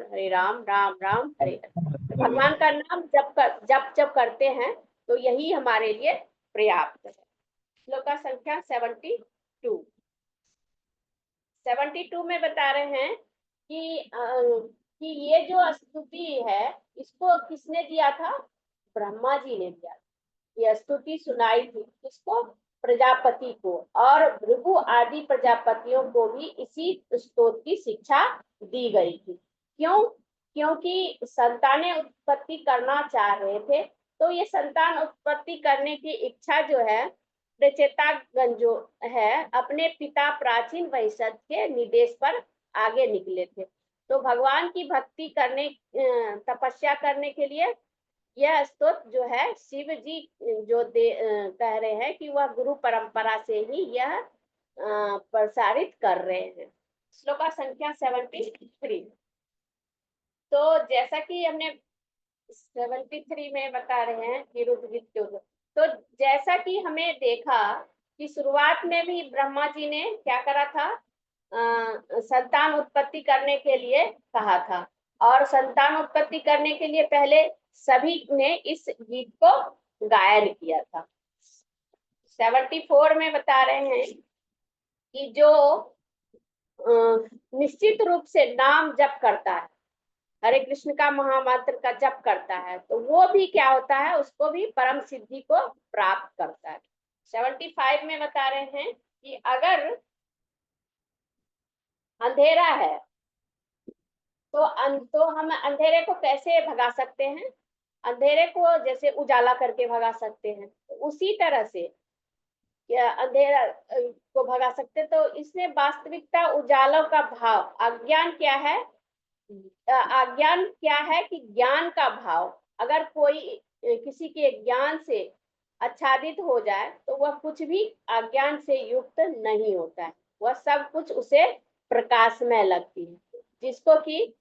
राम राम हरे हरे। भगवान का नाम जप करते हैं तो यही हमारे लिए पर्याप्त है। श्लोक का संख्या 72 में बता रहे हैं कि ये जो स्तुति है इसको किसने दिया था, ब्रह्मा जी ने दिया। यह स्तुति सुनाई थी किसको, प्रजापति को, और भृगु आदि प्रजापतियों को भी इसी स्तोत्र की शिक्षा दी गई थी। क्यों? क्योंकि संतानें उत्पत्ति करना चाह रहे थे। तो ये संतान उत्पत्ति करने की इच्छा जो है, प्रचेतागण जो है अपने पिता प्राचीन वैश्य के निर्देश पर आगे निकले थे। तो भगवान की भक्ति करने तपस्या करने के लिए यह स्तोत्र जो है शिव जी जो कह रहे हैं कि वह गुरु परंपरा से ही यह प्रसारित कर रहे हैं। श्लोक का संख्या 73। तो जैसा कि हमने 73 में बता रहे हैं कि रुद्र गीत के ऊपर, तो जैसा कि हमें देखा कि शुरुआत में भी ब्रह्मा जी ने क्या करा था, संतान उत्पत्ति करने के लिए कहा था, और संतान उत्पत्ति करने के लिए पहले सभी ने इस गीत को गायन किया था। 74 में बता रहे हैं कि जो निश्चित रूप से नाम जप करता है, हरे कृष्ण का महामंत्र का जप करता है, तो वो भी क्या होता है, उसको भी परम सिद्धि को प्राप्त करता है। 75 में बता रहे हैं कि अगर अंधेरा है तो हम अंधेरे को कैसे भगा सकते हैं, अंधेरे को जैसे उजाला करके भगा सकते हैं, तो उसी तरह से अंधेरा को भगा सकते। तो इसमें वास्तविकता उजालों का भाव, अज्ञान क्या है, अज्ञान क्या है कि ज्ञान का भाव, अगर कोई किसी के ज्ञान से आच्छादित हो जाए तो वह कुछ भी अज्ञान से युक्त नहीं होता है, वह सब कुछ उसे प्रकाशमय लगती है। जिसको कि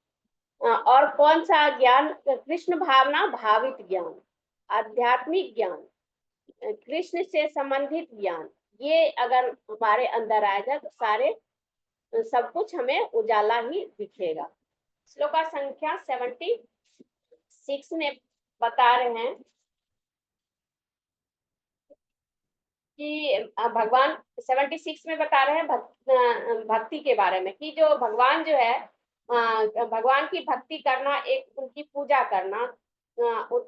और कौन सा ज्ञान, कृष्ण भावना भावित ज्ञान, आध्यात्मिक ज्ञान, कृष्ण से संबंधित ज्ञान, ये अगर हमारे अंदर आ जाए तो सारे सब कुछ हमें उजाला ही दिखेगा। श्लोक का संख्या 76 में बता रहे हैं कि भगवान 76 में बता रहे हैं भक्ति के बारे में, कि जो भगवान जो है भगवान की भक्ति करना, एक उनकी पूजा करना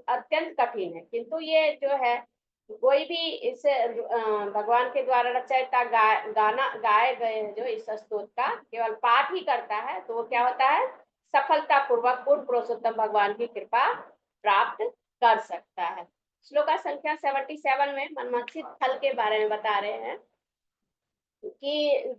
अत्यंत कठिन है। किंतु ये जो है कोई भी इस भगवान के द्वारा रचयिता गाना गाए गए जो इस स्तोत्र का केवल पाठ ही करता है तो वो क्या होता है, सफलता पूर्वक पूर्ण पुरुषोत्तम भगवान की कृपा प्राप्त कर सकता है। श्लोका संख्या 77 में मनमंसित फल के बारे में बता रहे हैं कि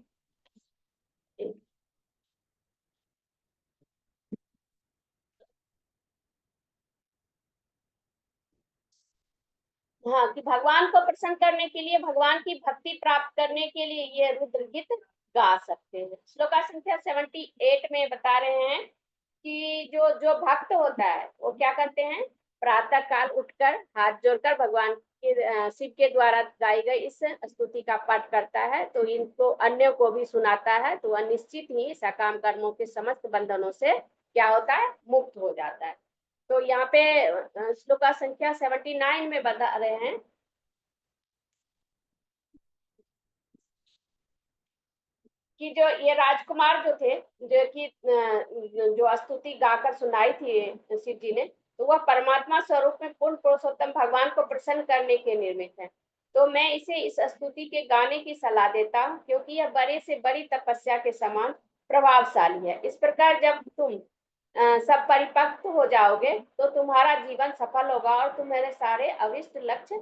हाँ, कि भगवान को प्रसन्न करने के लिए, भगवान की भक्ति प्राप्त करने के लिए ये रुद्र गीत गा सकते हैं। श्लोका संख्या 78 में बता रहे हैं कि जो जो भक्त होता है वो क्या करते हैं, प्रातः काल उठकर हाथ जोड़कर भगवान के शिव के द्वारा गाई गई इस स्तुति का पाठ करता है तो इनको अन्य को भी सुनाता है तो वह निश्चित ही सकाम कर्मों के समस्त बंधनों से क्या होता है, मुक्त हो जाता है। तो यहाँ पे श्लोका संख्या 79 में बता रहे हैं कि जो ये राजकुमार जो थे, जो कि जो स्तुति गाकर सुनाई थी शिव जी ने, तो वह परमात्मा स्वरूप में पूर्ण पुरुषोत्तम भगवान को प्रसन्न करने के निर्मित है। तो मैं इसे इस स्तुति के गाने की सलाह देता हूँ क्योंकि यह बड़े से बड़ी तपस्या के समान प्रभावशाली है। इस प्रकार जब तुम सब परिपक्व हो जाओगे तो तुम्हारा जीवन सफल होगा और तुम्हारे सारे अभिष्ट लक्ष्य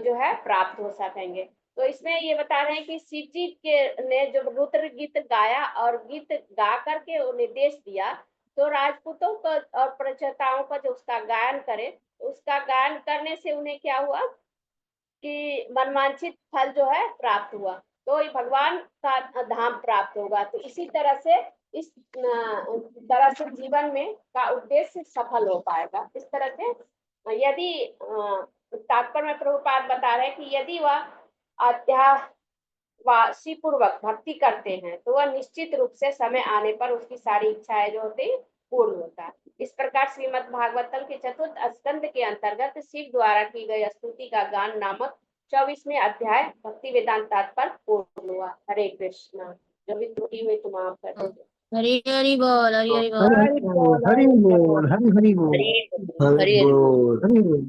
जो है प्राप्त हो सकेंगे। तो इसमें ये बता रहे हैं कि शिव जी के ने जो रुद्र गीत गाया और गीत गा करके वो निर्देश दिया तो राजपूतों को और प्रचेताओं का जो उसका गायन करे, उसका गायन करने से उन्हें क्या हुआ कि मनवांछित फल जो है प्राप्त हुआ, तो भगवान का धाम प्राप्त होगा। तो इसी तरह से इस तरह से जीवन में का उद्देश्य सफल हो पाएगा। इस तरह से यदि तात्पर्य में प्रभुपाद बता रहे हैं कि यदि वह अध्यावासी पूर्वक भक्ति करते हैं तो वह निश्चित रूप से समय आने पर उसकी सारी इच्छाएं जो होती पूर्ण होता है। इस प्रकार श्रीमद् भागवतम के चतुर्थ स्कंद के अंतर्गत शिव द्वारा की गई स्तुति का गान नामक 24वें अध्याय भक्ति वेदांत तात्पर्य पूर्ण हुआ। हरे कृष्णा। जो भी त्रुटि हुई तुम आप कर दीजिए। हरि हरि बोल, हरि हरि बोल, हरि बोल, हरि बोल, हरि हरि बोल, हरि हरि बोल। हरि बोल, हरि बोल,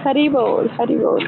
हरि बोल, हरि बोल।